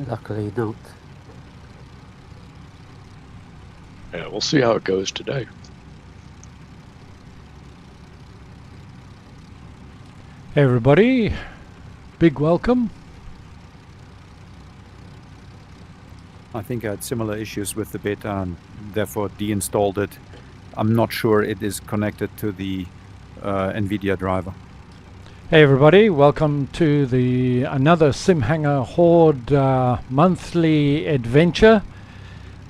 Luckily not. Yeah, we'll see how it goes today. Hey everybody, big welcome. I think I had similar issues with the beta and therefore deinstalled it. I'm not sure it is connected to the NVIDIA driver. Hey everybody, welcome to another Simhanger Horde monthly adventure.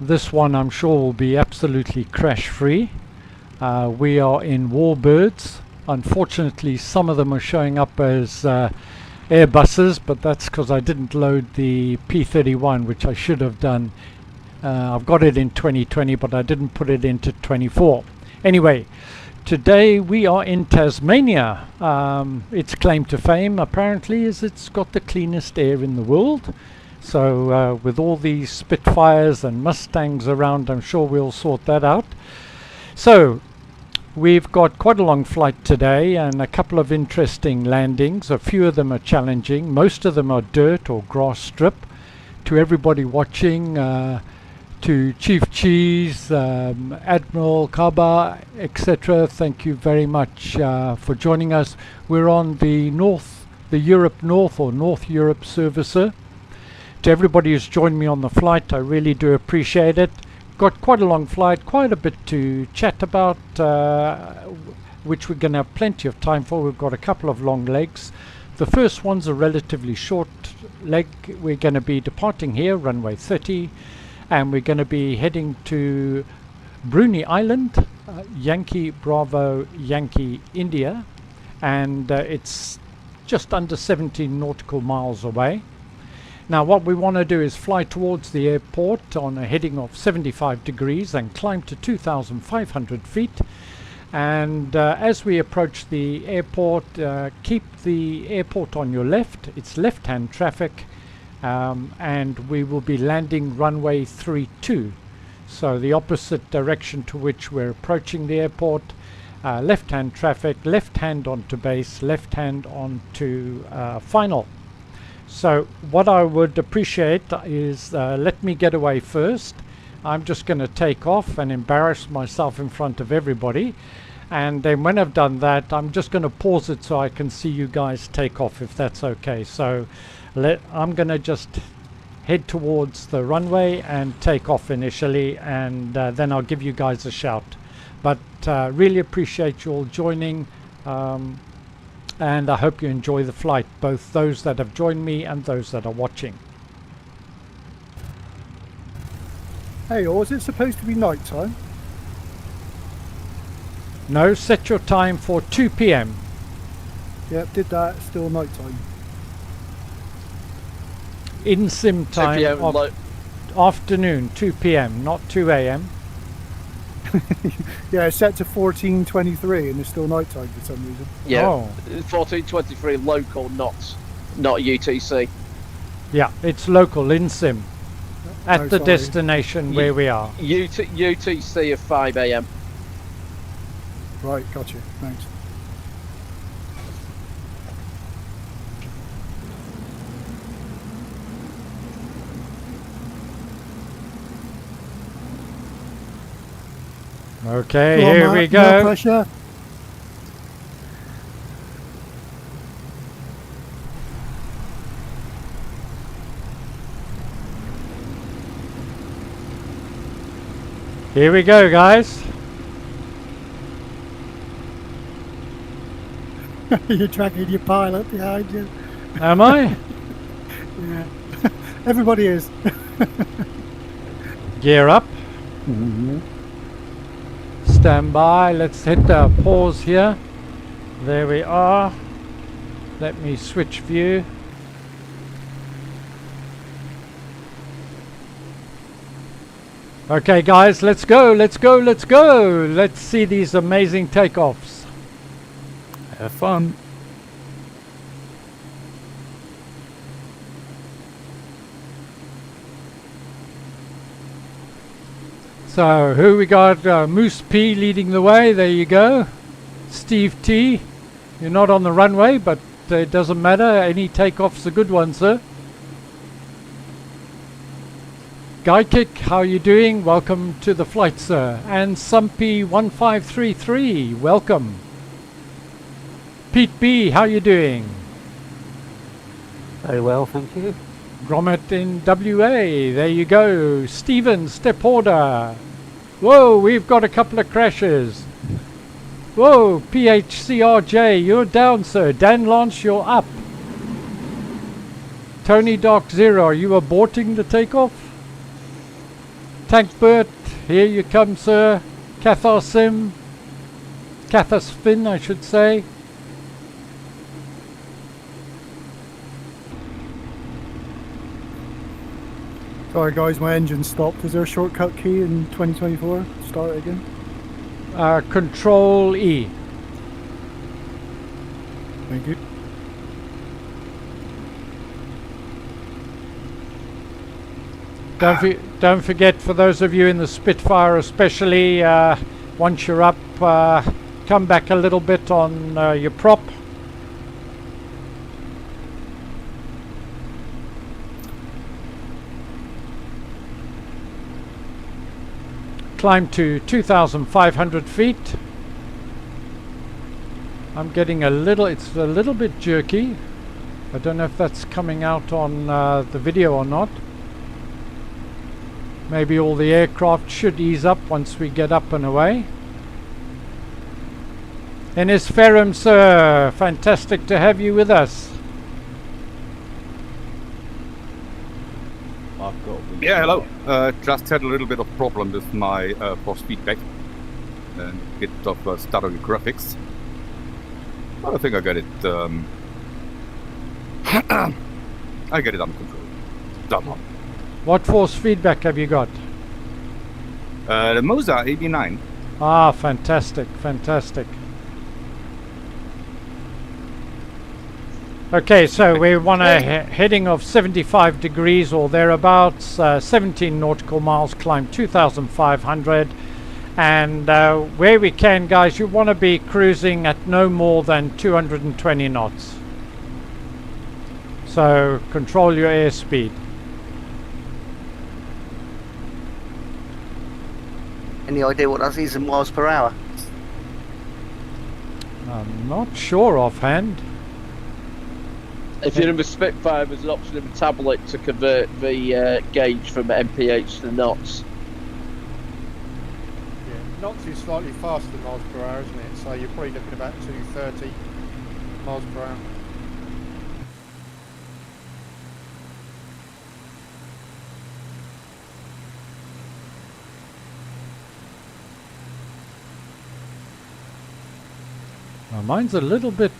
This one I'm sure will be absolutely crash free. We are in WARBIRDS. Unfortunately some of them are showing up as Airbuses, but that's because I didn't load the P31, which I should have done. I've got it in 2020, but I didn't put it into 24. Anyway, today we are in Tasmania. Its claim to fame apparently is it's got the cleanest air in the world. So with all these Spitfires and Mustangs around, I'm sure we'll sort that out. So we've got quite a long flight today and a couple of interesting landings. A few of them are challenging. Most of them are dirt or grass strip. To everybody watching, to Chief Cheese, Admiral Kaba, etc., thank you very much for joining us. We're on the Europe North or North Europe servicer. To everybody who's joined me on the flight, I really do appreciate it. Got quite a long flight, quite a bit to chat about, which we're going to have plenty of time for. We've got a couple of long legs. The first one's a relatively short leg. We're going to be departing here, runway 30, and we're going to be heading to Bruny Island, Yankee Bravo Yankee India, and it's just under 17 nautical miles away. Now what we want to do is fly towards the airport on a heading of 75 degrees and climb to 2,500 feet. And as we approach the airport, keep the airport on your left. It's left-hand traffic, and we will be landing runway 32. So the opposite direction to which we're approaching the airport. Left-hand traffic, left hand onto base, left hand onto final. So what I would appreciate is let me get away first. I'm just going to take off and embarrass myself in front of everybody. And then when I've done that, I'm just going to pause it so I can see you guys take off, if that's okay. So I'm going to just head towards the runway and take off initially, and then I'll give you guys a shout. But really appreciate you all joining. And I hope you enjoy the flight, both those that have joined me and those that are watching. Hey, or is it supposed to be night time? No, set your time for 2 p.m. Yep, did that. Still night time. In sim time of afternoon, 2 p.m., not 2 a.m. Yeah, it's set to 14:23 and it's still night time for some reason. Yeah, Oh. 14:23 local, not UTC. Yeah, it's local in sim at Oh, the sorry. destination where we are. UTC of 5 a.m. Right, gotcha. Thanks. Okay, Come on, here Matt, we no go. pressure. Here we go, guys. You're tracking your pilot behind you. Am I? Yeah. Everybody is. Gear up. Mm-hmm. Stand by. Let's hit the pause here. There we are. Let me switch view. Okay guys, let's go, let's go, let's go. Let's see these amazing takeoffs. Have fun. So who we got? Moose P leading the way. There you go. Steve T. You're not on the runway, but it doesn't matter. Any takeoff's a good one, sir. YKCK, how are you doing? Welcome to the flight, sir. And Sumpy1533, welcome. Pete B, how are you doing? Very well, thank you. Gromit in WA, there you go. Stephen, step order. Whoa, we've got a couple of crashes. Whoa, PHCRJ, you're down, sir. Dan Lance, you're up. Tony Dark Zero, are you aborting the takeoff? Tank Bert, here you come, sir. Cathar Sim. Cathar Spin, I should say. Sorry guys, my engine stopped. Is there a shortcut key in 2024? Start it again. Control E. Thank you. Don't forget, for those of you in the Spitfire especially, once you're up, come back a little bit on your prop. Climb to 2,500 feet. I'm getting it's a little bit jerky. I don't know if that's coming out on the video or not. Maybe all the aircraft should ease up once we get up and away. Ennis Ferrum, sir, fantastic to have you with us. Yeah, hello. Just had a little bit of problem with my force feedback and a bit of stuttering graphics. But I think I got it. I get it under control. Somehow. What force feedback have you got? The Moza 89. Ah, fantastic, fantastic. Okay, so we want a heading of 75 degrees or thereabouts, 17 nautical miles, climb 2,500. And where we can, guys, you want to be cruising at no more than 220 knots. So control your airspeed. Any idea what that is in miles per hour? I'm not sure offhand. If you're in the Spitfire, there's an option in the tablet to convert the gauge from mph to knots. Yeah, knots is slightly faster than miles per hour, isn't it? So you're probably looking about 230 miles per hour. Mine's a little bit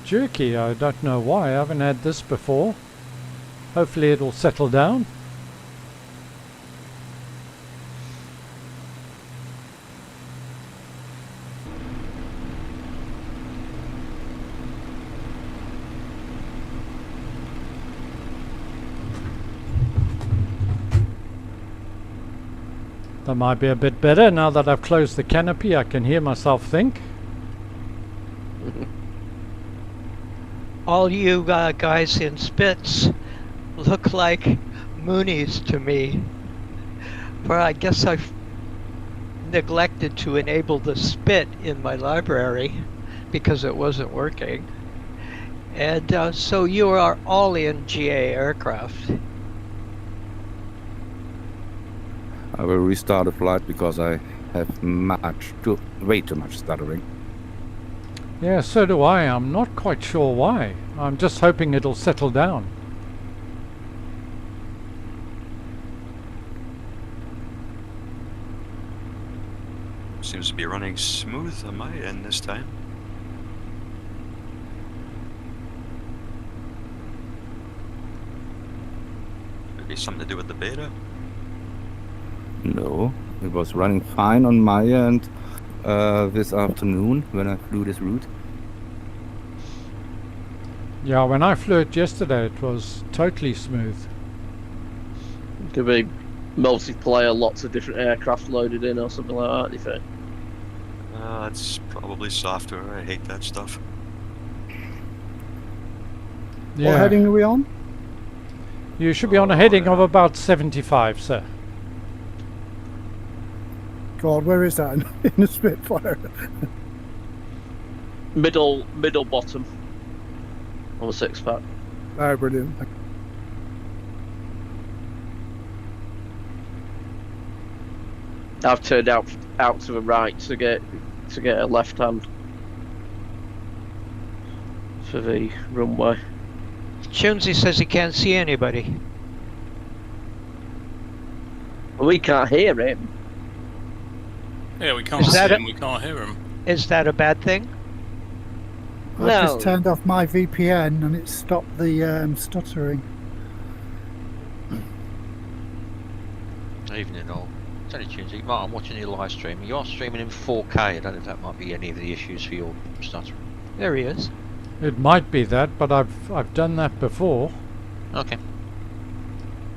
jerky. I don't know why. I haven't had this before. Hopefully it'll settle down. That might be a bit better now that I've closed the canopy. I can hear myself think. All you guys in Spits look like Moonies to me. For I guess I've neglected to enable the Spit in my library because it wasn't working. And so you are all in GA aircraft. I will restart the flight because I have way too much stuttering. Yeah, so do I. I'm not quite sure why. I'm just hoping it'll settle down. Seems to be running smooth on my end this time. Maybe something to do with the beta? No, it was running fine on my end this afternoon when I flew this route. Yeah, when I flew it yesterday, it was totally smooth. Could be multiplayer, lots of different aircraft loaded in or something like that, do you think? It's probably software. I hate that stuff. Yeah. What heading are we on? You should be on a heading of about 75, sir. God, where is that in the Spitfire? Middle bottom. On the 6-pack. Oh, brilliant. I've turned out to the right to get a left hand for the runway. Jonesy says he can't see anybody. We can't hear him. Yeah, we can't Is see that him, we can't hear him. Is that a bad thing? I just turned off my VPN and it stopped the stuttering. Evening all. It's only Tuesday. Mark, I'm watching your live stream. You are streaming in 4K. I don't know if that might be any of the issues for your stuttering. There he is. It might be that, but I've done that before. Okay.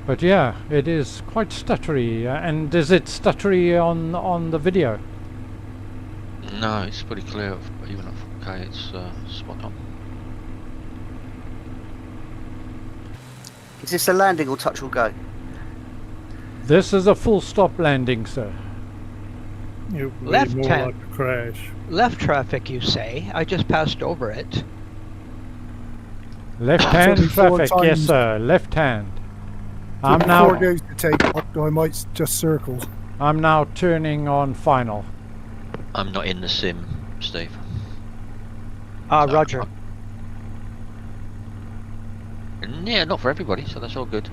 But yeah, it is quite stuttery. And is it stuttery on the video? No, it's pretty clear. Even at 4K, it's spot on. Is this a landing or touch or go? This is a full stop landing, sir. It would Left be more hand. like a crash. Left traffic, you say? I just passed over it. Left hand only 4 traffic, yes times. sir, left hand. I'm 4 now goes to take up, I might just circle. I'm now turning on final. I'm not in the sim, Steve. Roger. Yeah, not for everybody, so that's all good.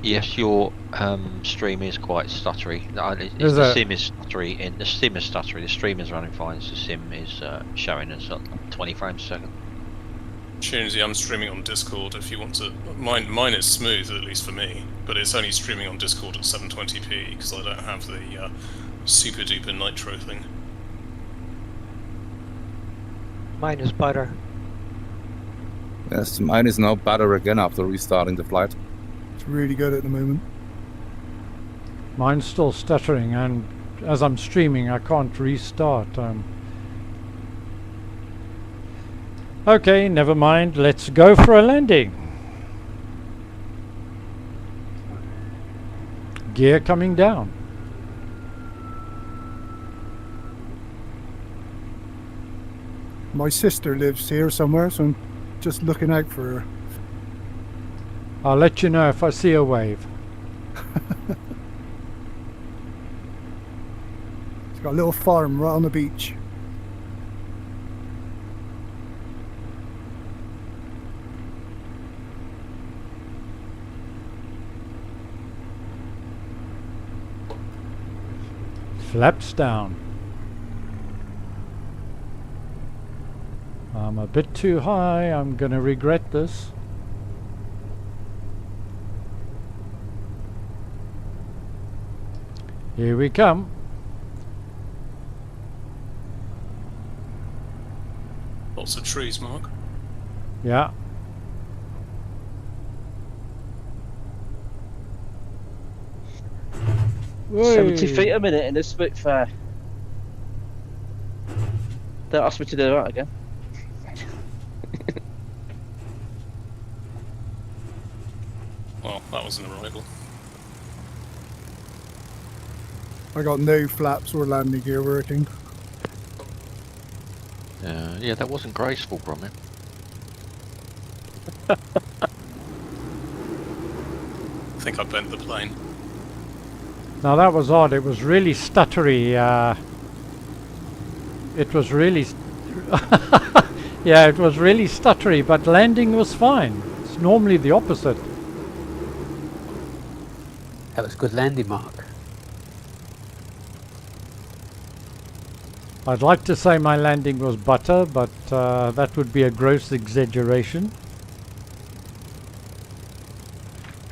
Yes, your stream is quite stuttery. The sim is stuttery. The sim is stuttery. The stream is running fine. So the sim is showing us at 20 frames a second. Tunesy, I'm streaming on Discord if you want to. Mine is smooth, at least for me, but it's only streaming on Discord at 720p because I don't have the super duper nitro thing. Mine is butter. Yes, mine is now better again after restarting the flight. It's really good at the moment. Mine's still stuttering, and as I'm streaming I can't restart. Okay, never mind, let's go for a landing. Gear coming down. My sister lives here somewhere, so I'm just looking out for her. I'll let you know if I see a wave. It's got a little farm right on the beach. Flaps down. I'm a bit too high, I'm gonna regret this. Here we come. Lots of trees, Mark. Yeah. Whey. 70 feet a minute in a Spitfire. Don't ask me to do that again. Well, that was an arrival. I got no flaps or landing gear working. Yeah, that wasn't graceful from him. I think I bent the plane. Now that was odd, it was really stuttery. It was really yeah, it was really stuttery, but landing was fine. It's normally the opposite. That was a good landing, Mark. I'd like to say my landing was butter, but that would be a gross exaggeration.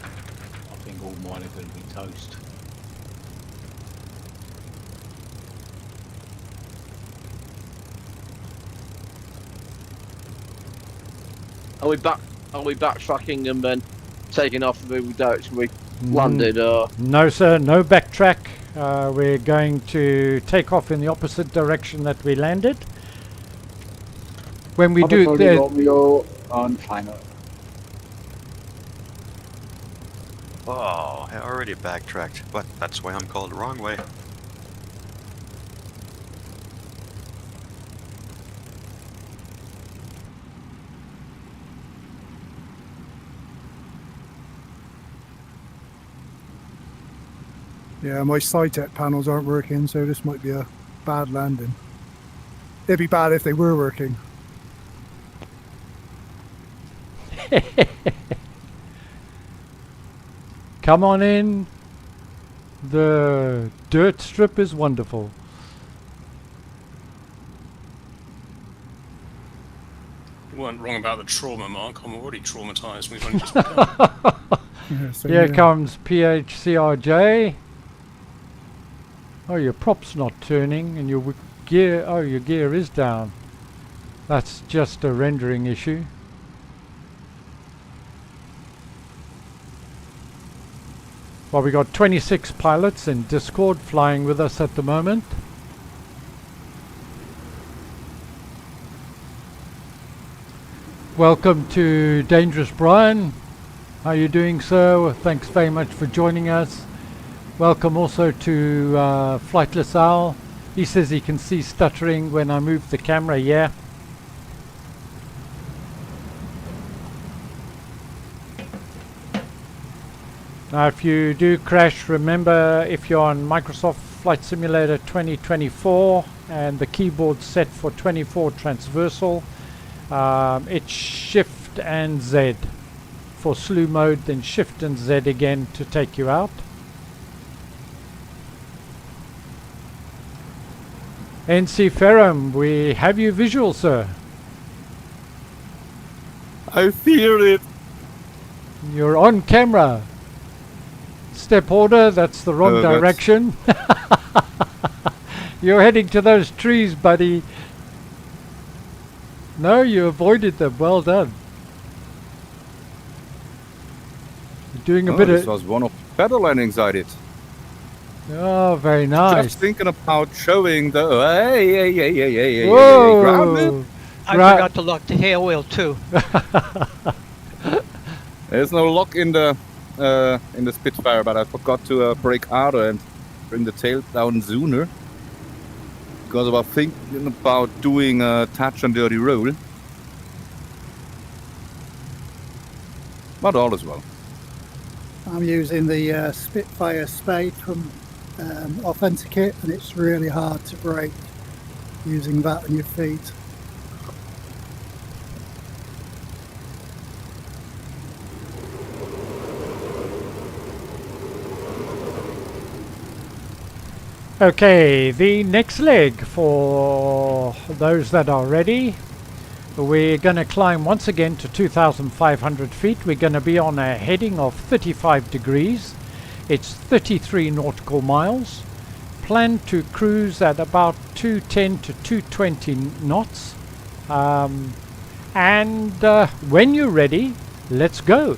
I think all mine are going to be toast. Are we backtracking and then taking off the direction we landed, or? No sir, no backtrack. We're going to take off in the opposite direction that we landed. when we do the Romeo on final. Oh, I already backtracked, but that's why I'm called the wrong way. Yeah, my SciTech panels aren't working, so this might be a bad landing. It'd be bad if they were working. Come on in. The dirt strip is wonderful. You weren't wrong about the trauma, Mark. I'm already traumatized. We've only just begun. Here comes PHCRJ. Oh, your prop's not turning, and your gear. Oh, your gear is down. That's just a rendering issue. Well, we got 26 pilots in Discord flying with us at the moment. Welcome to Dangerous Brian. How are you doing, sir? Thanks very much for joining us. Welcome also to Flightless Owl. He says he can see stuttering when I move the camera. Yeah. Now, if you do crash, remember if you're on Microsoft Flight Simulator 2024 and the keyboard's set for 24 transversal, it's Shift and Z for slew mode, then Shift and Z again to take you out. NC Ferrum, we have you visual, sir. I feel it. You're on camera. Step order, that's the wrong direction. You're heading to those trees, buddy. No, you avoided them. Well done. You're doing a bit this of... was one of the better landings I did. Oh, very nice. Just thinking about showing the... Hey, Whoa. grounded. I forgot to lock the hail wheel too. There's no lock in the Spitfire, but I forgot to break out and bring the tail down sooner. Because I was thinking about doing a touch and dirty roll. But all is well. I'm using the Spitfire Spade from Authenticate, and it's really hard to brake using that on your feet. Okay, the next leg for those that are ready. We're going to climb once again to 2,500 feet. We're going to be on a heading of 35 degrees. It's 33 nautical miles. Plan to cruise at about 210 to 220 knots. When you're ready, let's go.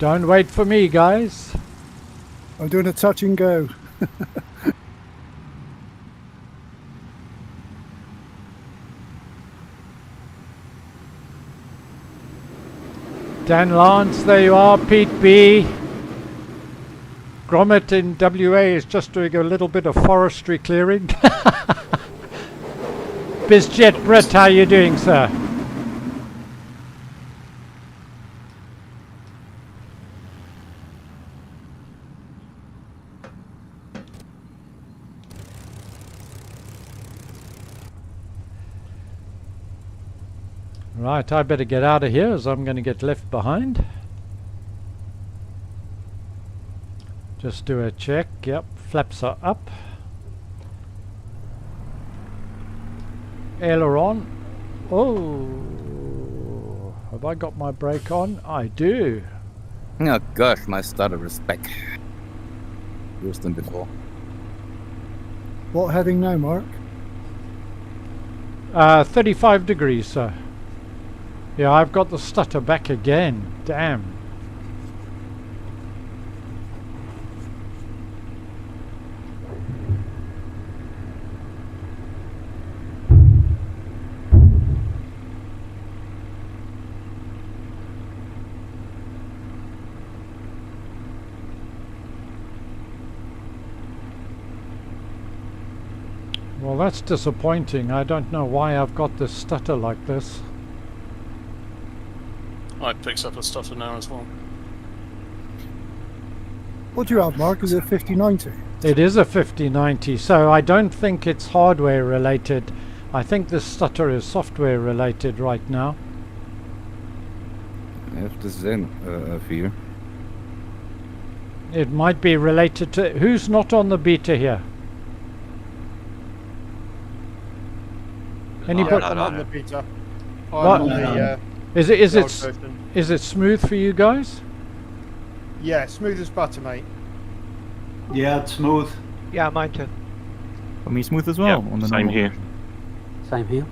Don't wait for me, guys. I'm doing a touch and go. Dan Lance, there you are. Pete B. Gromit in WA is just doing a little bit of forestry clearing. BizJet Brett, how are you doing, sir? Right, I better get out of here as I'm going to get left behind. Just do a check. Yep, flaps are up. Aileron. Oh, have I got my brake on? I do. Oh gosh, my stutter is back. Worse than before. What heading now, Mark? 35 degrees, sir. Yeah, I've got the stutter back again. Damn. Well, that's disappointing. I don't know why I've got this stutter like this. I picked up a stutter now as well. What do you have, Mark? Is it 5090? It is a 5090, so I don't think it's hardware related. I think the stutter is software related right now. Even zijn vier. It might be related to... Who's not on the beta here? Anybody? I'm on the beta. I'm What? on the, Is gold version. it smooth for you guys? Yeah, smooth as butter, mate. Yeah, it's smooth. Yeah, mine too. For me, smooth as well. On the Same normal. here. Same here.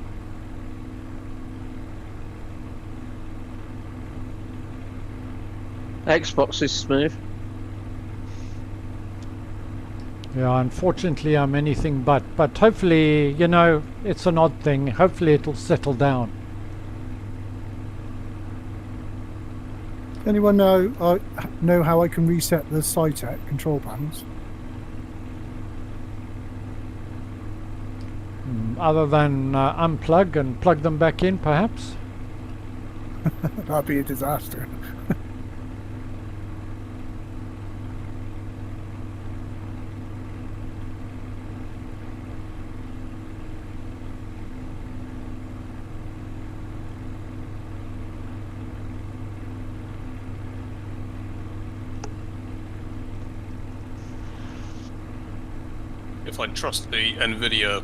Xbox is smooth. Yeah, unfortunately I'm anything but hopefully, you know, it's an odd thing. Hopefully it'll settle down. Anyone know how I can reset the SciTech control panels? Other than unplug and plug them back in, perhaps? That'd be a disaster. If I trust the NVIDIA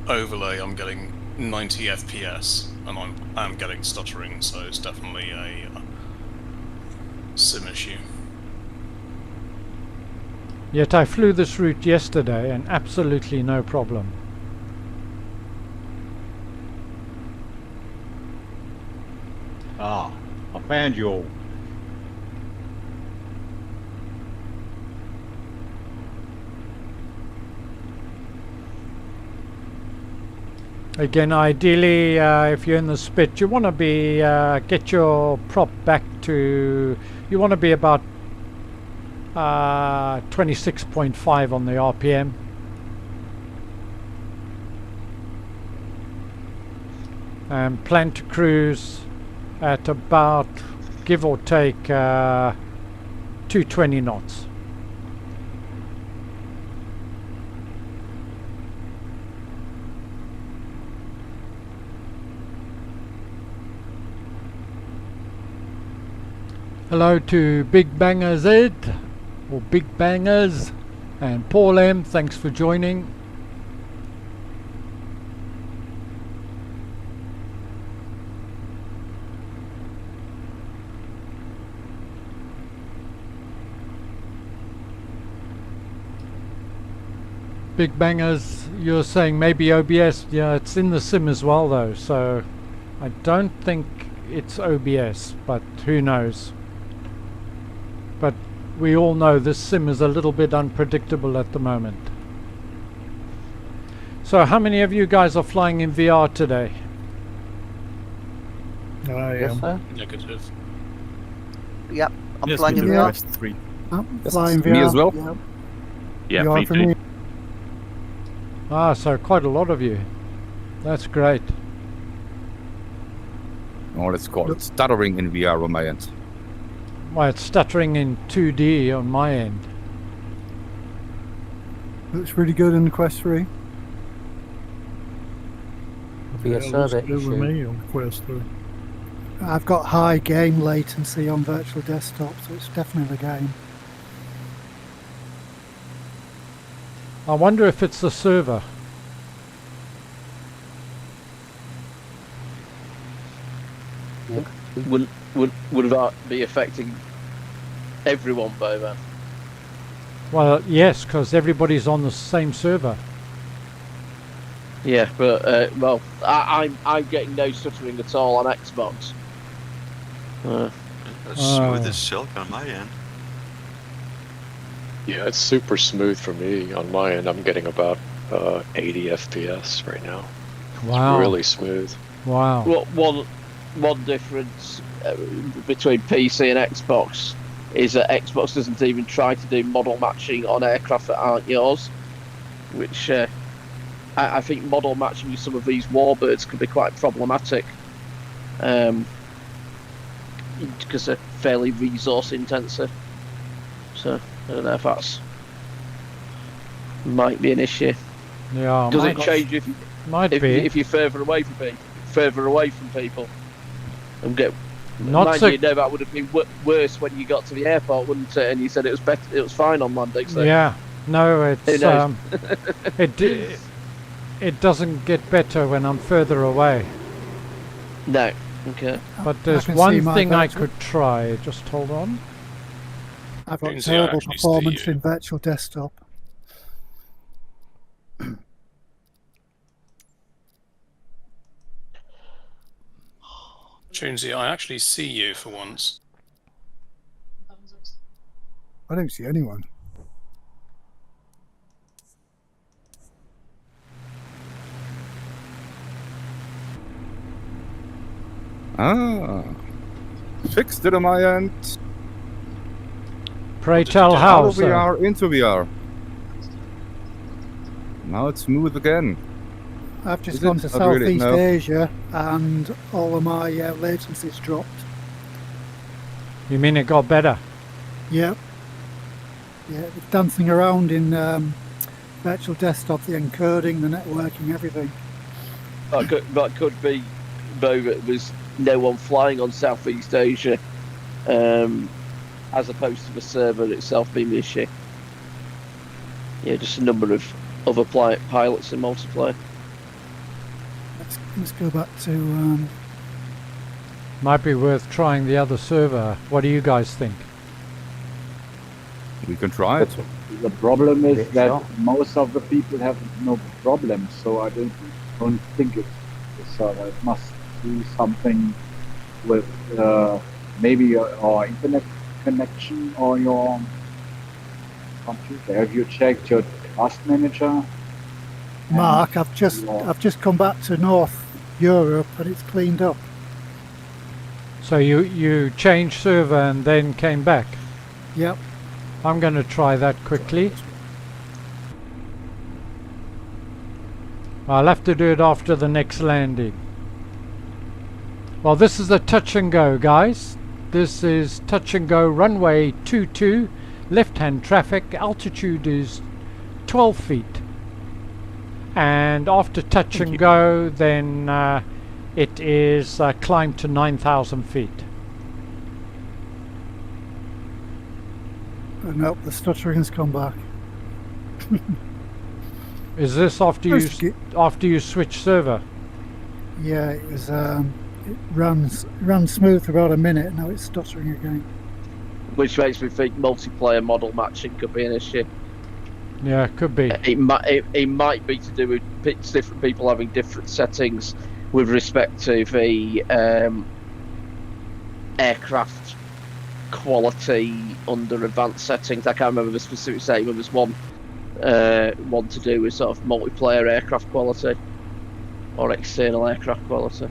overlay, I'm getting 90 FPS, and I'm getting stuttering, so it's definitely a sim issue. Yet I flew this route yesterday and absolutely no problem. Ah, I found you all. Again, ideally, if you're in the spit, you want to be get your prop back to. You want to be about 26.5 on the RPM. And plan to cruise at about, give or take, 220 knots. Hello to Big Banger Z, or Big Bangers, and Paul M, thanks for joining. Big Bangers, you're saying maybe OBS. Yeah, it's in the sim as well though, so I don't think it's OBS, but who knows. But we all know this sim is a little bit unpredictable at the moment. So how many of you guys are flying in VR today? Yes, sir. Negative. Yep, I'm Yes, flying we in do. VR. Quest 3. Flying VR. Me as well? Yep. Yeah, VR me for too. me. Ah, so quite a lot of you. That's great. Oh, let's call it stuttering in VR on my end. Well, it's stuttering in 2D on my end. Looks really good in Quest 3. Be a survey issue. on Quest 3. I've got high game latency on virtual desktop, so it's definitely the game. I wonder if it's the server. Would that be affecting everyone by then? Well, yes, because everybody's on the same server. Yeah, but well, I'm getting no stuttering at all on Xbox. That's smooth as silk on my end. Yeah, it's super smooth for me on my end. I'm getting about 80 FPS right now. Wow. It's really smooth. Wow. Well, one difference between PC and Xbox is that Xbox doesn't even try to do model matching on aircraft that aren't yours, which I think model matching with some of these warbirds could be quite problematic. Because they're fairly resource intensive. So I don't know if that's might be an issue. Yeah, does it change if you're further away from people, and get mind you, that would have been worse when you got to the airport, wouldn't it? And you said it was better, it was fine on Monday. So. Yeah, no, it's it doesn't get better when I'm further away. No. Okay. But there's one thing I could try. Just hold on. I've got terrible performance in virtual desktop. Tunesy, I actually see you for once. I don't see anyone. Ah, fixed it on my end. Pray tell how, out of VR into VR. Now it's smooth again. I've just gone to Southeast Asia and all of my latency's dropped. You mean it got better? Yep. Yeah, it's dancing around in virtual desktop, the encoding, the networking, everything. That could be, though, it was no one flying on Southeast Asia, as opposed to the server itself being the issue. Yeah, just a number of other pilots in multiplayer. Let's go back to... Might be worth trying the other server. What do you guys think? We can try it. The problem is that most of the people have no problem, so I don't think it's the server. It must do something with maybe your internet connection or your computer. Have you checked your task manager? Mark, I've just come back to North Europe and it's cleaned up. So you changed server and then came back? Yep. I'm going to try that quickly. I'll have to do it after the next landing. Well, this is a touch and go, guys. This is touch and go, runway 22, left-hand traffic, altitude is 12 feet. And after touch and go, then it is climb to 9,000 feet. Nope, the stuttering has come back. Is this after you switch server? Yeah, it was. It ran smooth for about a minute. Now it's stuttering again. Which makes me think multiplayer model matching could be an issue. Yeah, it could be. It might be to do with different people having different settings with respect to the aircraft quality under advanced settings. I can't remember the specific setting, but there's one to do with sort of multiplayer aircraft quality or external aircraft quality.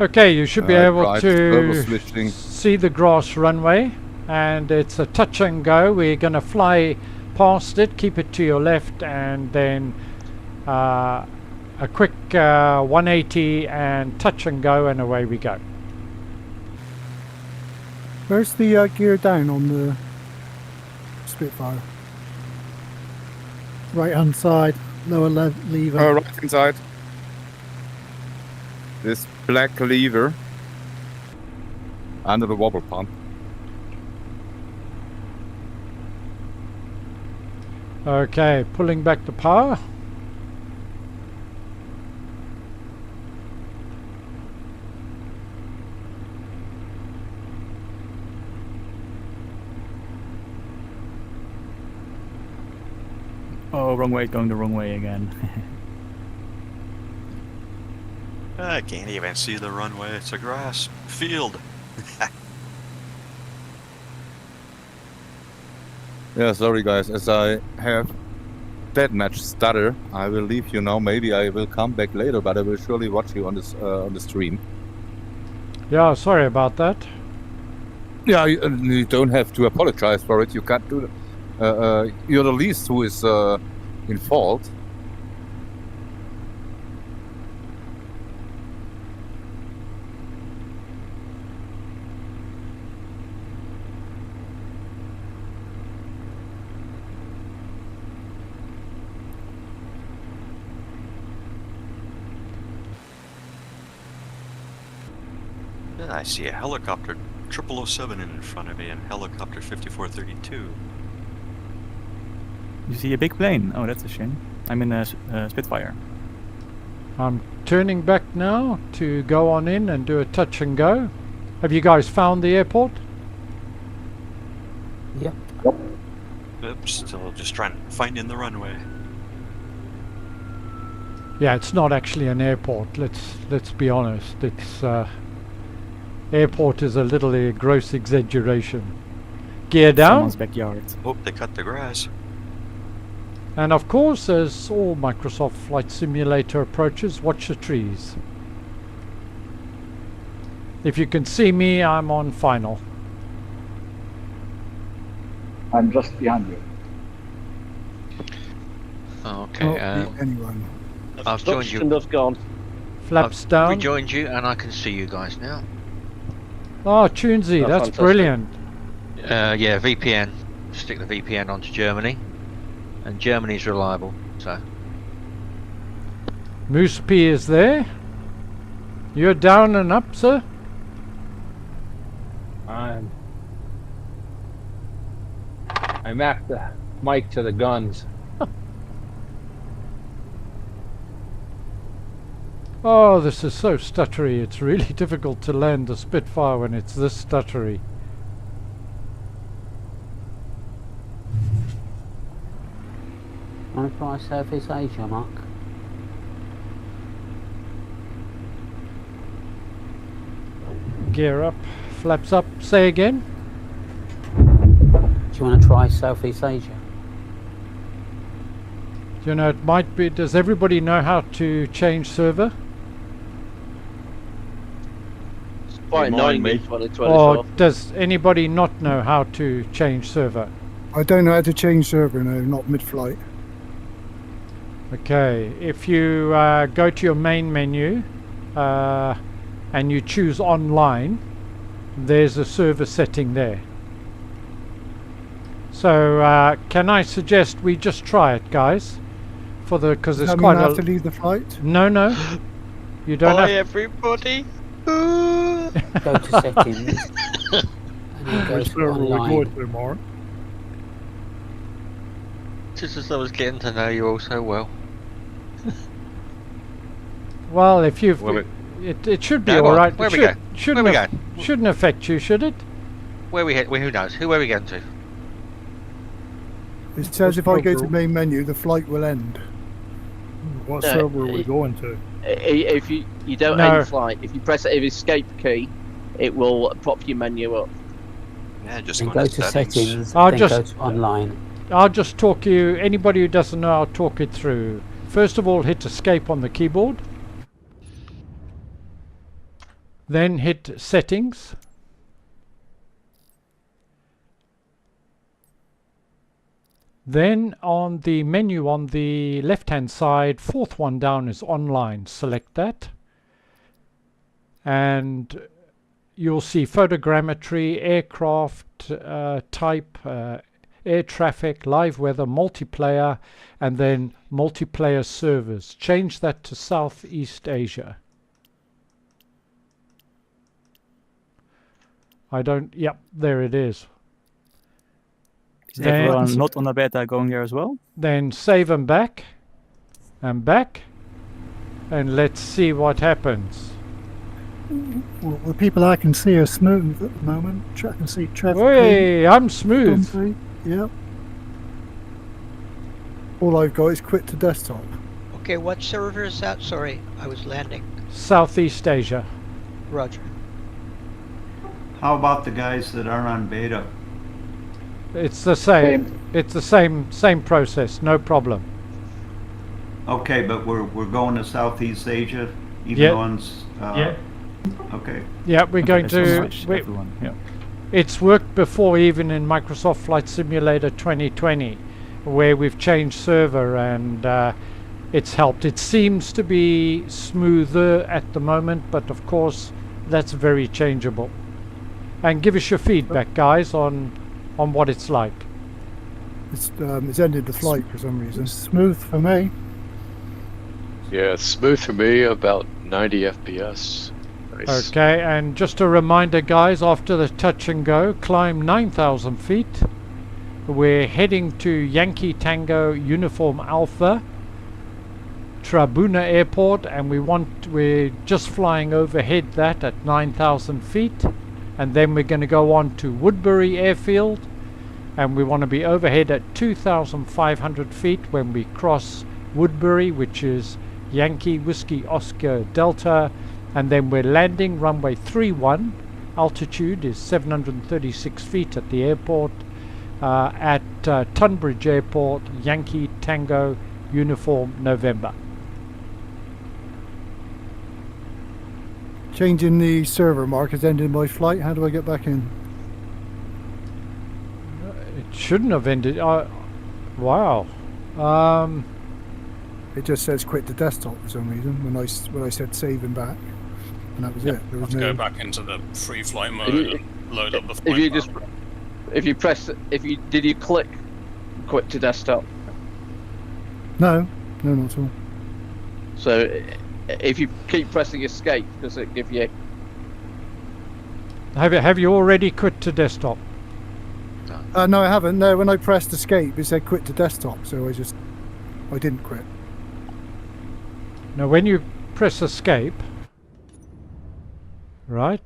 Okay, you should be able to see the grass runway, and it's a touch and go. We're going to fly past it, keep it to your left, and then a quick 180 and touch and go, and away we go. Where's the gear down on the Spitfire? Right hand side, lower lever. Right hand side. This black lever under the wobble pump. Okay, pulling back the power. Oh, wrong way, going the wrong way again. I can't even see the runway. It's a grass field. Yeah, sorry guys, as I have that much stutter, I will leave you now. Maybe I will come back later, but I will surely watch you on this on the stream. Yeah, sorry about that. Yeah, you don't have to apologize for it. You can't do you're the least who is in fault. I see a helicopter 0007 in front of me and helicopter 5432. You see a big plane? Oh, that's a shame. I'm in a Spitfire. I'm turning back now to go on in and do a touch and go. Have you guys found the airport? Yep. Oops, still just trying to find in the runway. Yeah, it's not actually an airport. Let's be honest. It's airport is a little gross exaggeration. Gear down. Someone's backyard. Oh, they cut the grass. And of course, as all Microsoft Flight Simulator approaches, watch the trees. If you can see me, I'm on final. I'm just behind you. Okay. Anyone. I've joined you. Have gone. Flaps I've down. rejoined you, and I can see you guys now. Oh, Tunesy, that's fantastic. brilliant. Yeah, VPN. Stick the VPN onto Germany, and Germany's reliable. So. Moose P is there. You're down and up, sir. I'm at the mic to the guns. Oh, this is so stuttery. It's really difficult to land the Spitfire when it's this stuttery. Want to try Southeast Asia, Mark? Gear up, flaps up. Say again. Do you want to try Southeast Asia? You know, it might be. Does everybody know how to change server? It's quite annoying me when it's Or does anybody not know how to change server? I don't know how to change server, no, not mid-flight. Okay, if you go to your main menu and you choose online, there's a server setting there. So can I suggest we just try it, guys? For the because it's quite. I have to leave the flight. No, no, you don't have. everybody. Go to settings. And then go to online. Just as I was getting to know you all so well. Well, if you've, it should be all right. Where we go? Shouldn't affect you, should it? Where we hit? Who knows? Who are we going to? It says if I go to main menu, the flight will end. What server are we going to? If you don't end flight, if you press the escape key, it will pop your menu up. Yeah, just go to settings. I'll then just go to online. I'll just talk you. Anybody who doesn't know, I'll talk it through. First of all, hit escape on the keyboard. Then hit settings. Then on the menu on the left hand side, fourth one down is online. Select that. And you'll see photogrammetry, aircraft type, air traffic, live weather, multiplayer, and then multiplayer servers. Change that to Southeast Asia. Yep, there it is. Is everyone not on the beta going there as well? Then save and back, and let's see what happens. Well, the people I can see are smooth at the moment. I can see traffic. Hey, I'm smooth. Yep. All I've got is quit to desktop. Okay, what server is that? Sorry, I was landing. Southeast Asia. Roger. How about the guys that aren't on beta? It's the same. It's the same process. No problem. Okay, but we're going to Southeast Asia, even Yeah. ones. Yeah. Okay. Yeah, we're going to. it's worked before, even in Microsoft Flight Simulator 2020, where we've changed server and it's helped. It seems to be smoother at the moment, but of course that's very changeable. And give us your feedback, guys, on what it's like. It's ended the flight for some reason. It's smooth for me. Yeah, it's smooth for me, about 90 FPS. Nice. Okay, and just a reminder, guys, after the touch and go, climb 9,000 feet. We're heading to Yankee Tango Uniform Alpha, Trabuna Airport, and we're just flying overhead that at 9,000 feet, and then we're going to go on to Woodbury Airfield, and we want to be overhead at 2,500 feet when we cross Woodbury, which is Yankee Whiskey Oscar Delta, and then we're landing runway 31. Altitude is 736 feet at the airport, at Tunbridge Airport, Yankee Tango Uniform November. Changing the server, Mark, has ended my flight. How do I get back in? It shouldn't have ended. Wow. It just says quit the desktop for some reason when I said save and back, and that was it. There was Let's no... go back into the free flight mode and load up the flight. Did you click quit to desktop? No, not at all. So if you keep pressing escape, does it give you? Have you already quit to desktop? No, I haven't. No, when I pressed escape, it said quit to desktop, so I didn't quit. Now, when you press escape, right,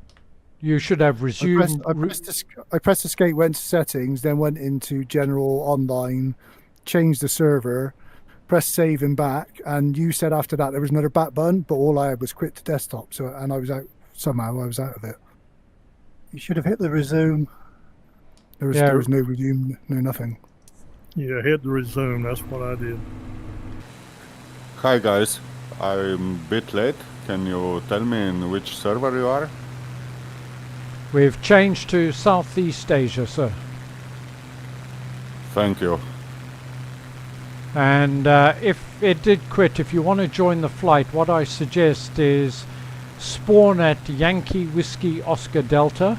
you should have resumed. I pressed escape, went to settings, then went into general online, changed the server, pressed save and back, and you said after that there was another back button, but all I had was quit to desktop. So, and I was out somehow. I was out of it. You should have hit the resume. There was no resume, no nothing. Yeah, hit the resume. That's what I did. Hi guys, I'm a bit late. Can you tell me in which server you are? We've changed to Southeast Asia, sir. Thank you. And if it did quit, if you want to join the flight, what I suggest is spawn at Yankee Whiskey Oscar Delta,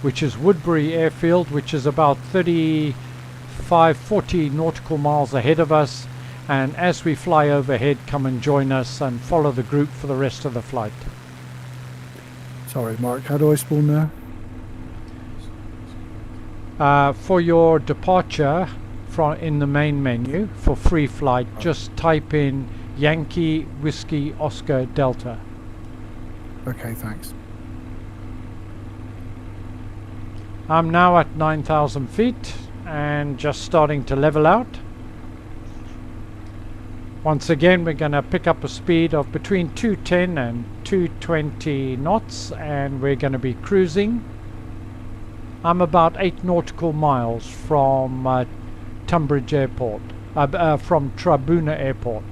which is Woodbury Airfield, which is about 40 nautical miles ahead of us. And as we fly overhead, come and join us and follow the group for the rest of the flight. Sorry, Mark, how do I spawn there? For your departure in the main menu, for free flight, just type in Yankee Whiskey Oscar Delta. Okay, thanks. I'm now at 9,000 feet and just starting to level out. Once again, we're going to pick up a speed of between 210 and 220 knots, and we're going to be cruising. I'm about 8 nautical miles from Tunbridge Airport, from Trabuna Airport.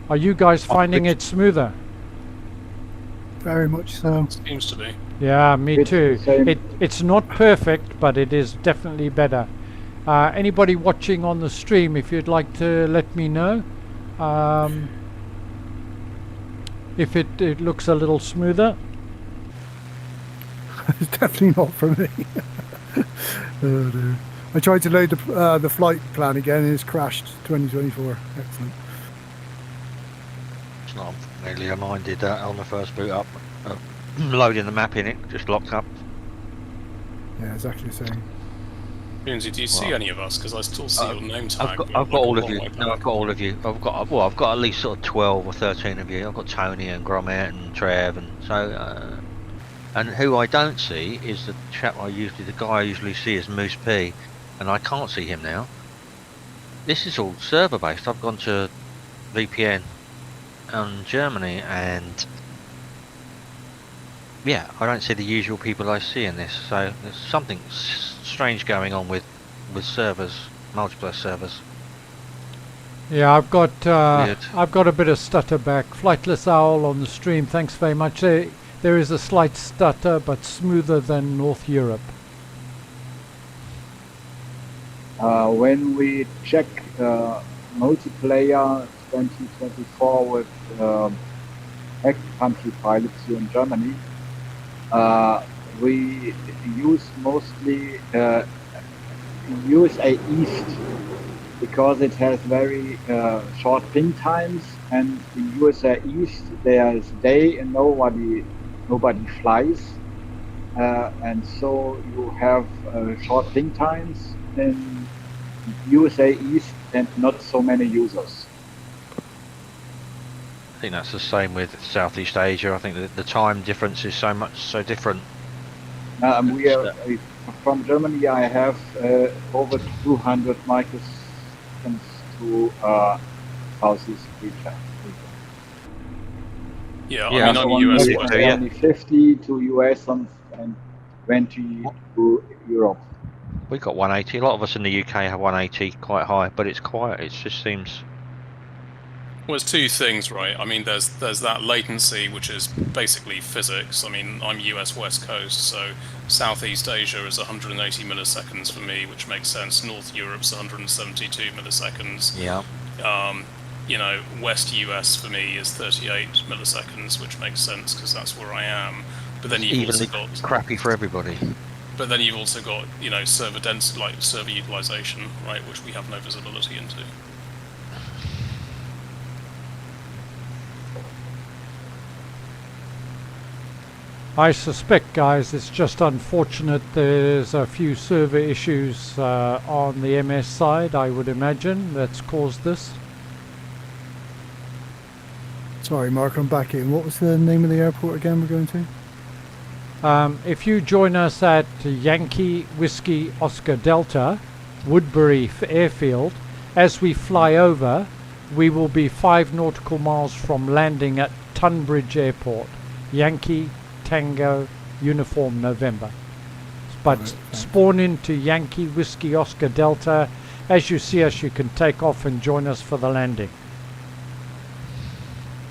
Are you guys finding it smoother? Very much so. Seems to be. Yeah, me too. It's not perfect, but it is definitely better. Anybody watching on the stream, if you'd like to let me know if it looks a little smoother. It's definitely not for me. Oh dear. I tried to load the flight plan again and it's crashed. 2024. Excellent. It's not nearly. Mine did that on the first boot up. Loading the map in it, just locked up. Yeah, exactly the same. Lindsay, do you see any of us? Because I still see your name tag. I've got all of you. No, I've got all of you. I've got at least sort of 12 or 13 of you. I've got Tony and Gromit and Trev, and so. And who I don't see is the guy I usually see is Moose P, and I can't see him now. This is all server based. I've gone to VPN on Germany, and yeah, I don't see the usual people I see in this. So there's something strange going on with servers, multiplayer servers. Yeah, I've got a bit of stutter back. Flightless Owl on the stream. Thanks very much. There is a slight stutter, but smoother than North Europe. When we check multiplayer 2024 with active country pilots here in Germany, we use mostly USA East because it has very short ping times, and in USA East there's day and nobody flies, and so you have short ping times in USA East and not so many users. I think that's the same with Southeast Asia. I think that the time difference is so different. We are from Germany. I have over 200 microseconds to Southeast Asia. Yeah, Yeah, I mean, I'm US West. Only 50 to US and 20 to Europe. We got 180. A lot of us in the UK have 180 quite high, but it's quiet. It just seems. Well, there's two things, right? I mean, there's that latency, which is basically physics. I mean, I'm US West Coast, so Southeast Asia is 180 milliseconds for me, which makes sense. North Europe's 172 milliseconds. Yeah. You know, West US for me is 38 milliseconds, which makes sense because that's where I am. But then you've also got crappy for everybody. But then you've also got, you know, server density, like server utilization, right, which we have no visibility into. I suspect, guys, it's just unfortunate there's a few server issues on the MS side, I would imagine, that's caused this. Sorry, Mark, I'm back in. What was the name of the airport again we're going to? If you join us at Yankee Whiskey Oscar Delta, Woodbury Airfield, as we fly over, we will be 5 nautical miles from landing at Tunbridge Airport. Yankee Tango Uniform November. But spawn into Yankee Whiskey Oscar Delta. As you see us, you can take off and join us for the landing.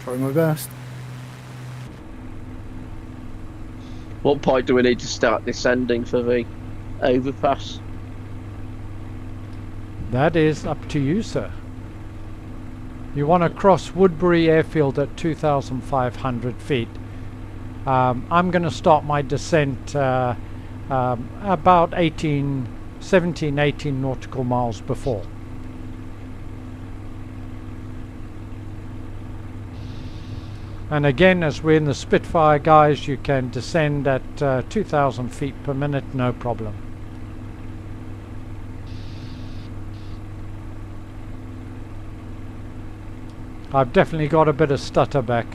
Try my best. What point do we need to start descending for the overpass? That is up to you, sir. You want to cross Woodbury Airfield at 2,500 feet. I'm going to start my descent about 17, 18 nautical miles before. And again, as we're in the Spitfire, guys, you can descend at 2,000 feet per minute, no problem. I've definitely got a bit of stutter back.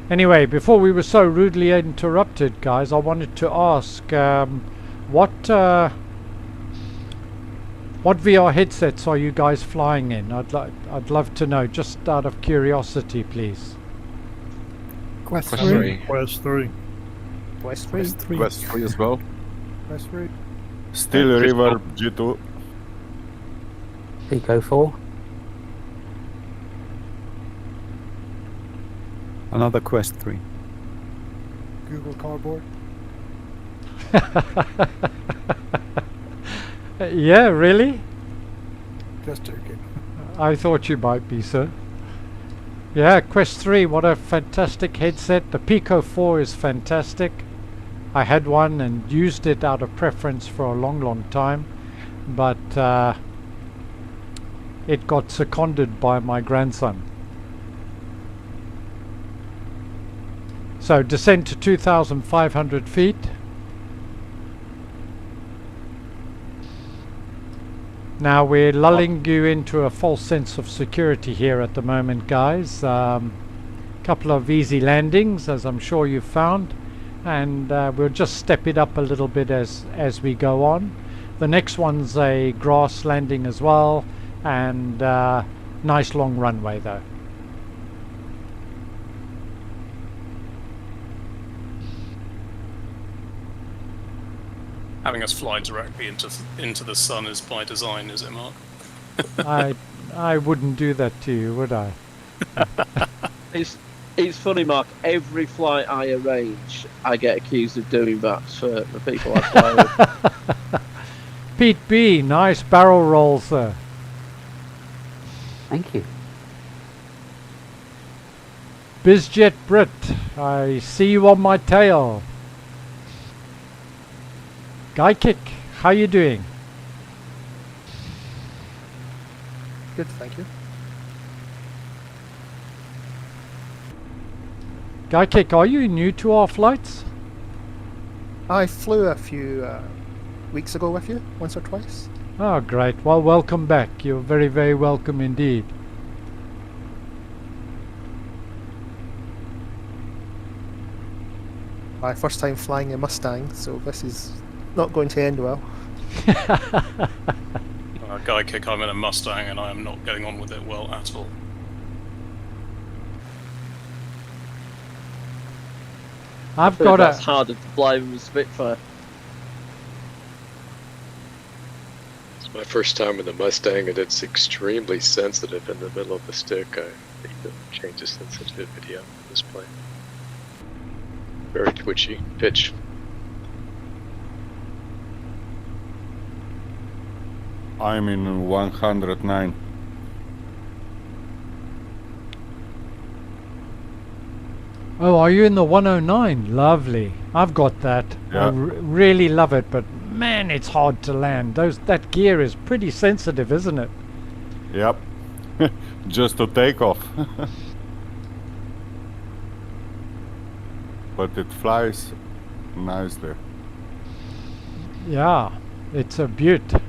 Anyway, before we were so rudely interrupted, guys, I wanted to ask what VR headsets are you guys flying in? I'd love to know, just out of curiosity, please. Quest 3. Quest 3. Quest 3. Quest 3 as well. Quest 3. Still River G2. Pico 4. Another Quest 3. Google Cardboard. Yeah, really? Just joking. I thought you might be, sir. Yeah, Quest 3, what a fantastic headset. The Pico 4 is fantastic. I had one and used it out of preference for a long time, but it got seconded by my grandson. So descend to 2,500 feet. Now we're lulling you into a false sense of security here at the moment, guys. Couple of easy landings, as I'm sure you've found, and we'll just step it up a little bit as we go on. The next one's a grass landing as well, and nice long runway though. having us fly directly into the sun is by design, is it, Mark? I wouldn't do that to you, would I? It's funny, Mark. Every flight I arrange, I get accused of doing that for the people I fly with. Pete B, nice barrel roll, sir. Thank you. Bizjet Brit, I see you on my tail. Guy Kick, how you doing? Good, thank you. Guy Kick, are you new to our flights? I flew a few weeks ago with you, once or twice. Oh, great. Well, welcome back. You're very, very welcome indeed. My first time flying a Mustang, so this is not going to end well. Guy Kick, I'm in a Mustang and I am not getting on with it well at all. I've got That's harder to fly with a Spitfire. It's my first time with the Mustang, and it's extremely sensitive in the middle of the stick. I need to change the sensitivity on this plane. Very twitchy pitch. I'm in 109. Oh, are you in the 109? Lovely. I've got that. Yeah. I really love it, but man, it's hard to land. That gear is pretty sensitive, isn't it? Yep. Just to take off. But it flies nicely. Yeah, it's a beaut.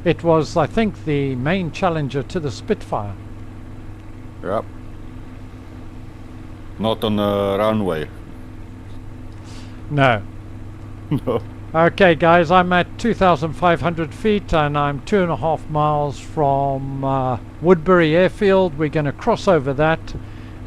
It was, I think, the main challenger to the Spitfire. Yep. Not on a runway. No. No. Okay, guys, I'm at 2,500 feet and I'm 2.5 miles from Woodbury Airfield. We're going to cross over that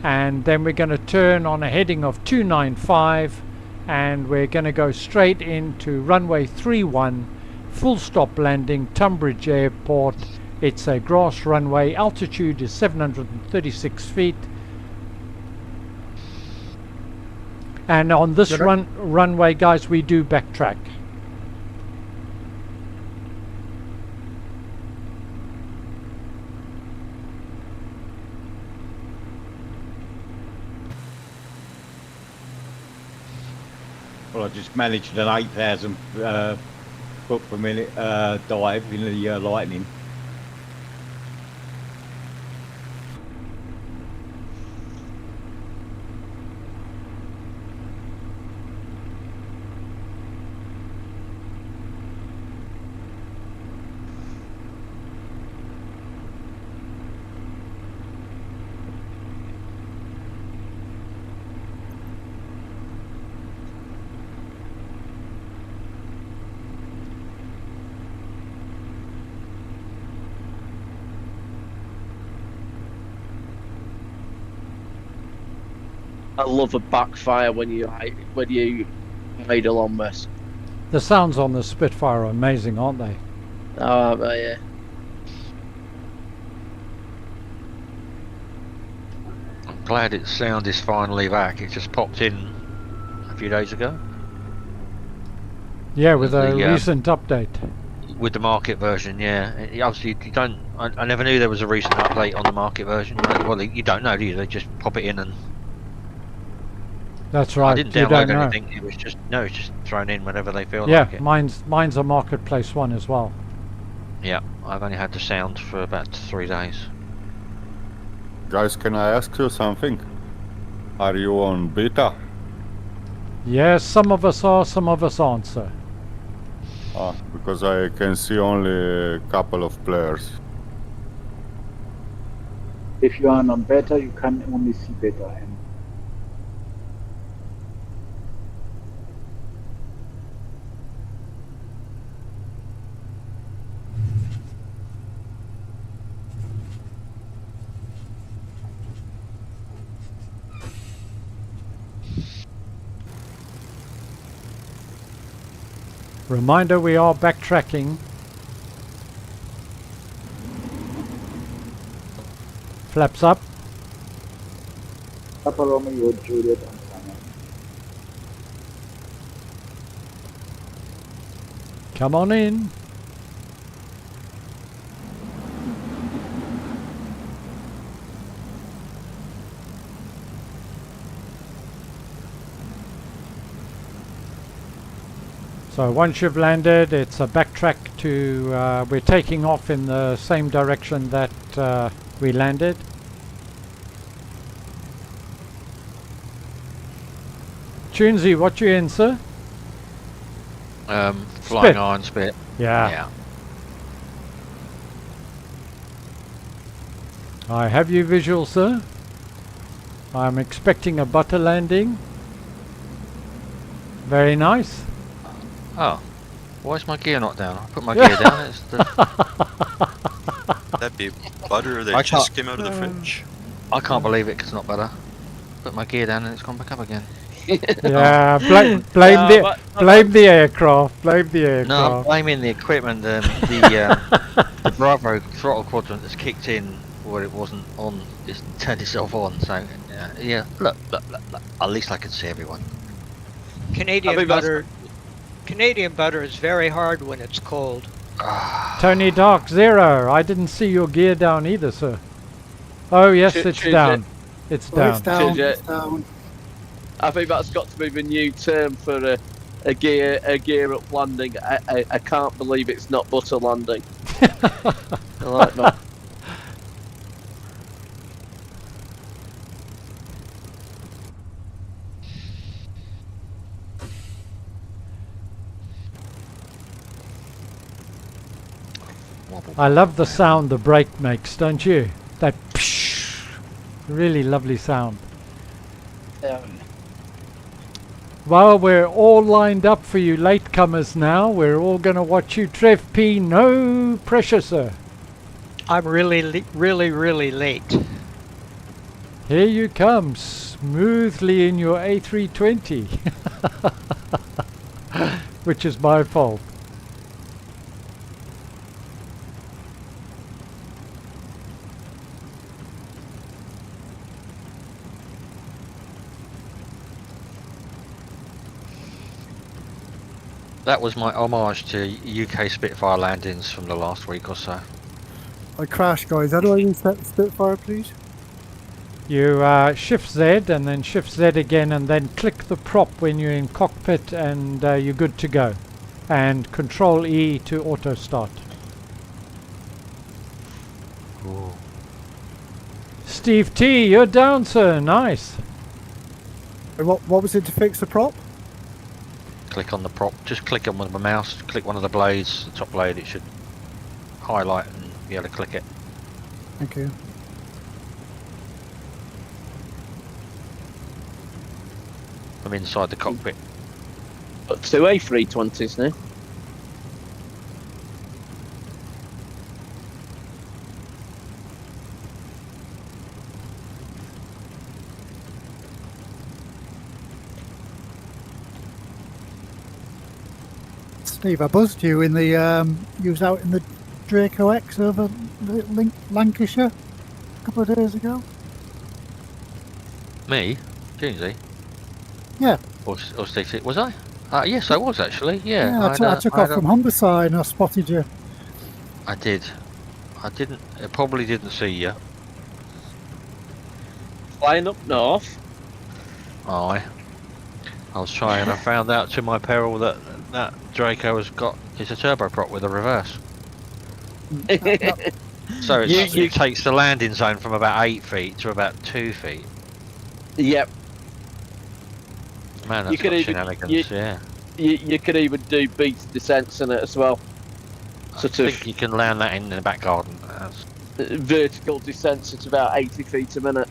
and then we're going to turn on a heading of 295 and we're going to go straight into runway 31, full stop landing, Tunbridge Airport. It's a grass runway, altitude is 736 feet. And on this runway, guys, we do backtrack. Well, I just managed an 8,000 foot per minute dive in the Lightning. I love a backfire when you idle on this. The sounds on the Spitfire are amazing, aren't they? Oh, yeah. I'm glad its sound is finally back. It just popped in a few days ago. Yeah, with a recent update. With the market version, yeah. Obviously, you don't. I never knew there was a recent update on the market version. Well, you don't know, do you? They just pop it in and. That's right. I didn't download anything. It was just it's just thrown in whenever they feel like it. Yeah, mine's a marketplace one as well. Yeah, I've only had the sound for about 3 days. Guys, can I ask you something? Are you on beta? Yes, some of us are, some of us aren't, sir. Because I can see only a couple of players. If you are on beta, you can only see beta. And Reminder, we are backtracking. Flaps up. Papa Romeo, Juliet, and Simon. Come on in. So once you've landed, it's a backtrack to, we're taking off in the same direction that we landed. Tunesy, what you in, sir? Flying Spit. iron spit. Yeah. I have you visual, sir. I'm expecting a butter landing. Very nice. Oh, why is my gear not down? I put my gear down. It's the... That'd be butter that just came out of the fridge. I can't believe it 'cause it's not butter. Put my gear down and it's gone back up again. Yeah, blame the aircraft. Blame the aircraft. No, I'm blaming the equipment. The Bravo throttle quadrant that's kicked in where it wasn't on. It's turned itself on. So yeah, look. At least I can see everyone. Canadian butter is very hard when it's cold. Tony Dark Zero, I didn't see your gear down either, sir. Oh yes, it's down. It's down. It's down. I think that's got to be the new term for a gear up landing. I can't believe it's not butter landing. I like that. I love the sound the brake makes, don't you? That psh, really lovely sound. Well, we're all lined up for you latecomers now. We're all going to watch you. Trev P, no pressure, sir. I'm really late. Here you come, smoothly in your A320. Which is my fault. That was my homage to UK Spitfire landings from the last week or so. I crashed, guys. How do I reset the Spitfire, please? You shift Z and then shift Z again and then click the prop when you're in cockpit and you're good to go. And Control E to auto start. Ooh. Steve T, you're down, sir. Nice. What was it to fix the prop? Click on the prop. Just click on with the mouse. Click one of the blades, the top blade. It should highlight and be able to click it. Thank you. I'm inside the cockpit. Got two A320s now. Steve, I buzzed you in the you was out in the Draco X over Lancashire a couple of days ago. Me? Jonesy? Yeah. Or Steve? Was I? Yes, I was actually. Yeah. I took off from Humberside and I spotted you. I did. I probably didn't see you. Flying up north. I was trying. I found out to my peril that Draco has got a turboprop with a reverse. So it takes the landing zone from about 8 feet to about 2 feet. Yep. Man, that's got shenanigans, yeah. You could even do beta descents in it as well. I think you can land that in the back garden. Vertical descents at about 80 feet a minute.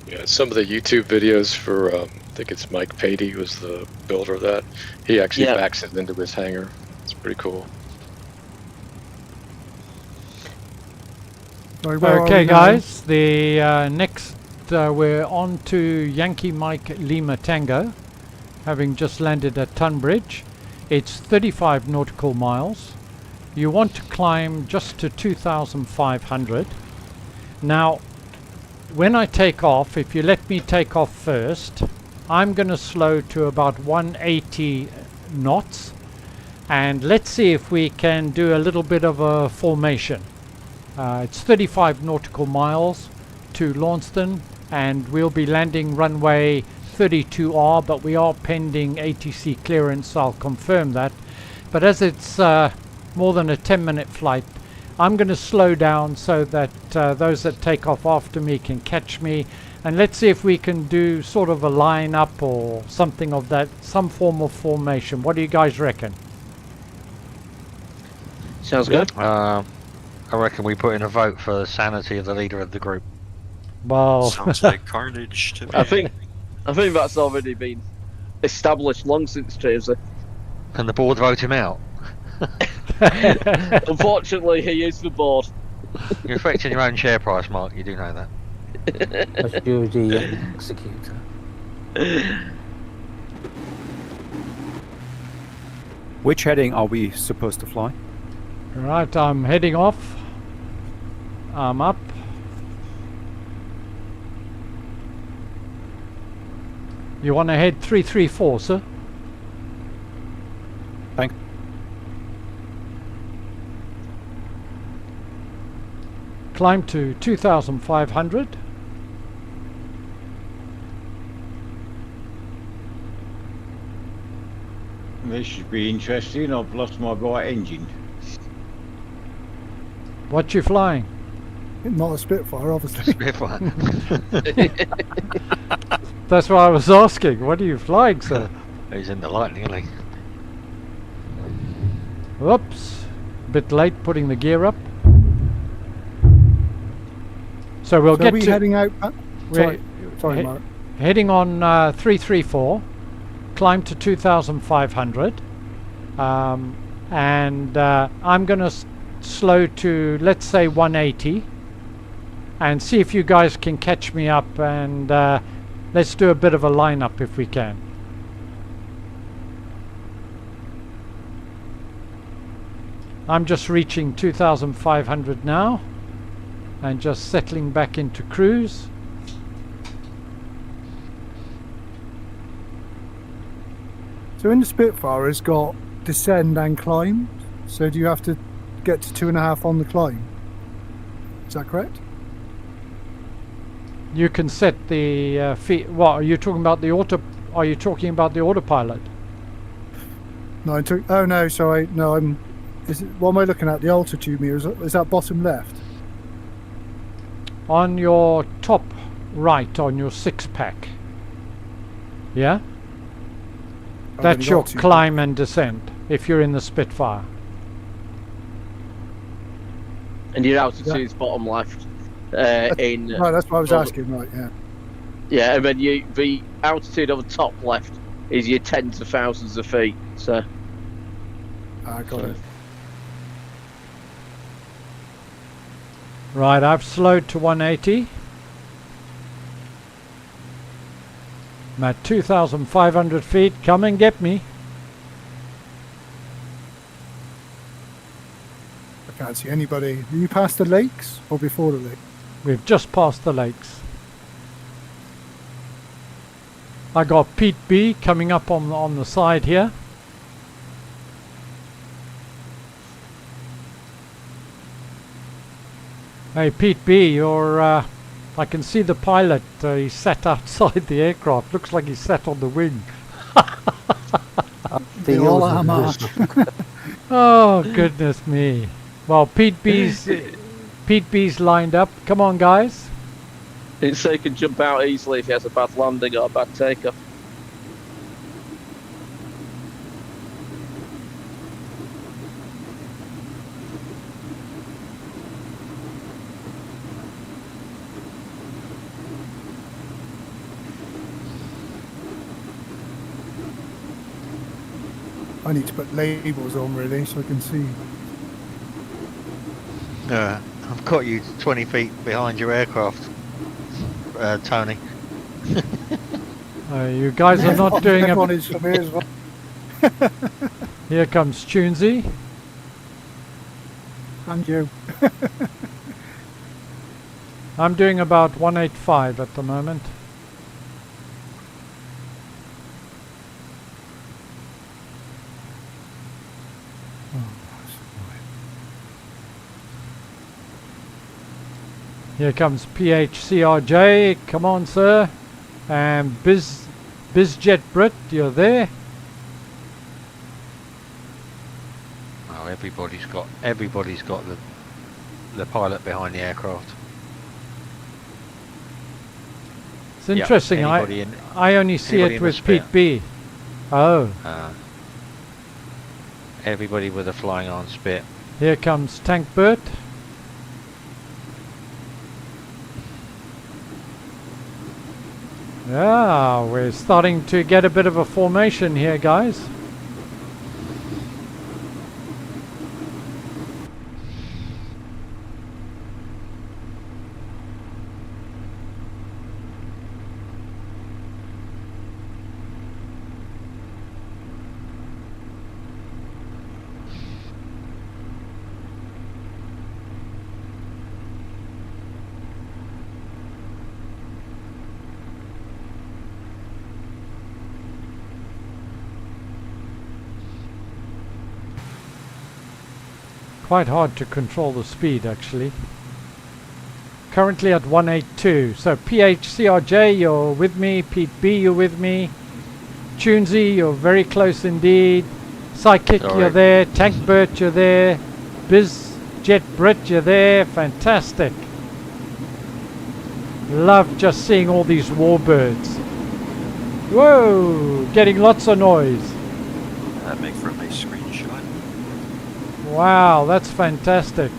Yeah, some of the YouTube videos for, I think it's Mike Patey was the builder of that. He actually backs it into his hangar. It's pretty cool. Okay, guys, the next we're on to Yankee Mike Lima Tango, having just landed at Tunbridge. It's 35 nautical miles. You want to climb just to 2,500. Now, when I take off, if you let me take off first, I'm going to slow to about 180 knots. And let's see if we can do a little bit of a formation. It's 35 nautical miles to Launceston, and we'll be landing runway 32R, but we are pending ATC clearance. I'll confirm that. But as it's more than a 10-minute flight, I'm going to slow down so that those that take off after me can catch me. And let's see if we can do sort of a line up or something of that, some form of formation. What do you guys reckon? Sounds good. I reckon we put in a vote for the sanity of the leader of the group. Well, sounds like carnage to me. I think that's already been established long since Tracy. Can the board vote him out? Unfortunately, he is the board. You're affecting your own share price, Mark. You do know that. That's you, the executor. Which heading are we supposed to fly? Right, I'm heading off. I'm up. You want to head 334, sir? Thanks. Climb to 2,500. This should be interesting. I've lost my right engine. What you flying? Not a Spitfire, obviously. Spitfire. That's why I was asking. What are you flying, sir? He's in the lightning, isn't he? Whoops. Bit late putting the gear up. So we'll get we to... heading out... sorry, Mark. Heading on 334. Climb to 2,500. And I'm going to slow to, let's say, 180. And see if you guys can catch me up. And let's do a bit of a lineup if we can. I'm just reaching 2,500 now. And just settling back into cruise. So in the Spitfire, it's got descend and climb. So do you have to get to 2.5 on the climb? Is that correct? You can set the feet. What are you talking about? The auto? Are you talking about the autopilot? No, oh no, sorry, no. What am I looking at? The altitude meter is that bottom left? On your top right, on your 6-pack. Yeah. That's your climb and descent if you're in the Spitfire. And your altitude is bottom left. Right, that's what I was asking. Right, yeah. Yeah, and then the altitude on the top left is your tens of thousands of feet. So. I got it. Right, I've slowed to 180. I'm at 2,500 feet. Come and get me. I can't see anybody. Are you past the lakes or before the lake? We've just passed the lakes. I got Pete B coming up on the side here. Hey Pete B, you're I can see the pilot. He sat outside the aircraft. Looks like he sat on the wing. Oh goodness me! Well, Pete B's lined up. Come on, guys. Didn't say he can jump out easily if he has a bad landing or a bad takeoff. I need to put labels on really so I can see. I've got you 20 feet behind your aircraft, Tony. You guys are not doing Everyone a... is for me as well. Here comes Tunesy. And you. I'm doing about 185 at the moment. Here comes PHCRJ. Come on, sir. And BizJet Brit, you're there. Oh, everybody's got the pilot behind the aircraft. It's interesting. I only see it with Pete B. Oh. Everybody with a flying on spit. Here comes Tank Bert. Yeah, we're starting to get a bit of a formation here, guys. Quite hard to control the speed, actually. Currently at 182. So PHCRJ, you're with me. Pete B, you're with me. Tunesy, you're very close indeed. Psychic, you're there. Tank Bert, you're there. BizJet Brit, you're there. Fantastic. Love just seeing all these warbirds. Whoa, getting lots of noise. That make for a nice screenshot. Wow, that's fantastic.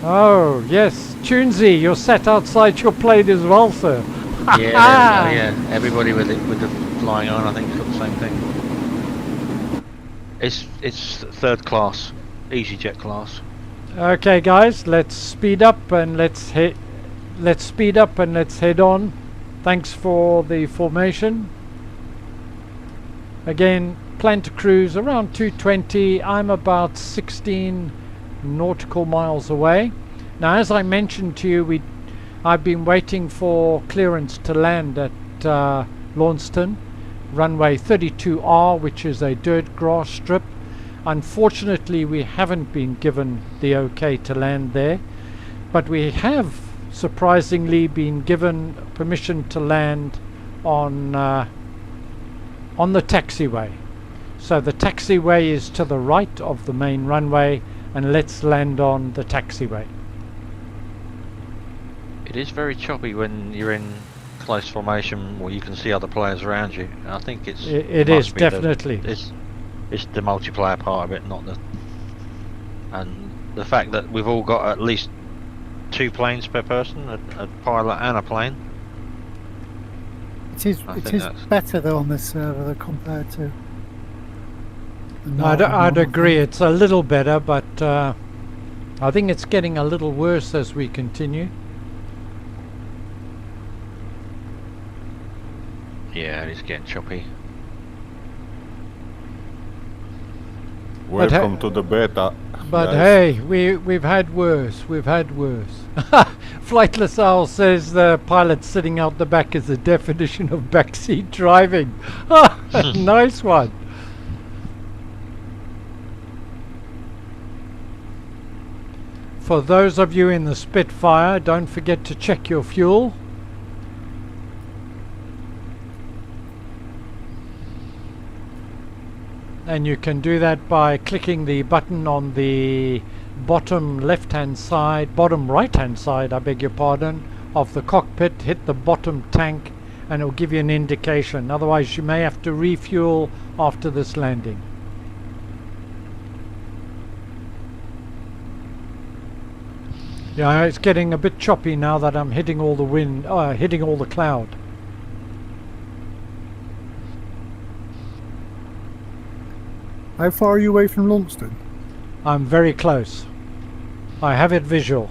Oh, yes. Tunesy, you're sat outside your plane as well, sir. Yeah, everybody with the flying on, I think, has got the same thing. It's third class, EasyJet class. Okay, guys, let's speed up and let's head on. Thanks for the formation. Again, plan to cruise around 220. I'm about 16 nautical miles away. Now, as I mentioned to you, I've been waiting for clearance to land at Launceston, runway 32R, which is a dirt grass strip. Unfortunately, we haven't been given the okay to land there, but we have surprisingly been given permission to land on the taxiway. So the taxiway is to the right of the main runway, and let's land on the taxiway. It is very choppy when you're in close formation where you can see other players around you. I think it is definitely. It's the multiplayer part of it, not the... And the fact that we've all got at least 2 planes per person, a pilot and a plane. It is better though on this server compared to... I'd agree, it's a little better, but I think it's getting a little worse as we continue. Yeah, it's getting choppy. Welcome to the beta. But guys. hey, we've had worse. We've had worse. Flightless Owl says the pilot sitting out the back is the definition of backseat driving. Nice one. For those of you in the Spitfire, don't forget to check your fuel. And you can do that by clicking the button on the bottom left-hand side, bottom right-hand side, I beg your pardon, of the cockpit. Hit the bottom tank and it will give you an indication. Otherwise you may have to refuel after this landing. Yeah, it's getting a bit choppy now that I'm hitting all the wind, hitting all the cloud. How far are you away from Launceston? I'm very close. I have it visual.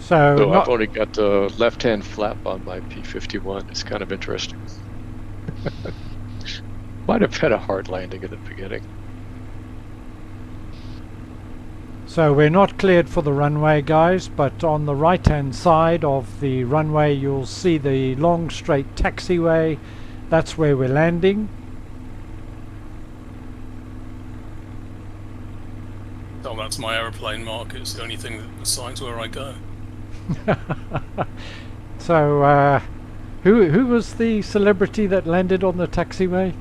So So not, I've only got the left-hand flap on my P-51. It's kind of interesting. Might have had a hard landing at the beginning. so we're not cleared for the runway, guys, but on the right hand side of the runway you'll see the long straight taxiway. That's where we're landing. Oh, that's my aeroplane mark. It's the only thing that decides where I go. So who was the celebrity that landed on the taxiway?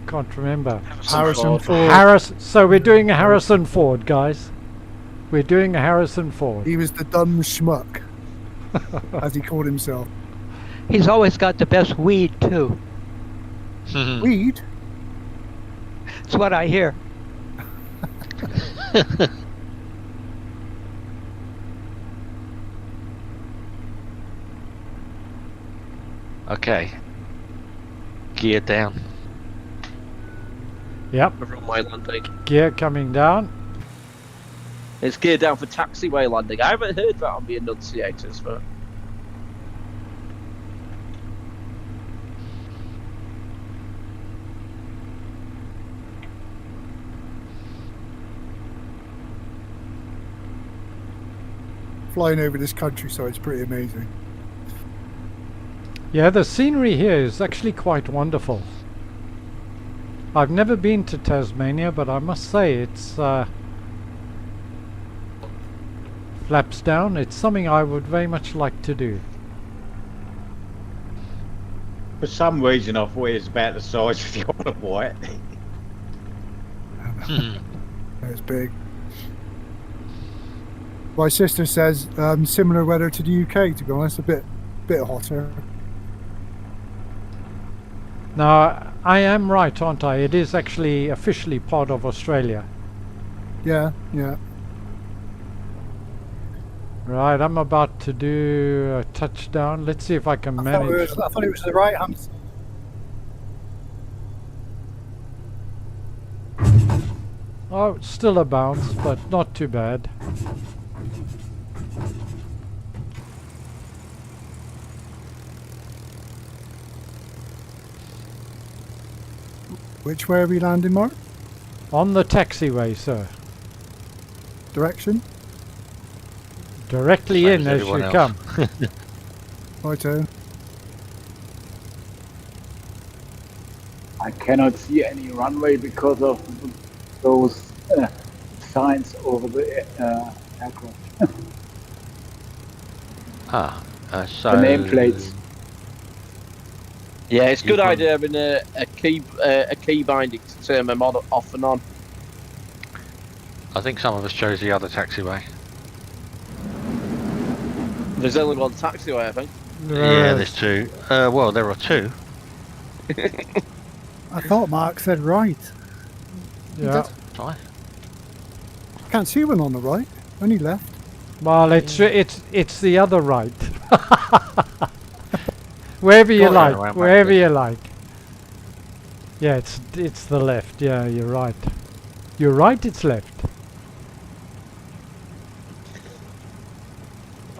Can't remember. Harrison Ford. So we're doing a Harrison Ford, guys. We're doing a Harrison Ford. He was the dumb schmuck, as he called himself. He's always got the best weed too. Weed? That's what I hear. Okay. Gear down. Yep. Runway landing. Gear coming down. It's gear down for taxiway landing. I haven't heard that on the enunciators, but Flying over this countryside is pretty amazing. Yeah, the scenery here is actually quite wonderful. I've never been to Tasmania, but I must say it's flaps down. It's something I would very much like to do. For some reason, I thought it was about the size of the Isle of Wight. It's big. My sister says similar weather to the UK, to be honest, a bit hotter. Now, I am right, aren't I? It is actually officially part of Australia. Yeah, yeah. Right, I'm about to do a touchdown. Let's see if I can manage. I thought it was the right hand. Oh, it's still a bounce, but not too bad. Which way are we landing, Mark? On the taxiway, sir. Direction? Directly Same in as as you everyone come. Righto. I cannot see any runway because of those signs over the aircraft. So The nameplates. yeah, it's a good idea having a key binding to turn them on, off and on. I think some of us chose the other taxiway. There's only one taxiway, I think. Yeah, there's two. Well, there are two. I thought Mark said right. Yeah. Fine. Can't see one on the right. Only left. Well, it's the other right. Wherever you Got it, like, wherever you like. Yeah, it's the left. Yeah, you're right. You're right. It's left.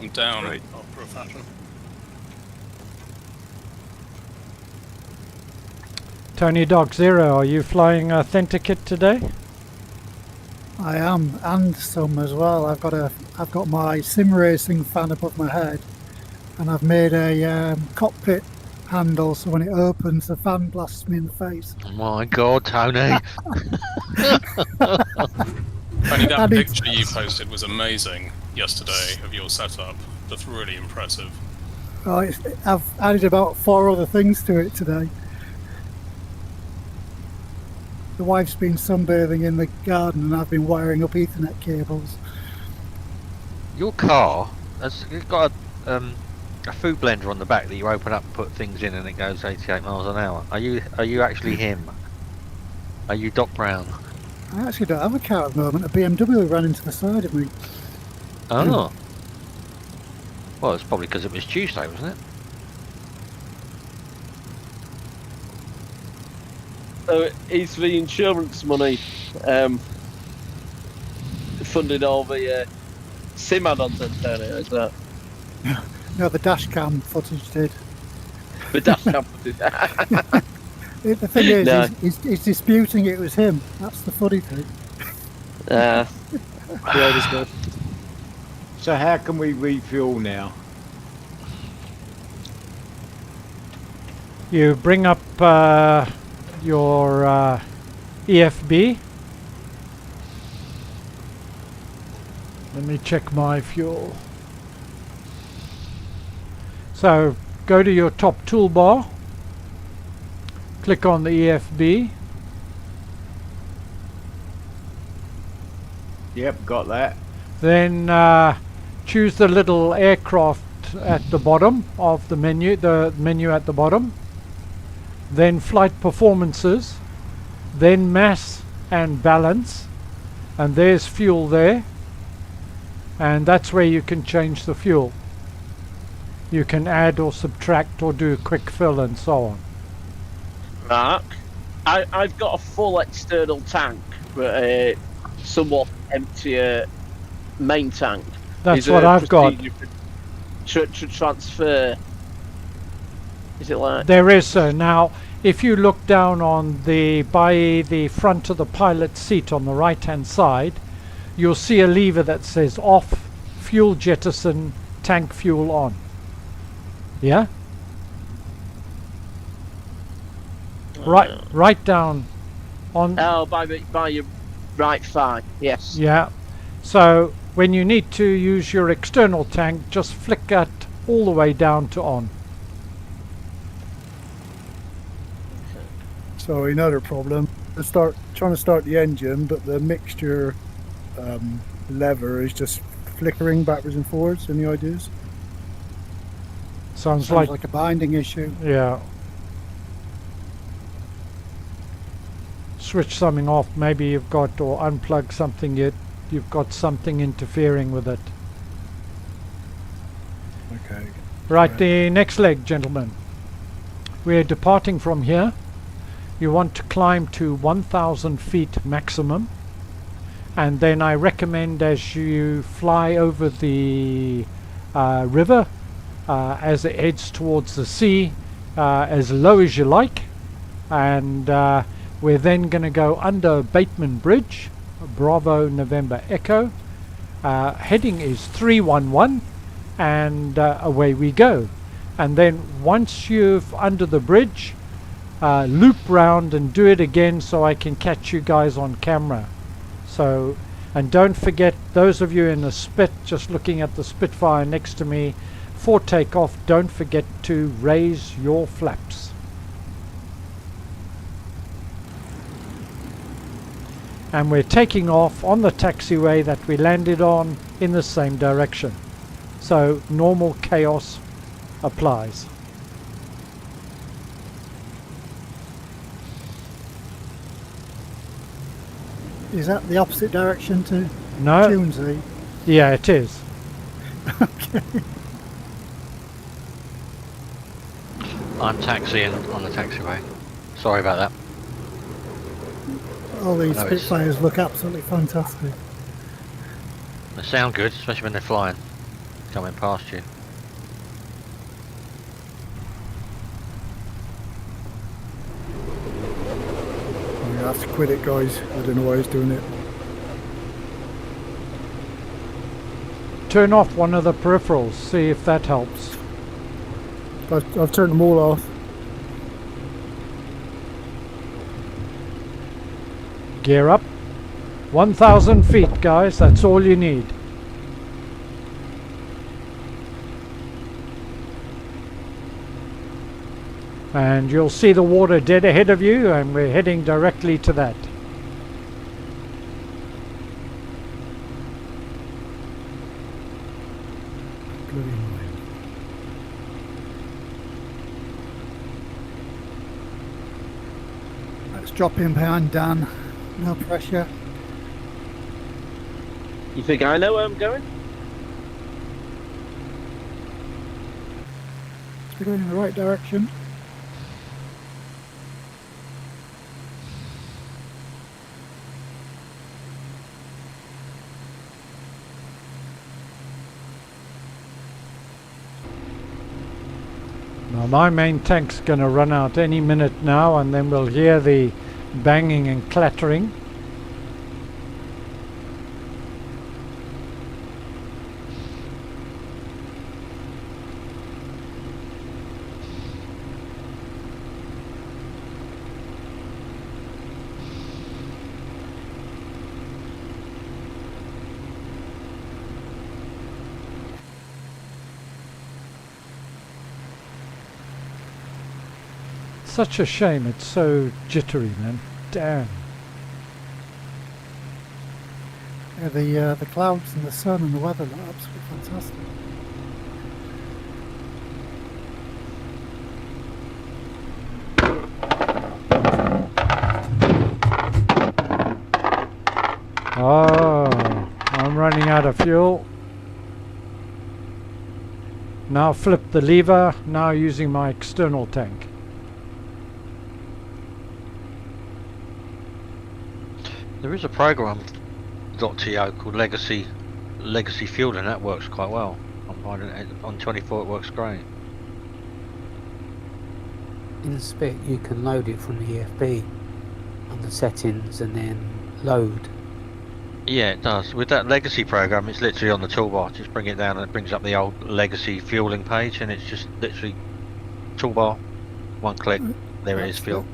I'm down after a fashion. Tony Dog Zero, are you flying Authenticate today? I am, and some as well. I've got my sim racing fan above my head, and I've made a cockpit handle so when it opens, the fan blasts me in the face. Oh my God, Tony! Tony, that picture you posted was amazing yesterday of your setup. That's really impressive. I've added about 4 other things to it today. The wife's been sunbathing in the garden and I've been wiring up Ethernet cables. Your car has got a food blender on the back that you open up and put things in and it goes 88 miles an hour. Are you actually him? Are you Doc Brown? I actually don't have a car at the moment. A BMW ran into the side of me. Oh. Well, it's probably because it was Tuesday, wasn't it? So it's the insurance money funding all the sim add-ons, Antonio, is that? No, the dash cam footage did. The dash cam. The thing is, No. he's disputing it was him. That's the funny thing. Yeah, that's good. So how can we refuel now? You bring up your EFB. Let me check my fuel. So go to your top toolbar, click on the EFB. Yep, got that. Then choose the little aircraft at the bottom of the menu at the bottom. Then flight performances, then mass and balance, and there's fuel there, and that's where you can change the fuel. You can add or subtract or do a quick fill and so on. Mark, I've got a full external tank, but a somewhat emptier main tank. That's what I've got. To transfer. Is it like there is, sir. Now, if you look down on by the front of the pilot seat on the right hand side, you'll see a lever that says off, fuel jettison, tank fuel on. Yeah? Right down on. Oh, by your right thigh. Yes. Yeah. So when you need to use your external tank, just flick that all the way down to on. So another problem. Trying to start the engine, but the mixture lever is just flickering backwards and forwards. Any ideas? Sounds like a binding issue. Yeah. Switch something off. Maybe you've got, or unplug something. You've got something interfering with it. Okay. Right, the next leg, gentlemen. We're departing from here. You want to climb to 1,000 feet maximum, and then I recommend as you fly over the river as it heads towards the sea, as low as you like, and we're then going to go under Bateman Bridge, Bravo November Echo. Heading is 311, and away we go. And then once you've under the bridge, loop round and do it again so I can catch you guys on camera. So, and don't forget, those of you in the Spit, just looking at the Spitfire next to me, for takeoff, don't forget to raise your flaps. And we're taking off on the taxiway that we landed on in the same direction. So normal chaos applies. Is that the opposite direction to No. Tunesy? Yeah, it is. Okay. I'm taxiing on the taxiway. Sorry about that. All these No, it's- Spitfires look absolutely fantastic. They sound good, especially when they're flying, coming past you. I'm gonna have to quit it, guys. I don't know why he's doing it. Turn off one of the peripherals, see if that helps. I've turned them all off. Gear up. 1,000 feet, guys, that's all you need. And you'll see the water dead ahead of you, and we're heading directly to that. Let's drop in behind Dan. No pressure. You think I know where I'm going? We're going in the right direction. My main tank's going to run out any minute now, and then we'll hear the banging and clattering. Such a shame, it's so jittery, man. Damn. Yeah, the clouds and the sun and the weather look absolutely fantastic. Oh, I'm running out of fuel. Now flip the lever, now using my external tank. There is a program .to called Legacy Fuel, and that works quite well. I'm finding it on 24 it works great. In the spec you can load it from the EFB on the settings and then load. Yeah, it does. With that Legacy program, it's literally on the toolbar. Just bring it down and it brings up the old Legacy fueling page, and it's just literally toolbar, one click, there it is, fuel.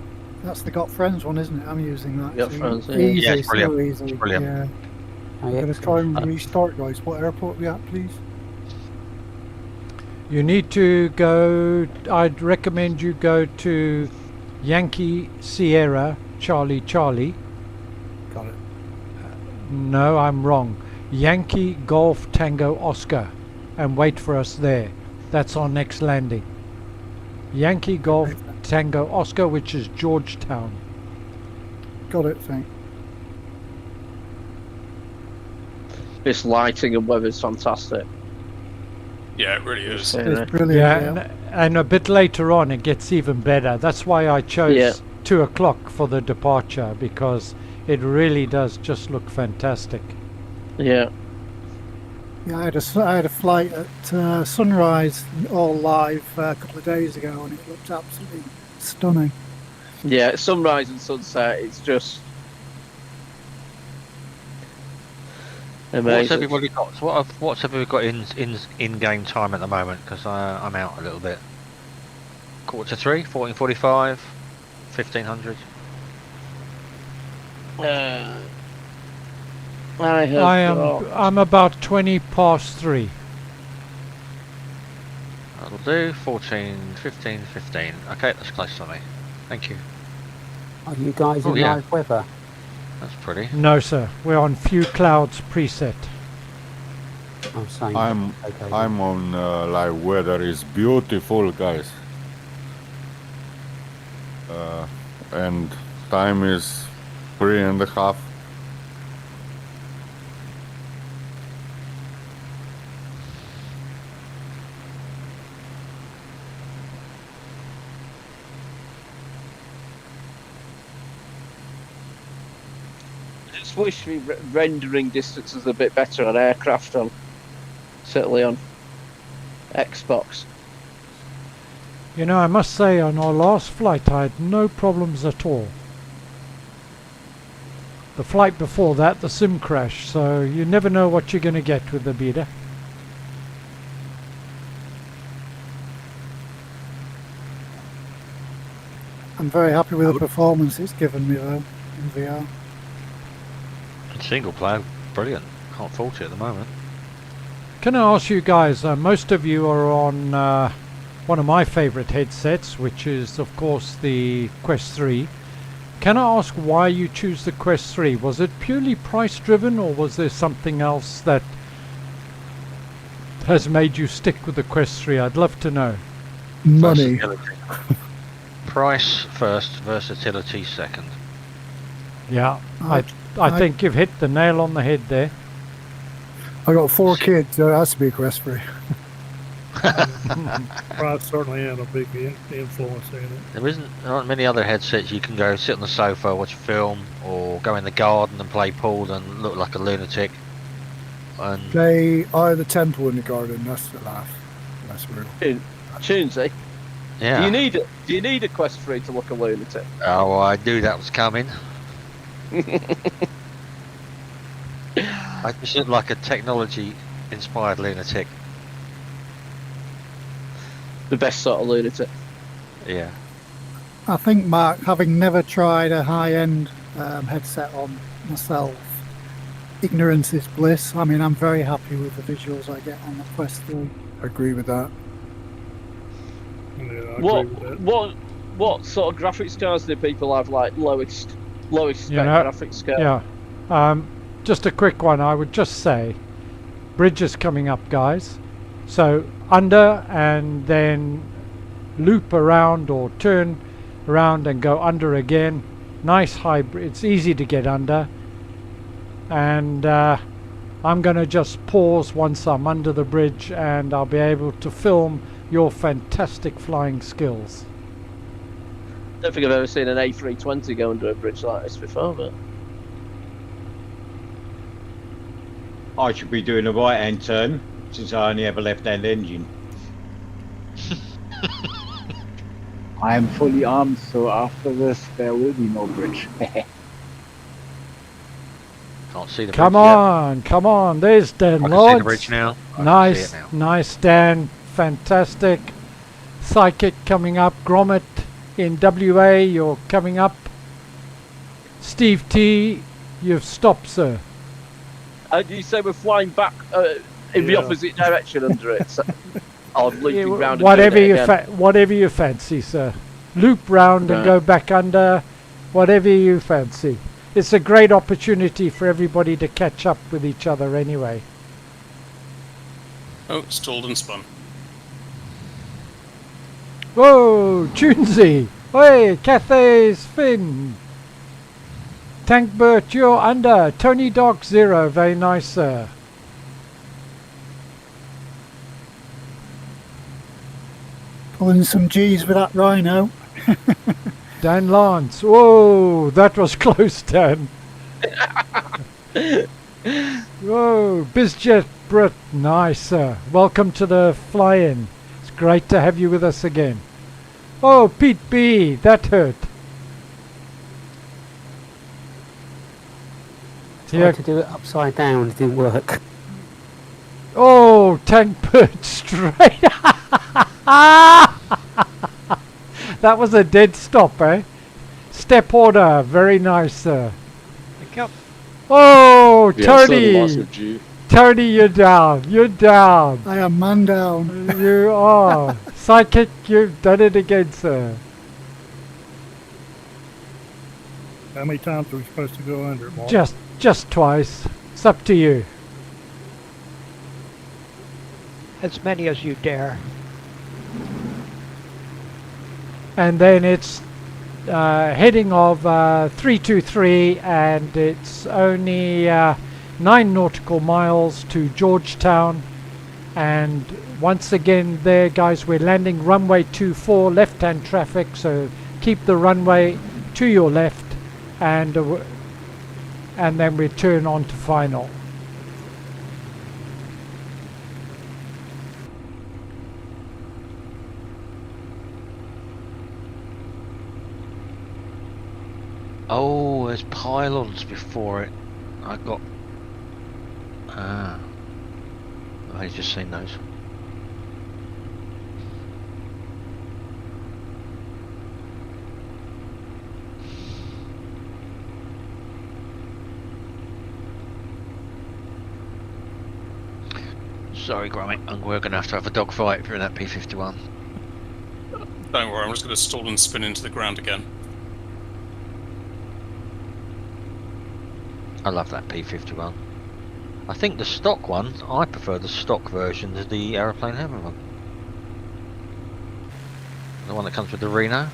That's the Got Friends one, isn't it? I'm using that. Got too. Friends, yeah. Easy, Yeah, it's brilliant. so easy. It's brilliant. Yeah. Oh, I'm yeah, going to try and restart, guys. What airport are we at, please? You need to go, I'd recommend you go to Yankee Sierra Charlie Charlie. Got it. No, I'm wrong. Yankee Golf Tango Oscar, and wait for us there. That's our next landing. Yankee Golf Tango Oscar, which is Georgetown. Got it, thank. This lighting and weather's fantastic. Yeah, it really is. It's brilliant. Yeah, and a bit later on it gets even better. That's why I chose 2 o'clock for the departure, because it really does just look fantastic. Yeah. Yeah, I had a flight at sunrise, all live, a couple of days ago, and it looked absolutely stunning. Yeah, sunrise and sunset, it's just amazing. What's everybody got? What's everybody got in game time at the moment? Because I'm out a little bit. 2:45, 14:45, 1500. I'm about 20 past 3. That'll do. 14, 15, 15. Okay, that's close to me. Thank you. Are you guys in live weather? That's pretty. No, sir. We're on few clouds preset. I'm on live weather. Is beautiful, guys. And time is 3.5. I just wish the rendering distance was a bit better on aircraft, certainly on Xbox. You know, I must say, on our last flight I had no problems at all. The flight before that, the sim crashed, so you never know what you're going to get with the Beta. I'm very happy with the performance it's given me, though, in VR. Single player, brilliant. Can't fault it at the moment. Can I ask you guys, most of you are on one of my favourite headsets, which is of course the Quest 3. Can I ask why you choose the Quest 3? Was it purely price driven, or was there something else that has made you stick with the Quest 3? I'd love to know. Money. Price first, versatility second. Yeah, I think you've hit the nail on the head there. I got 4 kids, so it has to be a Quest 3. Price certainly had a big influence in it. There aren't many other headsets you can go sit on the sofa, watch a film, or go in the garden and play pool and look like a lunatic. And Play Eye of the Temple in the garden, that's the laugh. That's real. Tunesy. Yeah. Do you need a quest for you to look a lunatic? Oh, I knew that was coming. I just look like a technology-inspired lunatic. The best sort of lunatic. Yeah. I think, Mark, having never tried a high-end headset on myself, ignorance is bliss. I mean, I'm very happy with the visuals I get on the Quest 3. I agree with that. Yeah, I What agree with that. what sort of graphics cards do people have? Like lowest spec graphics card? Yeah. Just a quick one. I would just say, bridge is coming up, guys. So under and then loop around or turn around and go under again. Nice hybrid. It's easy to get under. And I'm going to just pause once I'm under the bridge, and I'll be able to film your fantastic flying skills. I don't think I've ever seen an A320 go under a bridge like this before, but I should be doing a right-hand turn since I only have a left-hand engine. I am fully armed, so after this there will be no bridge. Can't see the Come bridge on, come on. There's Dan yet. I can see Lodge. the bridge now. I can Nice, see it now. nice Dan. Fantastic. Psychic coming up. Grommet in WA, you're coming up. Steve T, you've stopped, sir. you say we're flying back in the opposite direction under it. So I'm looping round. Whatever you fancy, sir. Loop round and go back under. Whatever you fancy. It's a great opportunity for everybody to catch up with each other anyway. Oh, stalled and spun. Whoa, Tunesy! Hey, Cathay's Finn! Tankbert, you're under. Tony Doc 0, very nice, sir. Pulling some G's with that rhino. Dan Lance, whoa, that was close, Dan. Whoa, Bizjet Brit, nice, sir. Welcome to the fly-in. It's great to have you with us again. Oh, Pete B, that hurt. Tried to do it upside down, it didn't work. Oh, Tankbird straight. That was a dead stop, eh? Step order, very nice, sir. Pick up. Oh, Yeah, Tony! Tony, you're down. You're down. I am man down. You are. Psychic, you've done it again, sir. How many times are we supposed to go under it, Mark? Just twice. It's up to you. As many as you dare. And then it's heading of 323, and it's only 9 nautical miles to Georgetown. And once again there, guys, we're landing runway 24, left-hand traffic, so keep the runway to your left, and then we turn on to final. Oh, there's pylons before it. I got... I just seen those. Sorry, Gromit, we're going to have a dogfight for that P-51. Don't worry, I'm just going to stall and spin into the ground again. I love that P-51. I think the stock one, I prefer the stock version to the aeroplane heaven one. The one that comes with the Reno.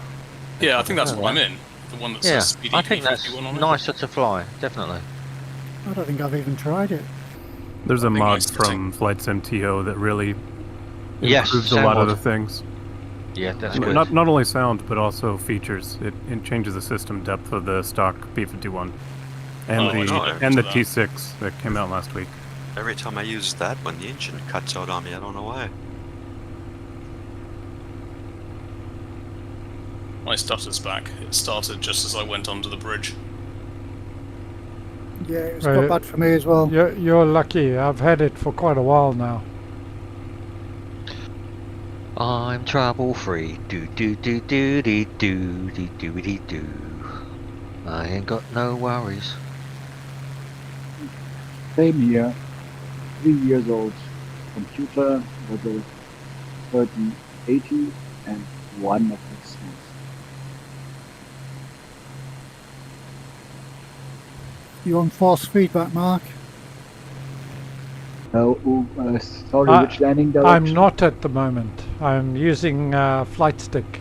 Yeah, I think that's what I'm in. The one that says Speedy I think that's P-51 on it. nicer to fly, definitely. I don't think I've even tried it. There's a mod from Flight Sim TO that really Yes, improves a sound lot of mod. the things. Yeah, that's And good. Not only sound, but also features. It changes the system depth of the stock P-51. And the that. T6 that came out last week. Every time I use that one, the engine cuts out on me. I don't know why. My stutter's back. It started just as I went under the bridge. Yeah, it's got bad for me as well. You're lucky. I've had it for quite a while now. I'm trouble free. Do do do do do do do do do do. I ain't got no worries. Same here. 3 years old computer with a 3080 and one of the SNES. You on force feedback, Mark? Sorry, which landing direction? I'm not at the moment. I'm using flight stick.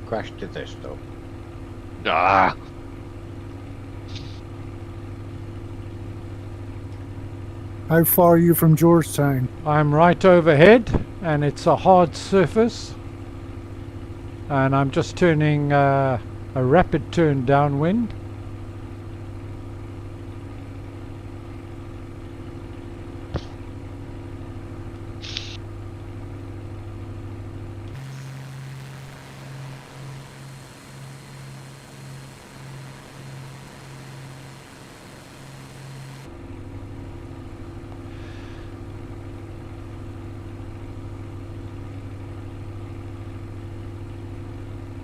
Crash to this though. Ah! How far are you from Georgetown? I'm right overhead, and it's a hard surface. And I'm just turning a rapid turn downwind.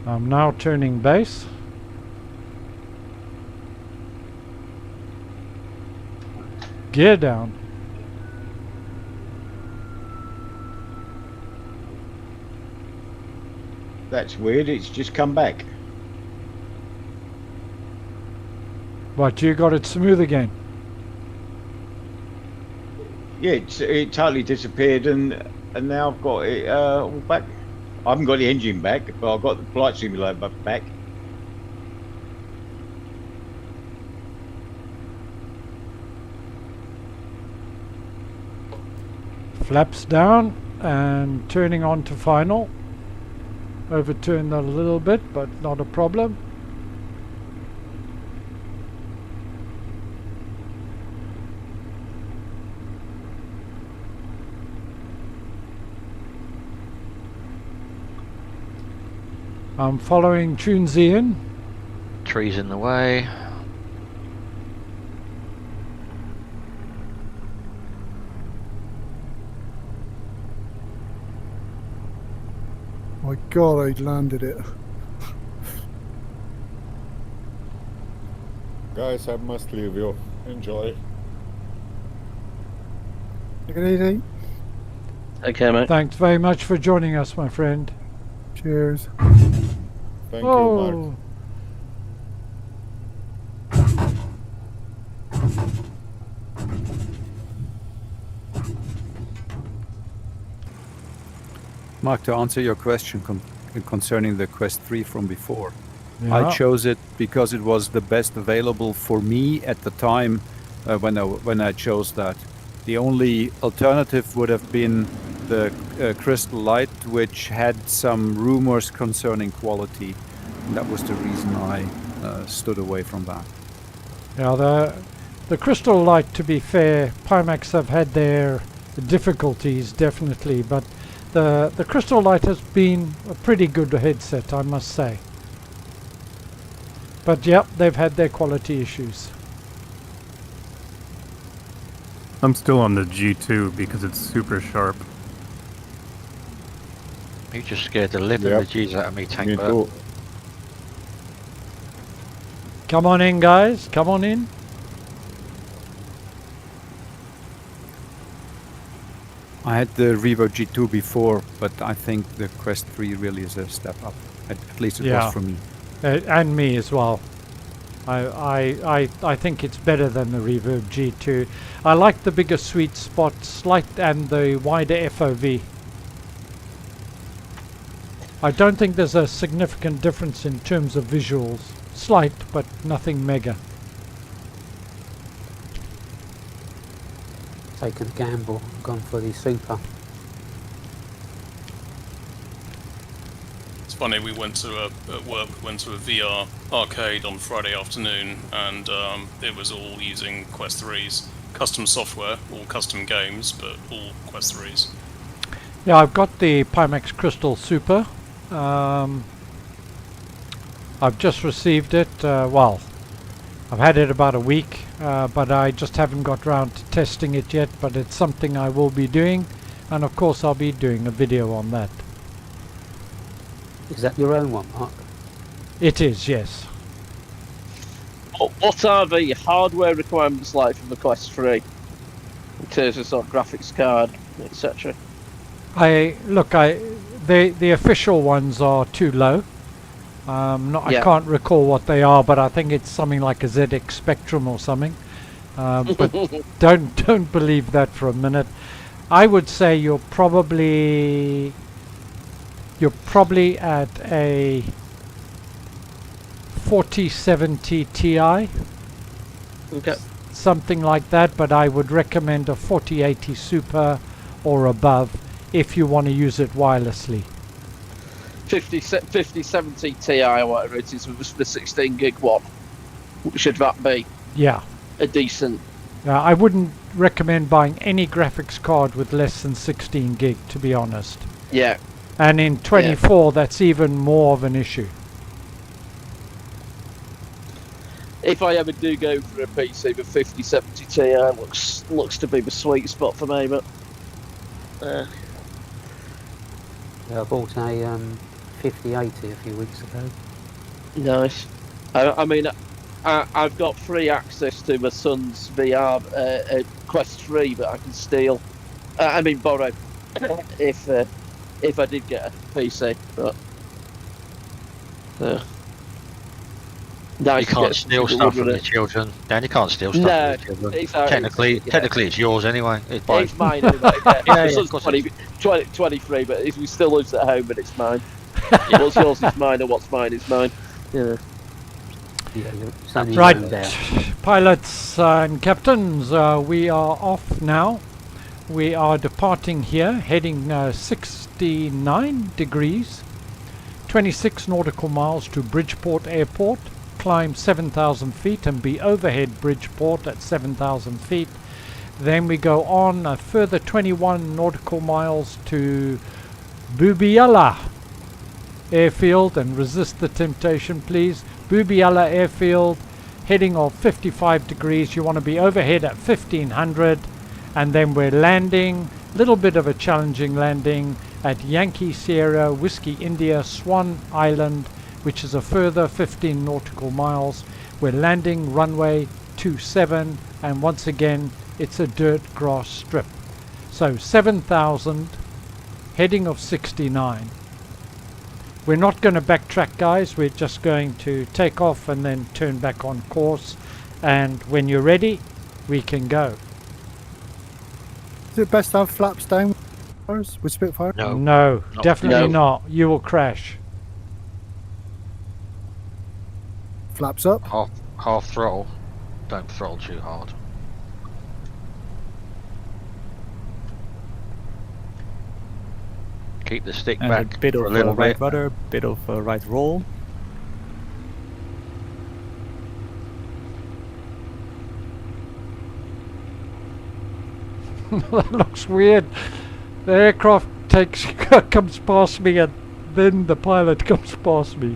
I'm now turning base. Gear down. That's weird, it's just come back. What, you got it smooth again? Yeah, it totally disappeared and now I've got it all back. I haven't got the engine back, but I've got the flight simulator back. Flaps down and turning on to final. Overturned a little bit, but not a problem. I'm following Tunesy in. Trees in the way. My God, I landed it. Guys, I must leave you. Enjoy. Take it easy. Okay, mate. Thanks very much for joining us, my friend. Cheers. Thank you, Mark. Mark, to answer your question concerning the Quest 3 from before, Yeah. I chose it because it was the best available for me at the time when I chose that. The only alternative would have been the Crystal Light, which had some rumors concerning quality. And that was the reason I stood away from that. Yeah, the Crystal Light, to be fair, Pimax have had their difficulties, definitely, but the Crystal Light has been a pretty good headset, I must say. But yep, they've had their quality issues. I'm still on the G2 because it's super sharp. You just scared the living bejesus out of me, Tank Bert. too. Come on in, guys, come on in. I had the Revo G2 before, but I think the Quest 3 really is a step up. At least it was for me. And me as well. I think it's better than the Reverb G2. I like the bigger sweet spot slight and the wider FOV. I don't think there's a significant difference in terms of visuals. Slight, but nothing mega. Taken a gamble, gone for the Super. It's funny, we went to at work, we went to a VR arcade on Friday afternoon, and it was all using Quest 3s. Custom software, all custom games, but all Quest 3s. Yeah, I've got the Pimax Crystal Super. I've just received it. Well, I've had it about a week, but I just haven't got round to testing it yet. But it's something I will be doing, and of course I'll be doing a video on that. Is that your own one, Mark? It is, yes. What are the hardware requirements like for the Quest 3 in terms of sort of graphics card, etc.? The official ones are too low. I can't recall what they are, but I think it's something like a ZX Spectrum or something. But don't believe that for a minute. I would say you're probably at a 4070 Ti. Okay. Something like that, but I would recommend a 4080 Super or above if you want to use it wirelessly. 5070 Ti, whatever it is, was the 16 gig one. Should that be? Yeah. A decent. I wouldn't recommend buying any graphics card with less than 16 gig, to be honest. Yeah. And in 24, that's even more of an issue. If I ever do go for a PC, the 5070 Ti looks to be the sweet spot for me, but. Yeah, I bought a 5080 a few weeks ago. Nice. I mean, I've got free access to my son's VR Quest 3, but I can steal. Borrow if I did get a PC. But you can't steal stuff from the children. Dan, you can't steal stuff from the children. Technically, it's yours anyway. It's mine anyway. My son's 23, but he still lives at home, but it's mine. What's yours is mine, and what's mine is mine. Yeah. Right, pilots and captains, we are off now. We are departing here, heading 69 degrees, 26 nautical miles to Bridgeport Airport. Climb 7,000 feet and be overhead Bridgeport at 7,000 feet. Then we go on a further 21 nautical miles to Bubiala Airfield, and resist the temptation, please. Bubiala Airfield, heading of 55 degrees. You want to be overhead at 1,500, and then we're landing, little bit of a challenging landing at Yankee Sierra Whiskey India Swan Island, which is a further 15 nautical miles. We're landing runway 27, and once again it's a dirt grass strip. So 7,000, heading of 69. We're not going to backtrack, guys. We're just going to take off and then turn back on course, and when you're ready we can go. Is it best to have flaps down with Spitfire? No, definitely not. You will crash. Flaps up. Half throttle. Don't throttle too hard. Keep the stick and back a bit for of a little right bit. rudder, bit of right roll. That looks weird. The aircraft comes past me, and then the pilot comes past me.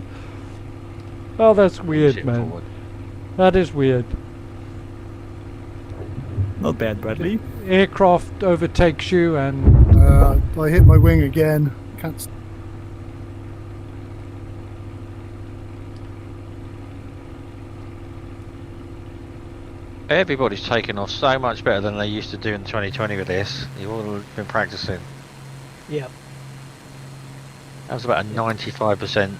Oh, that's weird, man. Forward. That is weird. Not bad, Bradley. Aircraft overtakes you, and I hit my wing again. Can't. Everybody's taken off so much better than they used to do in 2020 with this. You've all been practicing. Yep. That was about a 95%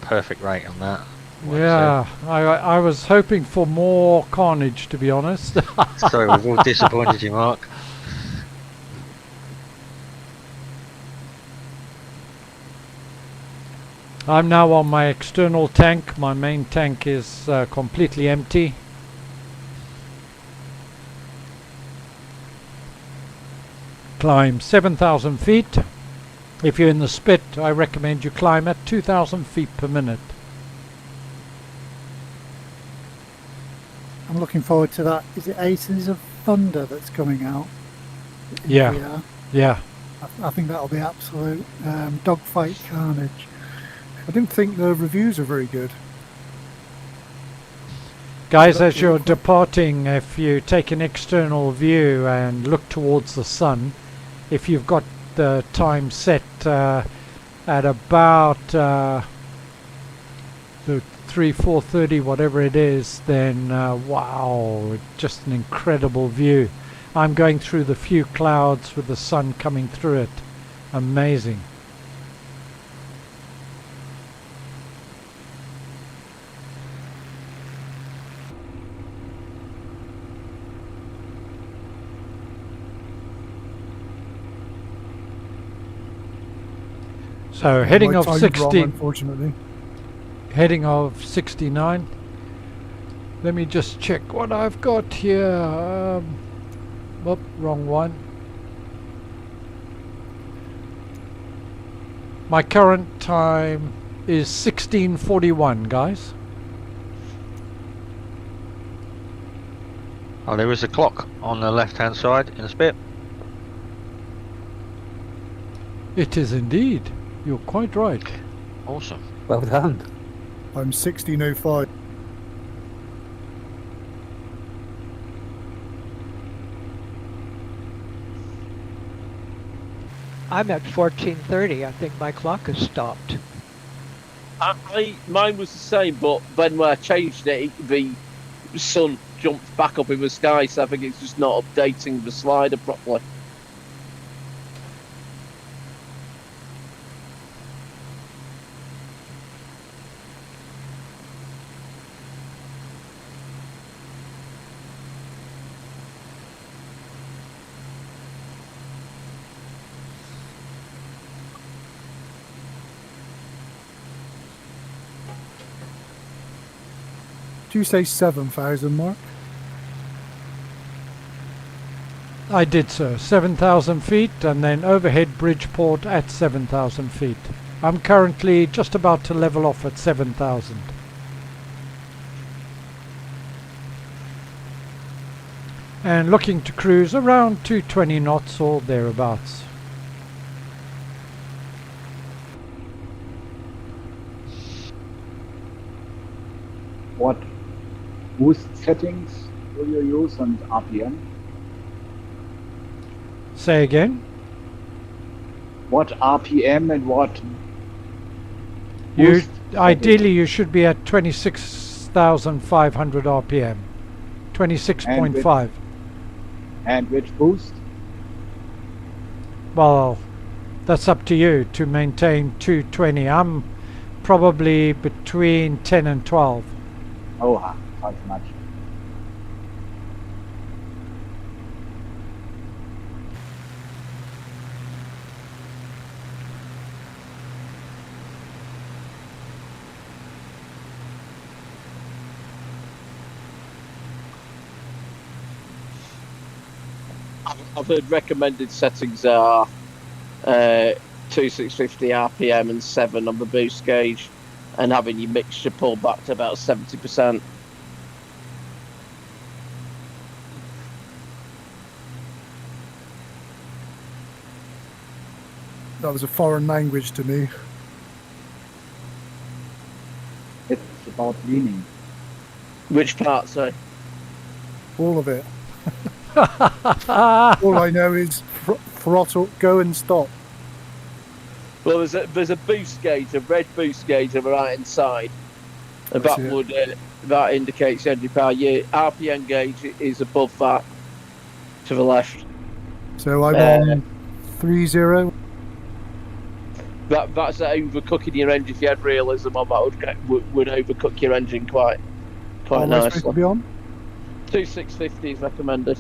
perfect rate on that. Yeah, I was hoping for more carnage, to be honest. Sorry, we've all disappointed you, Mark. I'm now on my external tank. My main tank is completely empty. Climb 7,000 feet. If you're in the spit, I recommend you climb at 2,000 feet per minute. I'm looking forward to that. Is it Aces of Thunder that's coming out? Yeah. Yeah. I think that'll be absolute dogfight carnage. I didn't think the reviews are very good. Guys, as you're departing, if you take an external view and look towards the sun, if you've got the time set at about the 4:30, whatever it is, then wow, just an incredible view. I'm going through the few clouds with the sun coming through it. Amazing. So heading My of time's 60, wrong, unfortunately. heading of 69. Let me just check what I've got here. Whoop, wrong one. My current time is 16:41, guys. Oh, there is a clock on the left-hand side in the spit. It is indeed. You're quite right. Awesome. Well done. I'm 16:05. I'm at 14:30. I think my clock has stopped. Mine was the same, but then when I changed it, the sun jumped back up in the sky, so I think it's just not updating the slider properly. Do you say 7,000, Mark? I did, sir. 7,000 feet, and then overhead Bridgeport at 7,000 feet. I'm currently just about to level off at 7,000. And looking to cruise around 220 knots or thereabouts. What boost settings will you use and RPM? Say again? What RPM and what You boost ideally you should be at 26,500 RPM. 26.5. and which boost? Well, that's up to you to maintain 220. I'm probably between 10 and 12. Oh, not much. I've heard recommended settings are 2650 RPM and 7 on the boost gauge, and having your mixture pulled back to about 70%. That was a foreign language to me. It's about leaning. Which part, sorry? All of it. All I know is throttle, go and stop. Well, there's a boost gauge, a red boost gauge on the right hand side, and that would that indicates engine power. Your RPM gauge is above that, to the left. So I'm on 30. That's overcooking your engine. If you had realism on that, would overcook your engine quite What am I supposed to nicely. be on? 2650 is recommended.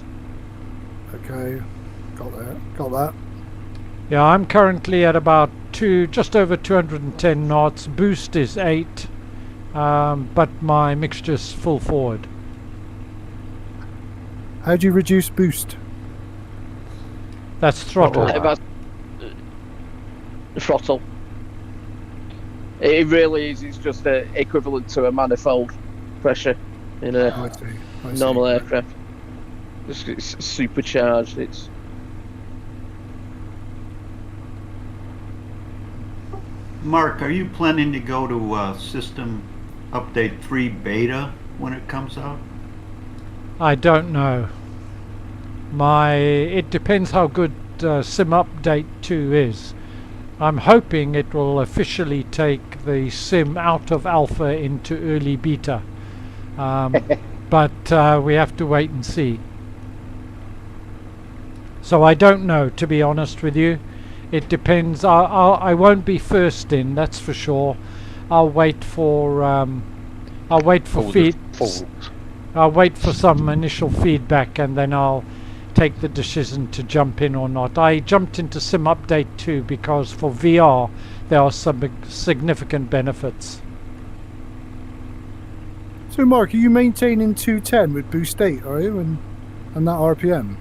Okay, got that. Yeah, I'm currently at about just over 210 knots. Boost is 8, but my mixture's full forward. How do you reduce boost? That's throttle. That's throttle. It really is. It's just equivalent to a manifold pressure in a normal aircraft. It's supercharged. It's Mark, are you planning to go to System Update 3 Beta when it comes out? I don't know. It depends how good Sim Update 2 is. I'm hoping it will officially take the Sim out of alpha into early beta. But we have to wait and see. So I don't know, to be honest with you. It depends. I won't be first in, that's for sure. I'll wait for I'll wait for some initial feedback, and then I'll take the decision to jump in or not. I jumped into Sim Update 2 because for VR there are some significant benefits. So Mark, are you maintaining 210 with boost 8, are you, and that RPM?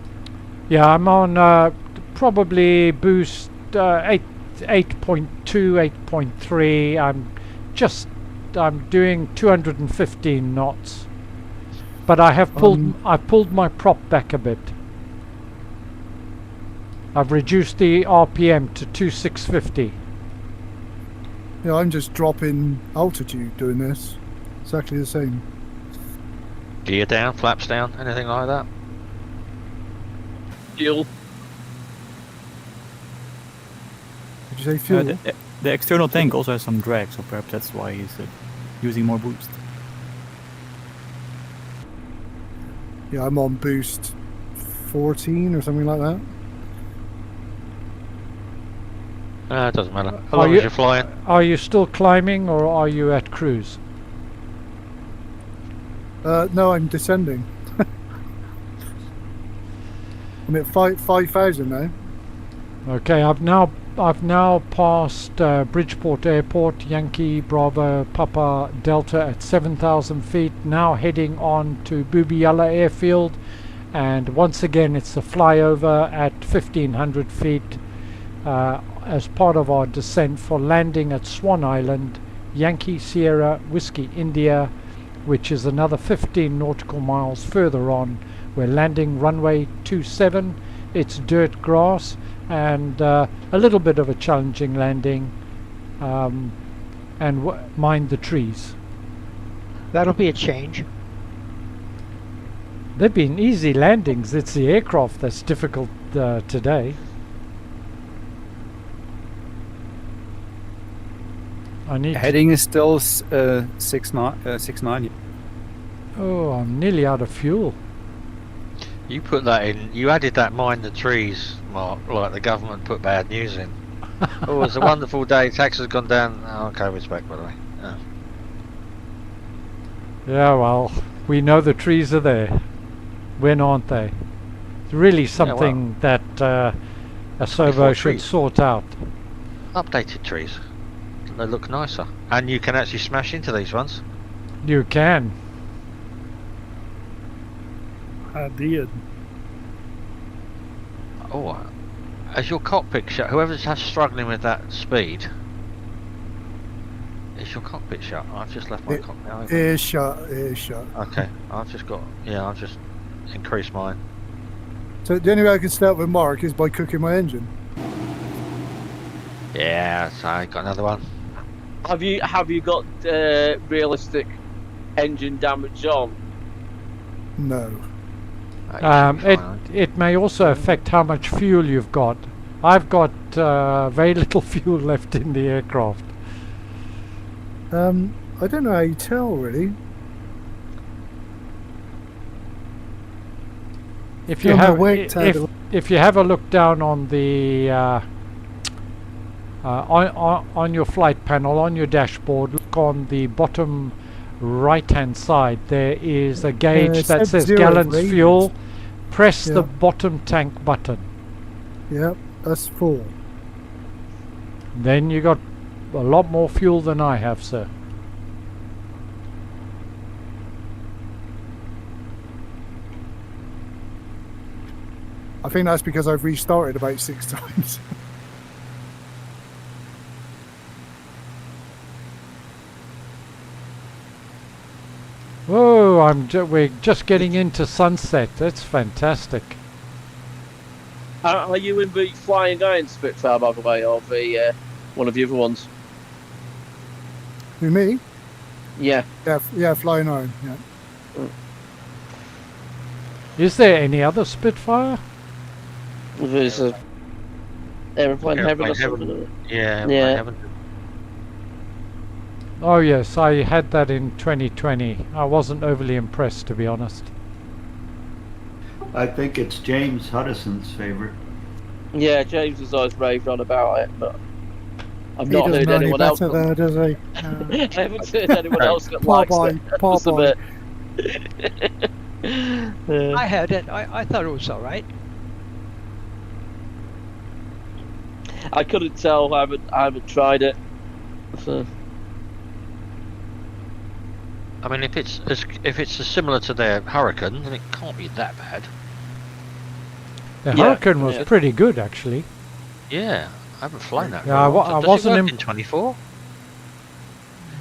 Yeah, I'm on probably boost 8.2, 8.3. I'm doing 215 knots, but I have pulled my prop back a bit. I've reduced the RPM to 2650. Yeah, I'm just dropping altitude doing this. Exactly the same. Gear down, flaps down, anything like that? Fuel. Did you say fuel? The external tank also has some drag, so perhaps that's why he's using more boost. Yeah, I'm on boost 14 or something like that. It doesn't matter. How long as you're flying? Are you still climbing or are you at cruise? No, I'm descending. I'm at 5,000 now. Okay, I've now passed Bridgeport Airport, Yankee Bravo Papa Delta at 7,000 feet. Now heading on to Bubiyala Airfield, and once again it's a flyover at 1,500 feet as part of our descent for landing at Swan Island, Yankee Sierra Whiskey India, which is another 15 nautical miles further on. We're landing runway 27. It's dirt grass and a little bit of a challenging landing, and mind the trees. That'll be a change. They've been easy landings. It's the aircraft that's difficult today. Heading is still 690. Oh, I'm nearly out of fuel. You put that in. You added that mind the trees, Mark, like the government put bad news in. Oh, it's a wonderful day. Tax has gone down. Oh, COVID's back, by the way. Oh. Yeah, well, we know the trees are there. When aren't they? It's really something that a servo should sort out. Updated trees. They look nicer, and you can actually smash into these ones. You can. I did. Oh, as your cockpit shut, whoever's struggling with that speed, is your cockpit shut? I've just left my cockpit open. It is shut. It is shut. Okay, I've just increased mine. So the only way I can start with Mark is by cooking my engine. Yeah, so I got another one. Have you got realistic engine damage on? No. It may also affect how much fuel you've got. I've got very little fuel left in the aircraft. I don't know how you tell, really. If you have a look down on the on your flight panel, on your dashboard, look on the bottom right hand side. There is a gauge that says gallons fuel. Press the bottom tank button. Yep, that's full. Then you got a lot more fuel than I have, sir. I think that's because I've restarted about 6 times. Whoa, we're just getting into sunset. That's fantastic. Are you in the flying iron Spitfire, by the way, or the one of the other ones? Who, me? Yeah. Yeah, flying iron. Yeah. Is there any other Spitfire? There's a aeroplane heaven or Airplane something. Heaven. Yeah, Airplane Yeah. Heaven. Oh yes, I had that in 2020. I wasn't overly impressed, to be honest. I think it's James Huddison's favorite. Yeah, James has always raved on about it, but I've He not doesn't heard know any anyone else. better though, does he? I haven't heard anyone else that Poor likes boy, it. poor Must boy. admit. I had it. I thought it was all right. I couldn't tell. I haven't tried it. So. I mean, if it's as similar to their Hurricane, then it can't be that bad. The Hurricane was pretty good, actually. Yeah, I haven't flown that. Yeah, I wasn't in 24.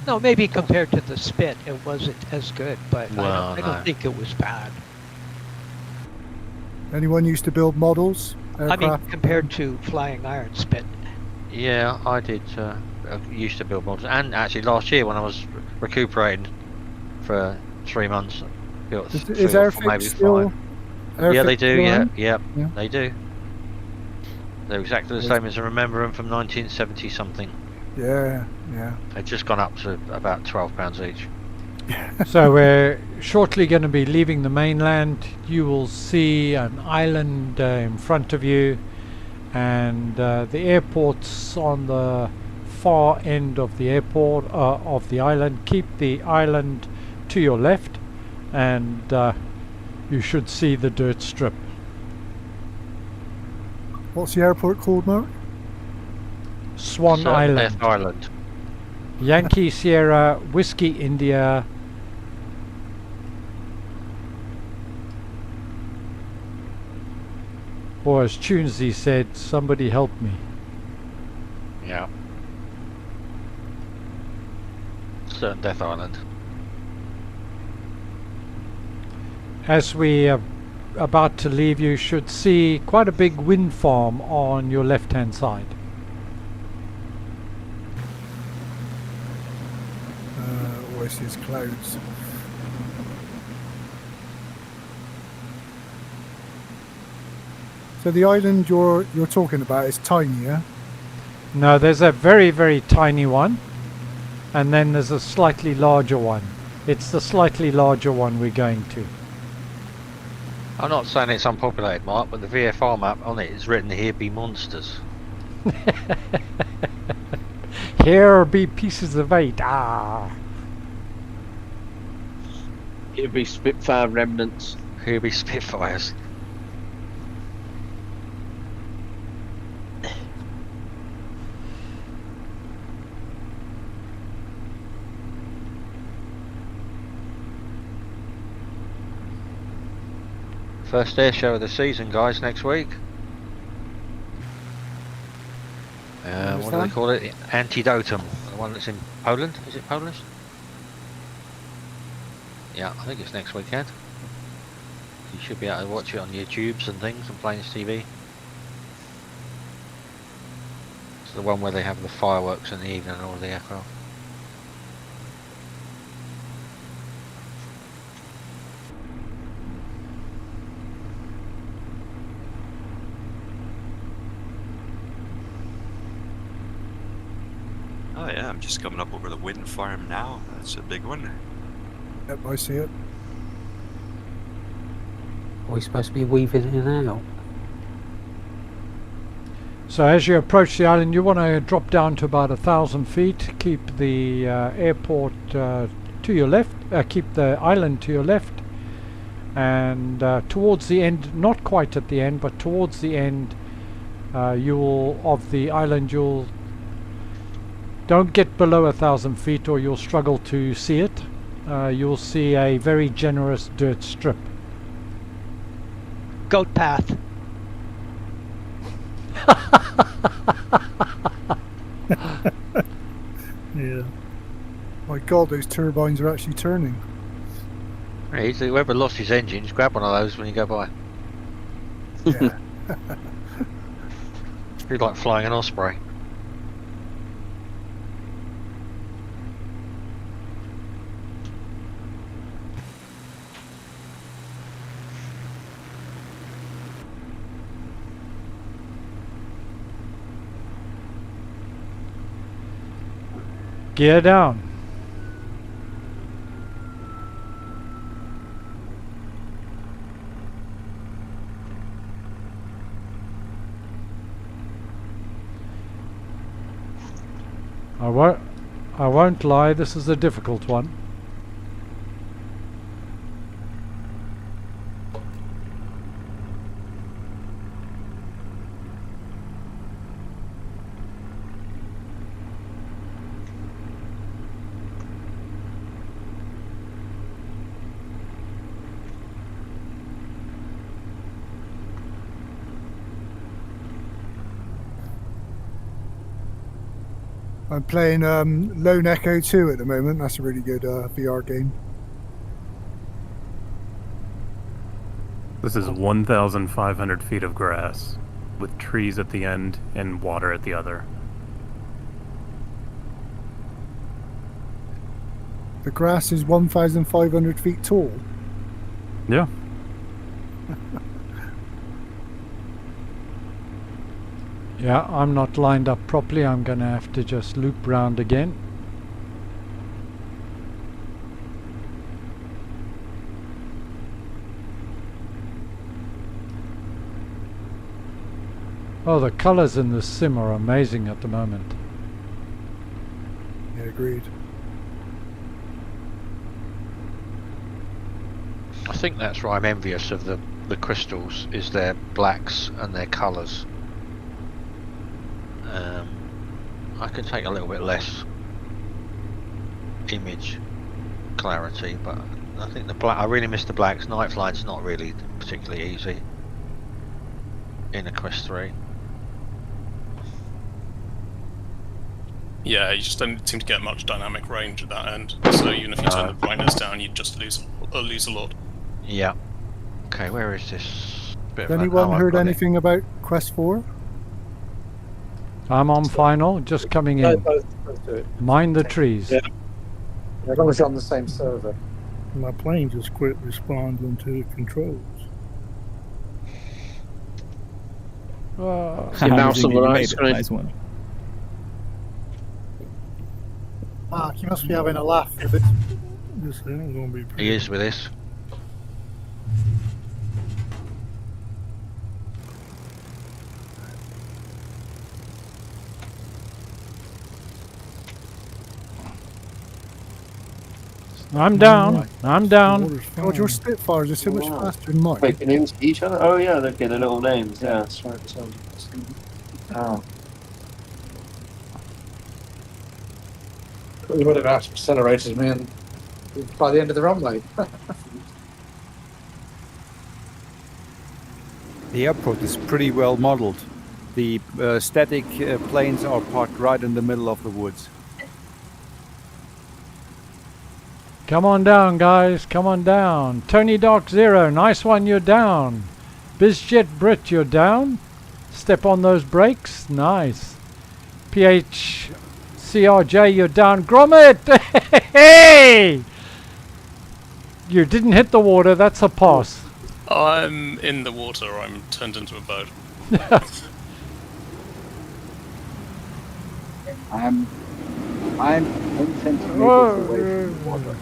No, maybe compared to the Spit, it wasn't as good, but Well, I don't think it was bad. Anyone used to build models? I mean, compared to Flying Iron Spit. Yeah, I did. I used to build models, and actually last year when I was recuperating for 3 months, I built Is three or Airfix four, maybe still? 5. Yeah, they Airfix do. still Yeah, on? yeah, they do. They're exactly the same as I remember them from 1970 something. Yeah, yeah. They've just gone up to about £12 each. So we're shortly going to be leaving the mainland. You will see an island in front of you, and the airport's on the far end of the airport of the island. Keep the island to your left, and you should see the dirt strip. What's the airport called, Mark? Swan Certain Island. Death Island. Yankee Sierra Whiskey India. Or as Tunesy said, somebody help me. Yeah. Certain Death Island. As we are about to leave, you should see quite a big wind farm on your left hand side. Always sees clouds. So the island you're talking about is tiny, yeah? No, there's a very, very tiny one, and then there's a slightly larger one. It's the slightly larger one we're going to. I'm not saying it's unpopulated, Mark, but the VFR map on it is written "Here be monsters." Here be pieces of 8. Ah. It'd be Spitfire remnants. Here be Spitfires. First air show of the season, guys, next week. What do they call it? Antidotum. The one that's in Poland. Is it Polish? Yeah, I think it's next weekend. You should be able to watch it on YouTubes and things and Planes TV. It's the one where they have the fireworks in the evening and all the aircraft. Oh yeah, I'm just coming up over the wind farm now. That's a big one. Yep, I see it. Are we supposed to be weaving in and out? So as you approach the island, you want to drop down to about 1,000 feet. Keep the airport to your left. Keep the island to your left. And towards the end, not quite at the end, but towards the end, of the island, don't get below 1,000 feet or you'll struggle to see it. You'll see a very generous dirt strip. Goat path. Yeah. My God, those turbines are actually turning. Hey, so whoever lost his engines, grab one of those when you go by. Yeah. It's pretty like flying an Osprey. Gear down. I won't lie, this is a difficult one. I'm playing Lone Echo 2 at the moment. That's a really good VR game. This is 1,500 feet of grass, with trees at the end and water at the other. The grass is 1,500 feet tall. Yeah. Yeah, I'm not lined up properly. I'm going to have to just loop round again. Oh, the colors in this sim are amazing at the moment. Yeah, agreed. I think that's why I'm envious of the crystals, is their blacks and their colours. I could take a little bit less image clarity, but I think the black. I really miss the blacks. Night flight's not really particularly easy in a Quest 3. Yeah, you just don't seem to get much dynamic range at that end. So even if you turn the brightness down, you just lose a lot. Yeah. Okay, where is this? Has anyone heard anything about Quest 4? I'm on final, just coming in. Both do it. Mind the trees. Yeah. As long as you're on the same server. My plane just quit responding to controls. Your mouse on the right screen. Nice one. Mark, you must be having a laugh with it. This thing is gonna be pretty. He is with this. I'm down. I'm down. God, your Spitfires are so much faster than mine. Wait, names each other? Oh yeah, they get the little names. Yeah, that's right. So, oh. We would have accelerated me and by the end of the runway. The airport is pretty well modeled. The static planes are parked right in the middle of the woods. Come on down, guys. Come on down. Tony Dark Zero, nice one. You're down. Bizjet Brit, you're down. Step on those brakes. Nice. PH CRJ, you're down. Gromit! Hey! You didn't hit the water. That's a pass. I'm in the water. I'm turned into a boat. I'm 10 centimeters away from the water.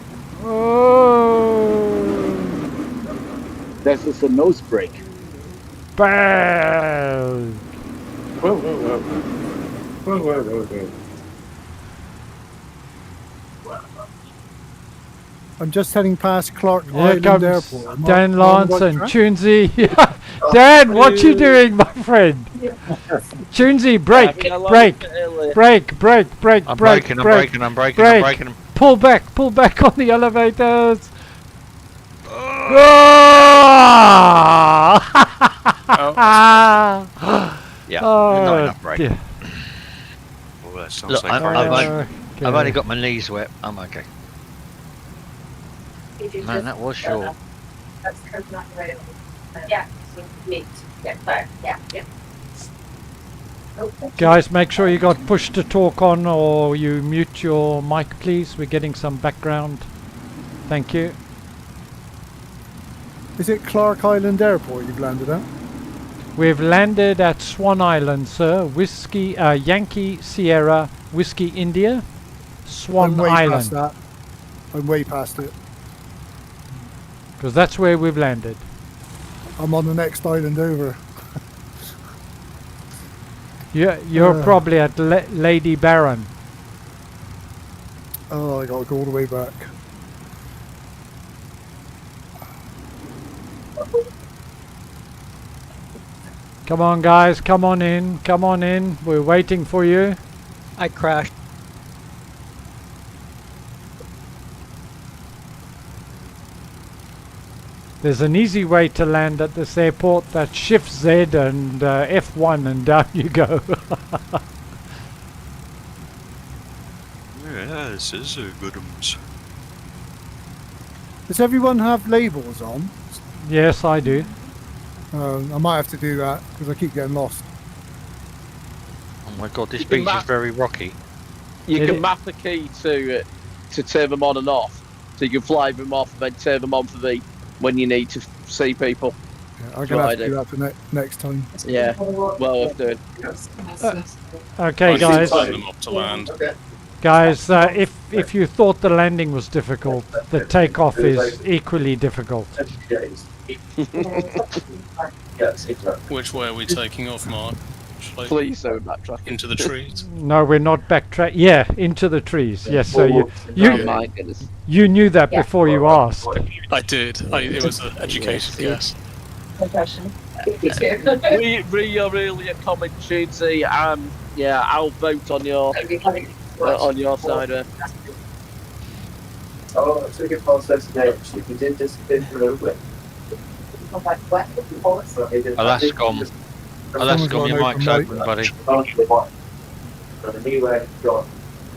Oh! This is a nose brake. Bang! Whoa, whoa, whoa. Whoa, whoa, whoa, whoa. I'm just heading past Clark Here Island comes Airport. Dan Lance and Tunesy. Dan, what you doing, my friend? Tunesy, brake, brake, brake, brake, brake, I'm brake, braking, I'm brake, braking, I'm braking, brake. I'm braking. Pull back on the elevators. Yeah, Oh, not enough brake. dear. Oh, that sounds Look, like I've only got my knees wet. I'm okay. Man, that was short. That's not right. Yeah, meet. Yeah, clear. Yeah, yeah. Guys, make sure you got push to talk on or you mute your mic, please. We're getting some background. Thank you. Is it Clark Island Airport you've landed at? We've landed at Swan Island, sir. Whiskey, Yankee Sierra, Whiskey India. Swan I'm way Island. past that. I'm way past it. Because that's where we've landed. I'm on the next island over. You're probably at Lady Baron. Oh, I gotta go all the way back. Come on, guys, come on in, come on in. We're waiting for you. I crashed. There's an easy way to land at this airport. That's Shift Z and F1 and down you go. Yeah, this is a good one. Does everyone have labels on? Yes, I do. I might have to do that because I keep getting lost. Oh my god, this beach is very rocky. You can map the key to turn them on and off, so you can fly them off and then turn them on for the when you need to see people. Yeah, I'm gonna have to do that for next time. Yeah, well worth doing. Okay, guys. Them up to land. Guys, if you thought the landing was difficult, the takeoff is equally difficult. Which way are we taking off, Mark? Please don't backtrack. Into the trees? No, we're not backtrack. Yeah, into the trees. Yes, so my goodness. you knew that before you asked. I did. It was an educated guess. We are really a common opportunity. Yeah, I'll vote on your side there. Oh, I took it past those names. If you did disappear for a little bit. Alascom, your mic's open, buddy.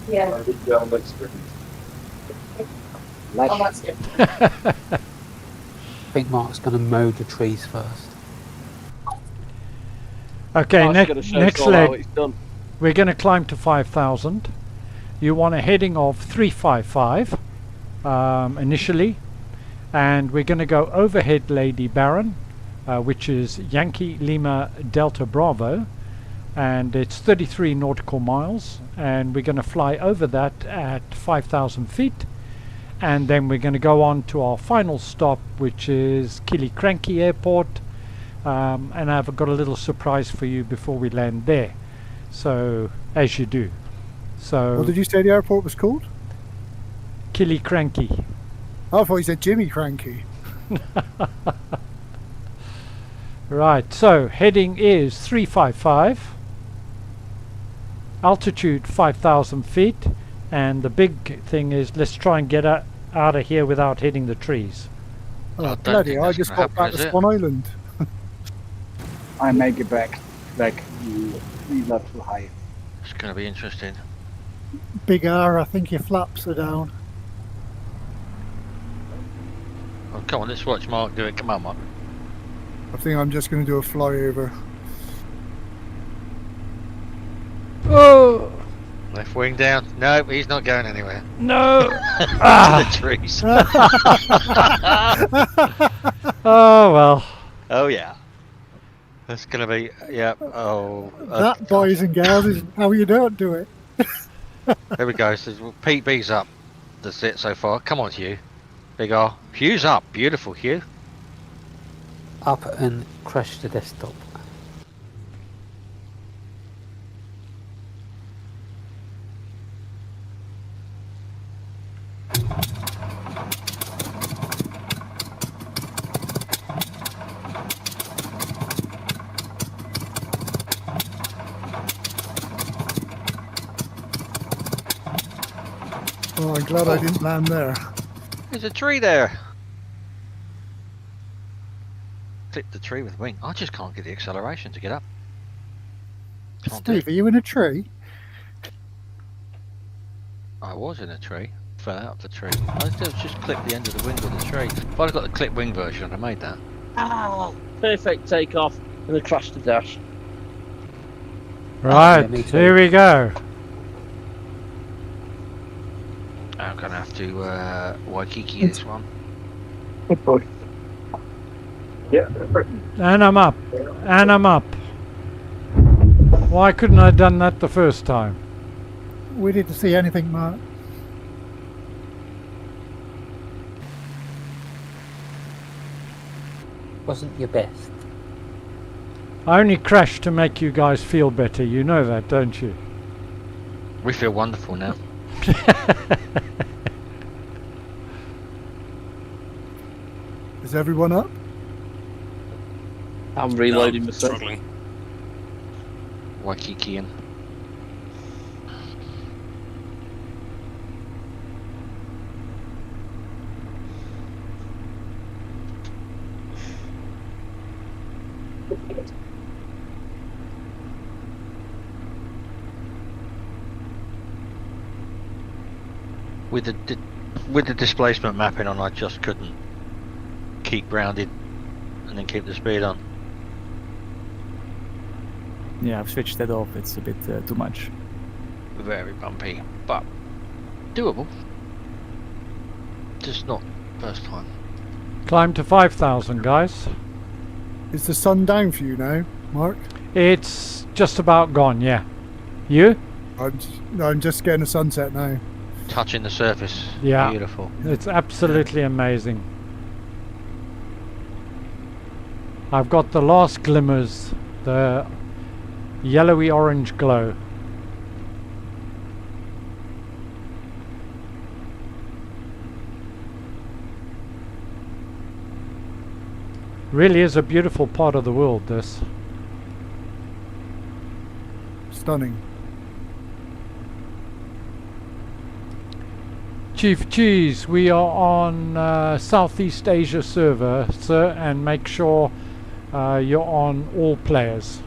Yeah. Oh, that's good. I think Mark's going to mow the trees first. Okay, next leg. Done. We're going to climb to 5,000. You want a heading of 355 initially, and we're going to go overhead Lady Baron, which is Yankee Lima Delta Bravo, and it's 33 nautical miles, and we're going to fly over that at 5,000 feet, and then we're going to go on to our final stop, which is Killiecrankie Airport, and I've got a little surprise for you before we land there. So, as you do. So, what did you say the airport was called? Killiecrankie. I thought you said Jimmy Cranky. Right, so heading is 355, altitude 5,000 feet, and the big thing is let's try and get out of here without hitting the trees. Oh, bloody, I just got back to Swan Island. I make it back. You're not too high. It's going to be interesting. Big R, I think your flaps are down. Oh, come on, let's watch Mark do it. Come on, Mark. I think I'm just going to do a flyover. Oh! Left wing down. No, he's not going anywhere. No! To the trees. Oh, well. Oh, yeah. That's going to be, yeah, oh. That, boys and girls, is how you don't do it. There we go. So Pete B's up. That's it so far. Come on, Hugh. Big R. Hugh's up. Beautiful, Hugh. Up and crash the desktop. Oh, I'm glad I didn't land there. There's a tree there. Clip the tree with wing. I just can't get the acceleration to get up. Steve, are you in a tree? I was in a tree. Fell out of the tree. I just clipped the end of the wing of the tree. If I'd got the clip wing version, I made that. Oh, perfect takeoff and a crash to dash. Right, here we go. I'm gonna have to Waikiki this one. Good boy. Yeah. And I'm up. And I'm up. Why couldn't I have done that the first time? We didn't see anything, Mark. wasn't your best. I only crashed to make you guys feel better. You know that, don't you? We feel wonderful now. Is everyone up? I'm reloading No, myself. struggling. YKCK. With the displacement mapping on, I just couldn't keep grounded and then keep the speed on. Yeah, I've switched that off. It's a bit too much. Very bumpy, but doable. Just not first time. Climb to 5,000, guys. Is the sun down for you now, Mark? It's just about gone, yeah. You? I'm just getting a sunset now. Touching the surface. Yeah. Beautiful. It's absolutely amazing. I've got the last glimmers, the yellowy orange glow. Really is a beautiful part of the world, this. Stunning. Chief Cheese, we are on Southeast Asia server, sir, and make sure you're on all players.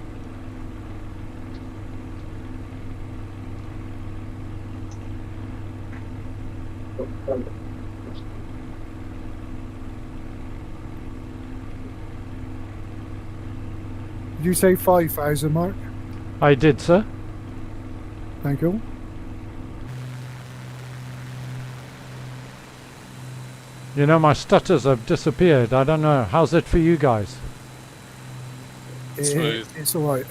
Did you say 5,000, Mark? I did, sir. Thank you. You know, my stutters have disappeared. I don't know. How's it for you guys? It's alright.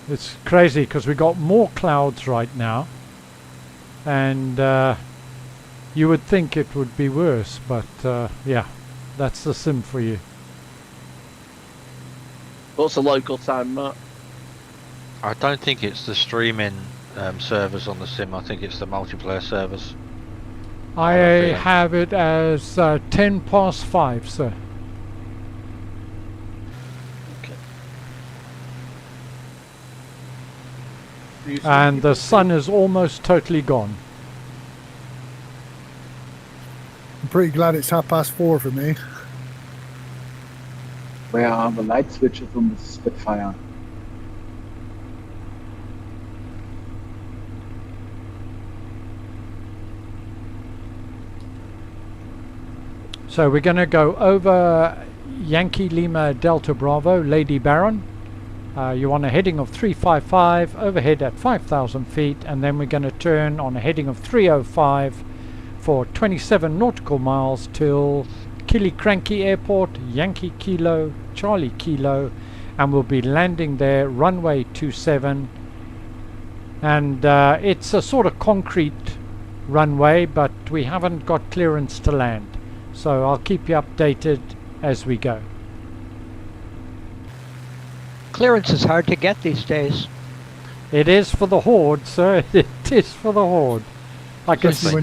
It's crazy because we got more clouds right now, and you would think it would be worse, but yeah, that's the sim for you. What's the local time, Mark? I don't think it's the streaming servers on the sim. I think it's the multiplayer servers. I have it as 10 past 5, sir. And the sun is almost totally gone. I'm pretty glad it's 4:30 for me. Where are the light switches on the Spitfire? So we're going to go over Yankee Lima Delta Bravo, Lady Baron. You want a heading of 355, overhead at 5,000 feet, and then we're going to turn on a heading of 305 for 27 nautical miles till Killiecrankie Airport, Yankee Kilo, Charlie Kilo, and we'll be landing there, runway 27. And it's a sort of concrete runway, but we haven't got clearance to land. So I'll keep you updated as we go. Clearance is hard to get these days. It is for the Horde, sir. It is for the Horde. I can see.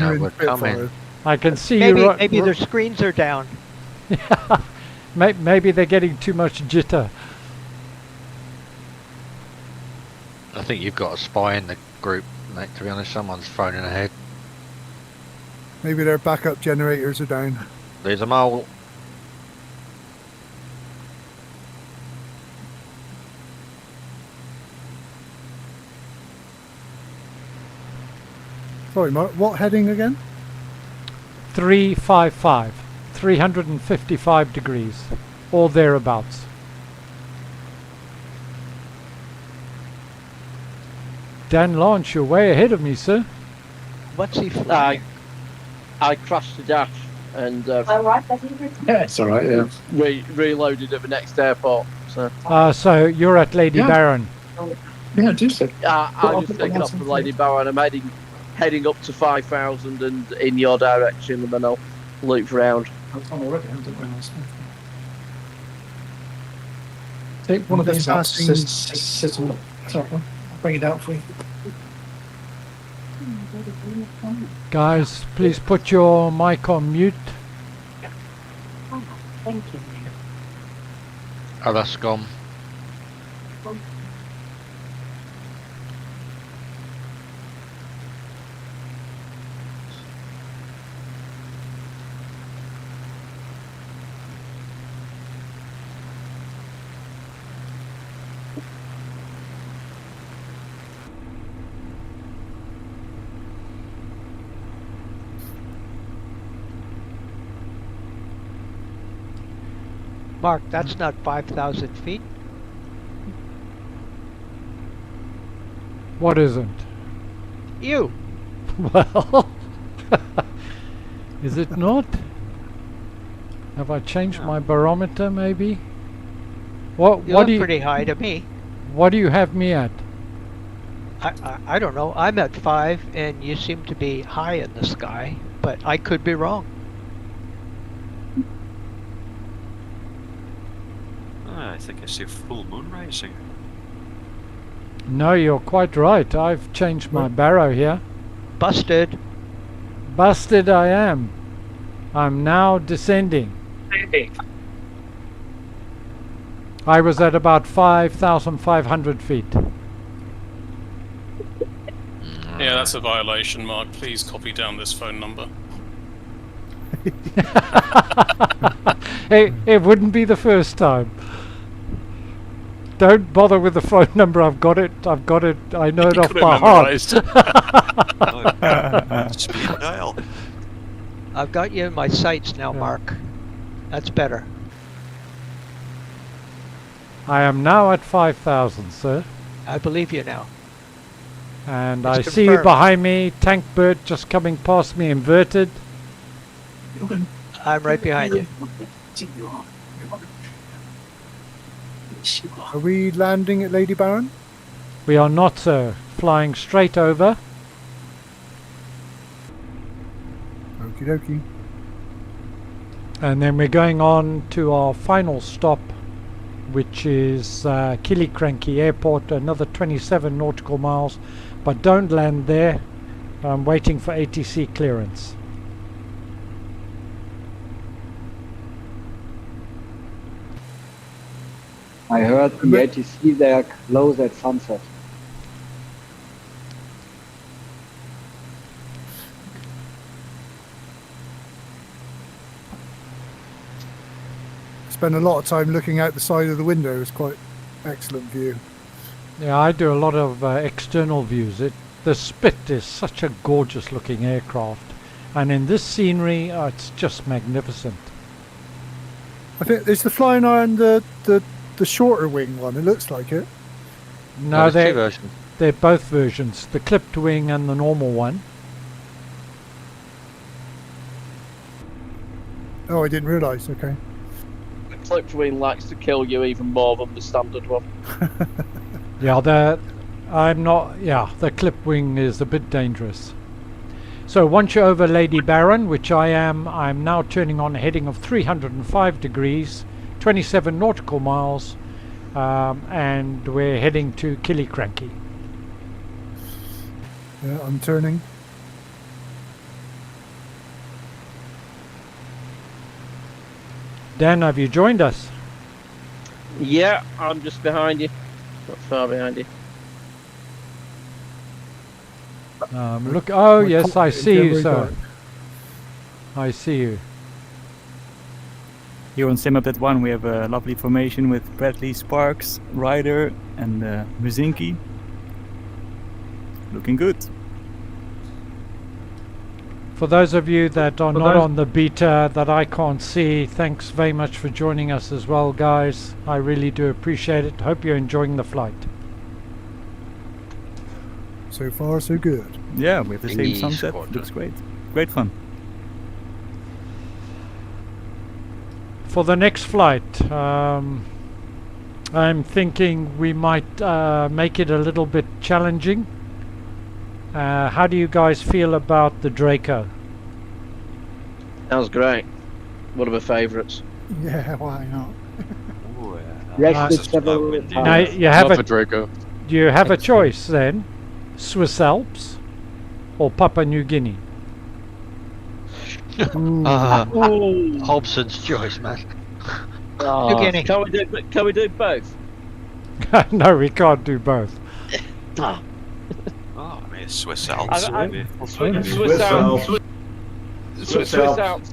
I can see you. Maybe their screens are down. Yeah. Maybe they're getting too much jitter. I think you've got a spy in the group, mate. To be honest, someone's phoning ahead. Maybe their backup generators are down. There's a mole. Sorry, Mark, what heading again? 355. 355 degrees. Or thereabouts. Dan Lance, you're way ahead of me, sir. What's he flying? I crashed the dash and Yeah, it's alright, yeah. reloaded at the next airport. So, so you're at Lady Baron. Yeah, just it. I'm just taking off from Lady Baron. I'm heading up to 5,000 and in your direction, and then I'll loop round. I've already, haven't I? Take one of Just these out, passing- sit on the top one. I'll bring it out for you. Guys, please put your mic on mute. Thank you. Oh, that's gone. Mark, that's not 5,000 feet. What isn't? You. Well, is it not? Have I changed my barometer maybe? What You what look do you pretty high to me. What do you have me at? I don't know. I'm at 5, and you seem to be high in the sky, but I could be wrong. I think I see a full moon rising. No, you're quite right. I've changed my barrow here. Busted. Busted I am. I'm now descending. I was at about 5,500 feet. Yeah, that's a violation, Mark. Please copy down this phone number. Hey, it wouldn't be the first time. Don't bother with the phone number. I've got it. I know it off by heart. Speed dial. I've got you in my sights now, Mark. That's better. I am now at 5,000, sir. I believe you now. And It's I see you confirmed. behind me, tank bird just coming past me inverted. I'm right behind you. Are we landing at Lady Baron? We are not, sir. Flying straight over. Okie dokie. And then we're going on to our final stop, which is Killiecrankie Airport, another 27 nautical miles. But don't land there. I'm waiting for ATC clearance. I heard the ATC they are closed at sunset. Spend a lot of time looking out the side of the window. It's quite excellent view. Yeah, I do a lot of external views. The Spit is such a gorgeous looking aircraft, and in this scenery, it's just magnificent. I think is the Flying Iron the shorter wing one. It looks like it. No, there's two they're versions. they're both versions, the clipped wing and the normal one. Oh, I didn't realise. Okay. The clipped wing likes to kill you even more than the standard one. Yeah, the clip wing is a bit dangerous. So once you're over Lady Baron, which I'm now turning on a heading of 305 degrees, 27 nautical miles, and we're heading to Killiecrankie. Yeah, I'm turning. Dan, have you joined us? Yeah, I'm just behind you. Not far behind you. Look, oh My yes, I cockpit see is you, very sir. dark. I see you. Here on SimUpdate 1 we have a lovely formation with Bradley, Sparks, Ryder and Brzezinski. Looking good. For those of you that are not on the beta that I can't see, thanks very much for joining us as well, guys. I really do appreciate it. Hope you're enjoying the flight. So far, so good. Yeah, we have the same Yes, sunset. God. Looks great. Great fun. For the next flight, I'm thinking we might make it a little bit challenging. How do you guys feel about the Draco? That was great. One of my favourites. Yeah, why not? Yes, it's several Now you have Love a a Draco. Do you have a choice then? Swiss Alps or Papua New Guinea? Hobson's choice, man. Oh, Guinea. can we do both? No, we can't do both. Ah. Oh, I mean, Swiss Alps. Swiss Alps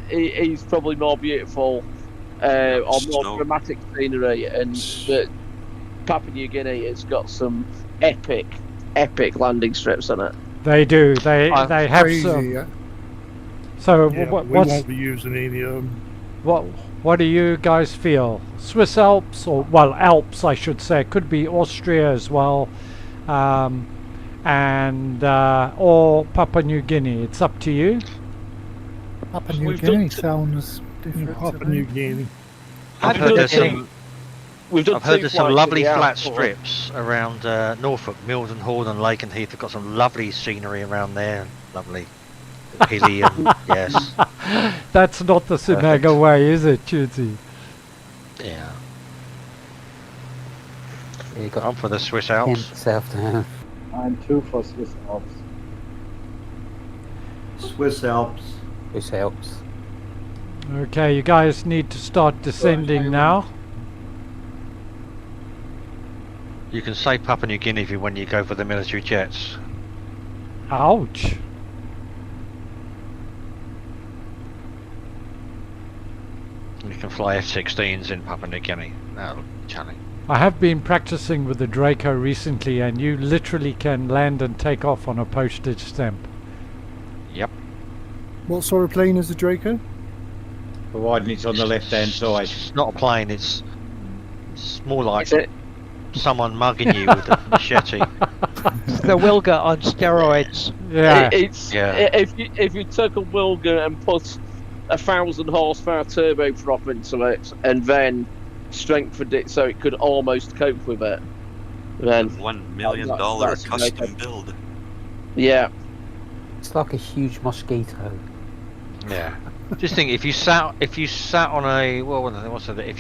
he's probably more beautiful or more dramatic scenery, and Papua New Guinea has got some epic landing strips on it. They do. They have Crazy, some. yeah. So Yeah, we what's won't be using any of them. what do you guys feel? Swiss Alps, or well, Alps, I should say. It could be Austria as well, and or Papua New Guinea. It's up to you. Papua New Guinea sounds different. Papua New Guinea. I've heard there's some flights lovely in the flat Alps. strips around Norfolk, Milton, Horde and Lake and Heath. They've got some lovely scenery around there. Lovely. Hilly and yes. That's not the Simhanger way, is it, Chudzi? Yeah. You got I'm for the Swiss Alps. South down. I'm too for Swiss Alps. Swiss Alps. This helps. Okay, you guys need to start descending now. You can say Papua New Guinea when you go for the military jets. Ouch. You can fly F-16s in Papua New Guinea. No, challenge. I have been practicing with the Draco recently, and you literally can land and take off on a postage stamp. Yep. What sort of plane is the Draco? Providing it's on the left-hand side. It's not a plane. It's more like someone mugging you with a machete. It's the Wilga on steroids. Yeah. If you took a Wilga and put 1,000 horsepower turboprop into it, and then strengthened it so it could almost cope with it, then $1 million that's custom build. Yeah. It's like a huge mosquito. Yeah. Just think, if you sat on a if you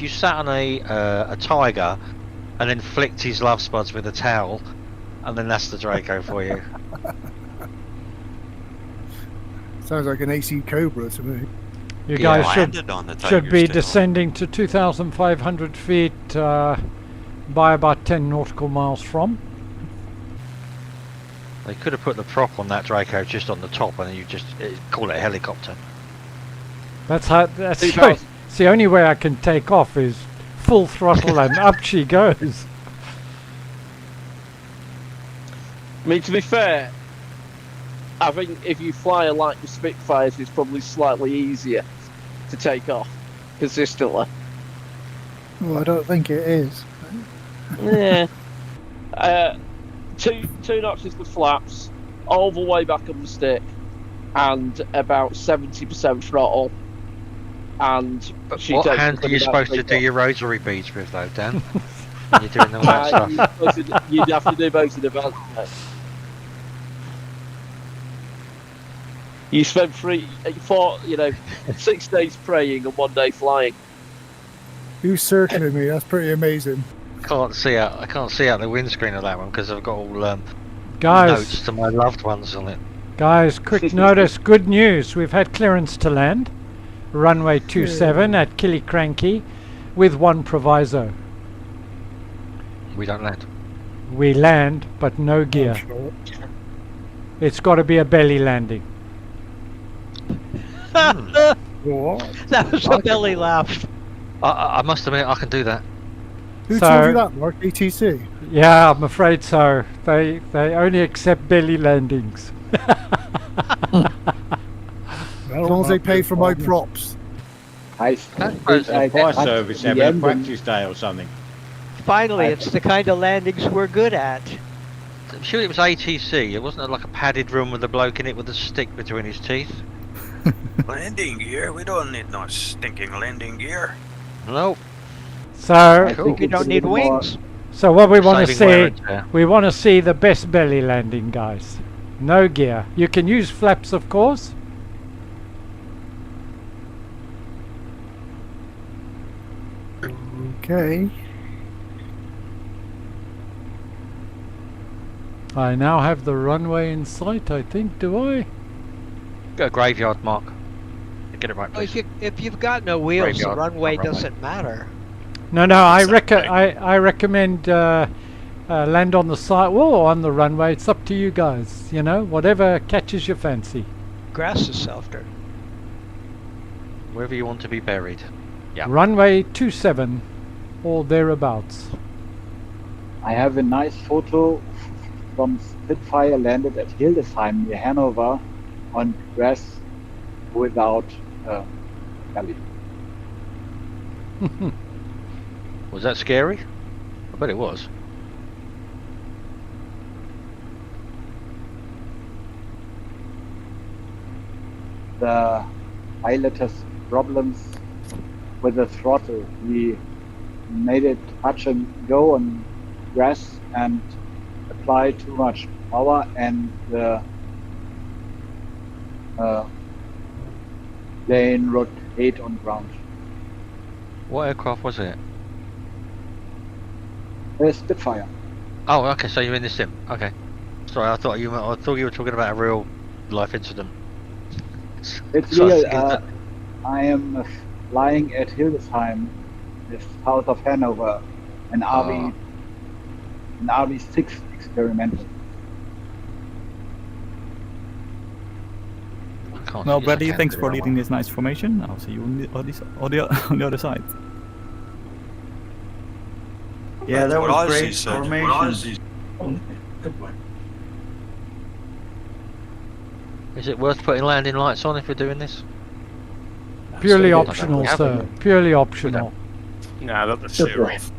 sat on a tiger and then flicked his love spuds with a towel, and then that's the Draco for you. Sounds like an AC Cobra to me. You guys landed on the should be Tiger's tail. descending to 2,500 feet by about 10 nautical miles from. They could have put the prop on that Draco just on the top, and then you just call it a helicopter. That's how. That's it's the only way I can take off is full throttle and up she goes. I mean, to be fair, I think if you fly like the Spitfires, it's probably slightly easier to take off consistently. Well, I don't think it is. Yeah. Two notches for flaps, all the way back on the stick, and about 70% throttle. And What hand are you supposed to do your rosary beads with, though, Dan? You're doing all that stuff. You'd have to do both in advance, mate. You spend 6 days praying and 1 day flying. Who's circling me? That's pretty amazing. I can't see out the windscreen of that one because I've got all Guys. notes to my loved ones on it. Guys, quick notice, good news. We've had clearance to land. Runway 27 at Killiecrankie with one proviso. We don't land. We land, but no gear. It's got to be a belly landing. What? That was a belly laugh. I must admit, I can do that. Who told you that, Mark? ATC? Yeah, I'm afraid so. They only accept belly landings. As long as they pay for my props. Fire service having a practice day or something. Finally, it's the kind of landings we're good at. I'm sure it was ATC. It wasn't like a padded room with a bloke in it with a stick between his teeth. Landing gear? We don't need no stinking landing gear. Nope. So You don't need wings. So what we want to Saving wear see, and tear. we want to see the best belly landing, guys. No gear. You can use flaps, of course. Okay. I now have the runway in sight, I think, do I? Go graveyard, Mark. Get it right, Well, please. if you've got no wheels, Graveyard, the runway not runway. doesn't matter. No, I recommend land on the side or on the runway. It's up to you guys, you know, whatever catches your fancy. Grass is softer. Wherever you want to be buried. Yeah. Runway 27 or thereabouts. I have a nice photo from Spitfire landed at Hildesheim near Hanover on grass without gully. Was that scary? I bet it was. The pilot has problems with the throttle. He made it touch and go on grass and apply too much power, and the plane rotate on ground. What aircraft was it? Spitfire. Oh, okay. So you're in the sim. Okay. Sorry, I thought you were talking about a real life incident. It's So I was real. thinking I am flying at Hildesheim, the south of Hanover, an RV6 experimental. Well, Bradley, thanks for leading this nice formation. I'll see you on the other side. Yeah, that What was I great see, Sergeant. formation. Is it worth putting landing lights on if we're doing this? Purely Absolutely. optional, sir. Purely optional. Nah, that the shear off.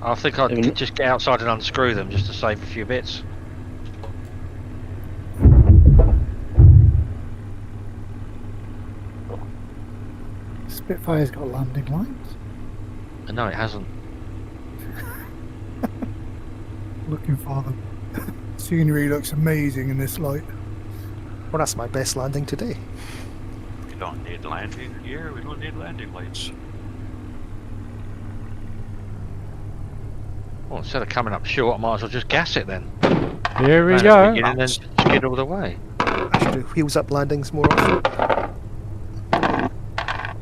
I think I'd just get outside and unscrew them just to save a few bits. Spitfire's got landing lights. No, it hasn't. Looking for them. Scenery looks amazing in this light. Well, that's my best landing today. We don't need landing gear, we don't need landing lights. Well, instead of coming up short, I might as well just gas it then. Here we Land go. at the beginning and then skid all the way. I should do wheels up landings more often.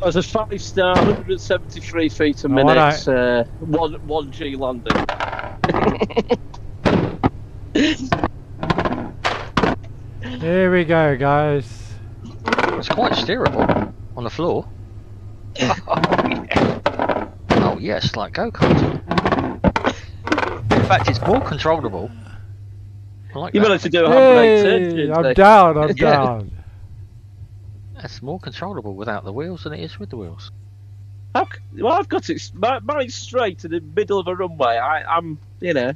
As a 5-star, 173 feet a Oh, minute, 1G landing. Here we go, guys. It's quite steerable on the floor. Oh yes, like go-karting. In fact, it's more controllable. I like You that. managed to do a handbrake turn, Hey, didn't I'm you? down, I'm Yeah. down. It's more controllable without the wheels than it is with the wheels. Well, I've got it. Mine's straight in the middle of a runway. I'm, you know.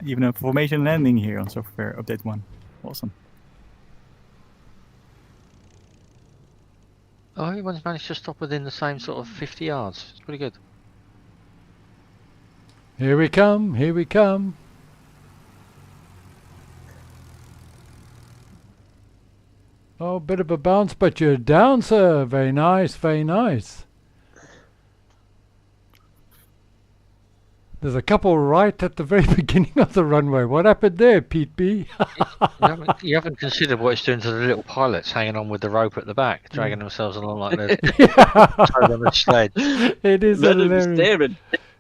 Even a formation landing here on software update 1. Awesome. Oh, everyone's managed to stop within the same sort of 50 yards. It's pretty good. Here we come, here we come. Oh, bit of a bounce, but you're down, sir. Very nice, very nice. There's a couple right at the very beginning of the runway. What happened there, Pete B? You haven't considered what it's doing to the little pilots hanging on with the rope at the back, dragging themselves along like they're tied on a sledge. It is Let them be hilarious. steering.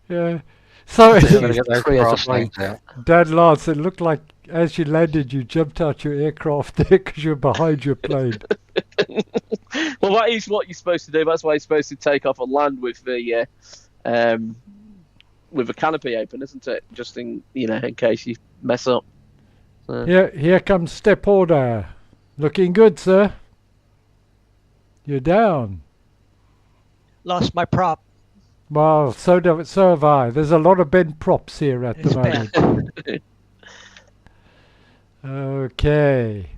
Yeah. So, They're gonna get those brass names out. Dad Lance, it looked like as you landed, you jumped out your aircraft there because you're behind your plane. Well, that is what you're supposed to do. That's why you're supposed to take off and land with the canopy open, isn't it? Just in in case you mess up. So. Here comes step order. Looking good, sir. You're down. Lost my prop. Well, so have I. There's a lot of bent props here at the moment. Okay.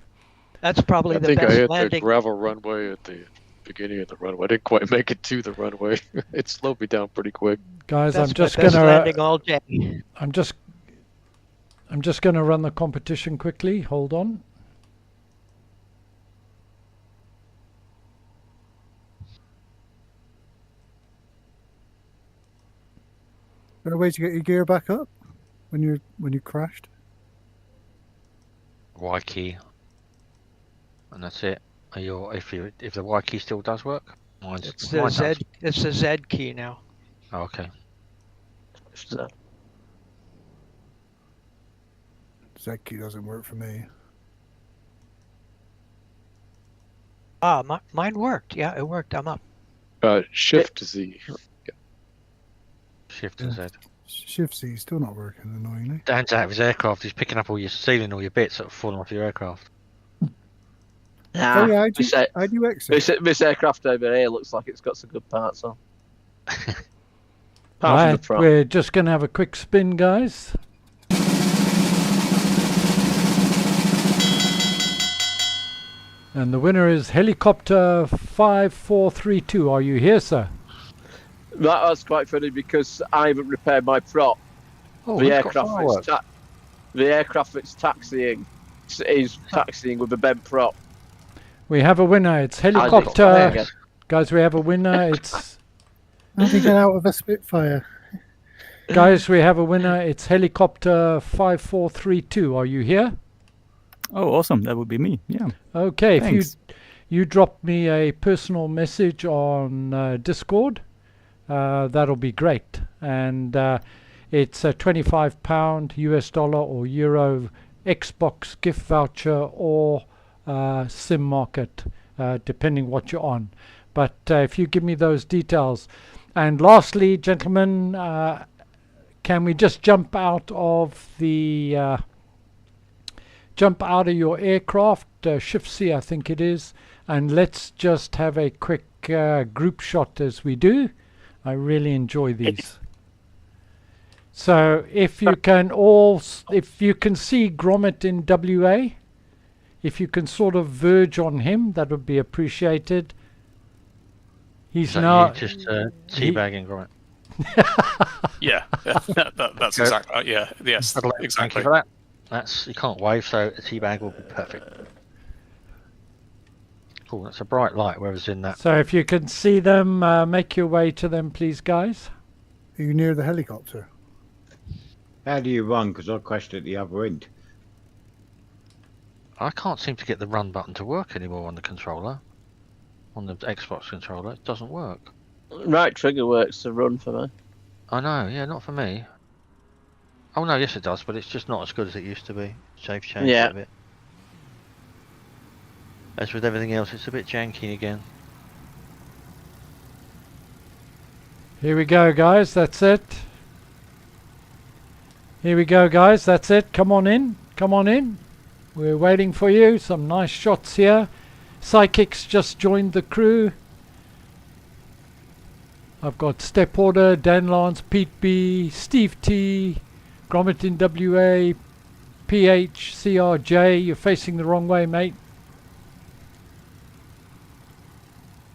That's probably I the think I best hit landing. the gravel runway at the beginning of the runway. I didn't quite make it to the runway. It slowed me down pretty quick. Guys, That's I'm just my best gonna landing all day. I'm just gonna run the competition quickly. Hold on. there a way to get your gear back up when you crashed? Y key, and that's it. If the Y key still does work, It's the Z. It's the Z key now. Oh, okay. Z key doesn't work for me. Ah, mine worked. Yeah, it worked. I'm up. Shift Z. Shift and Z. Shift Z is still not working, annoyingly. Dan's out of his aircraft. He's picking up all your stealing all your bits that have fallen off your aircraft. Nah, Oh yeah, I do exit. This aircraft over here looks like it's got some good parts on. Apart from the Right, prop. we're just going to have a quick spin, guys. And the winner is Helicopter 5432. Are you here, sir? That was quite funny because I haven't repaired my prop. Oh, the we've got aircraft that's taxiing is taxiing with a bent prop. We have a winner. It's Helicopter. Guys, we have a winner. It's... How do you get out of a Spitfire? Guys, we have a winner. It's Helicopter 5432. Are you here? Oh, awesome. That would be me. Yeah. Okay. Thanks. If you drop me a personal message on Discord, that'll be great. And it's a £25 US dollar or euro Xbox gift voucher or sim market, depending what you're on. But if you give me those details. And lastly, gentlemen, can we just jump out of the your aircraft, Shift C I think it is, and let's just have a quick group shot as we do. I really enjoy these. So if you can see Gromit in WA, if you can sort of verge on him, that would be appreciated. He's now just teabagging Gromit. Yeah, that's exactly. Yeah, yes, Thank exactly. you for that. You can't wave, so a teabag will be perfect. Cool, that's a bright light. Whoever's in that. So if you can see them, make your way to them, please, guys. Are you near the helicopter? How do you run? Because I crashed at the other end. I can't seem to get the run button to work anymore on the controller. On the Xbox controller, it doesn't work. Right trigger works to run for me. I know, yeah, not for me. Oh no, yes it does, but it's just not as good as it used to be. They've changed it a bit. As with everything else, it's a bit janky again. Here we go, guys. That's it. Here we go, guys. That's it. Come on in. Come on in. We're waiting for you. Some nice shots here. Psychics just joined the crew. I've got Step Order, Dan Lance, Pete B, Steve T, Gromit in WA, PH, CRJ. You're facing the wrong way, mate.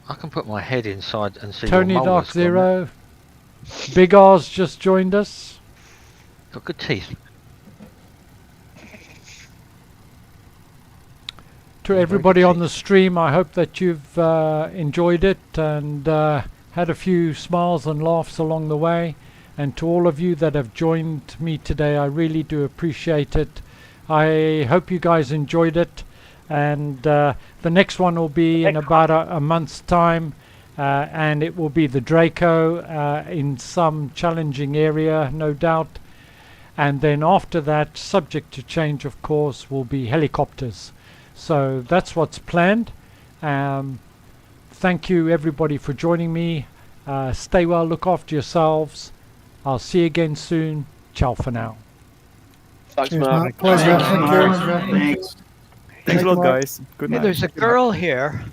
I can put my head inside and see Tony your Dark molars, Zero. Big R's just joined us. Got good teeth. To everybody on the stream, I hope that you've enjoyed it and had a few smiles and laughs along the way. And to all of you that have joined me today, I really do appreciate it. I hope you guys enjoyed it. And the next one will be in about a month's time. And it will be the Draco in some challenging area, no doubt. And then after that, subject to change, of course, will be helicopters. So that's what's planned. Thank you everybody for joining me. Stay well, look after yourselves. I'll see you again soon. Ciao for now. Thanks, Mark. Pleasure. Thanks a lot, guys. Good Hey, night. there's a girl here.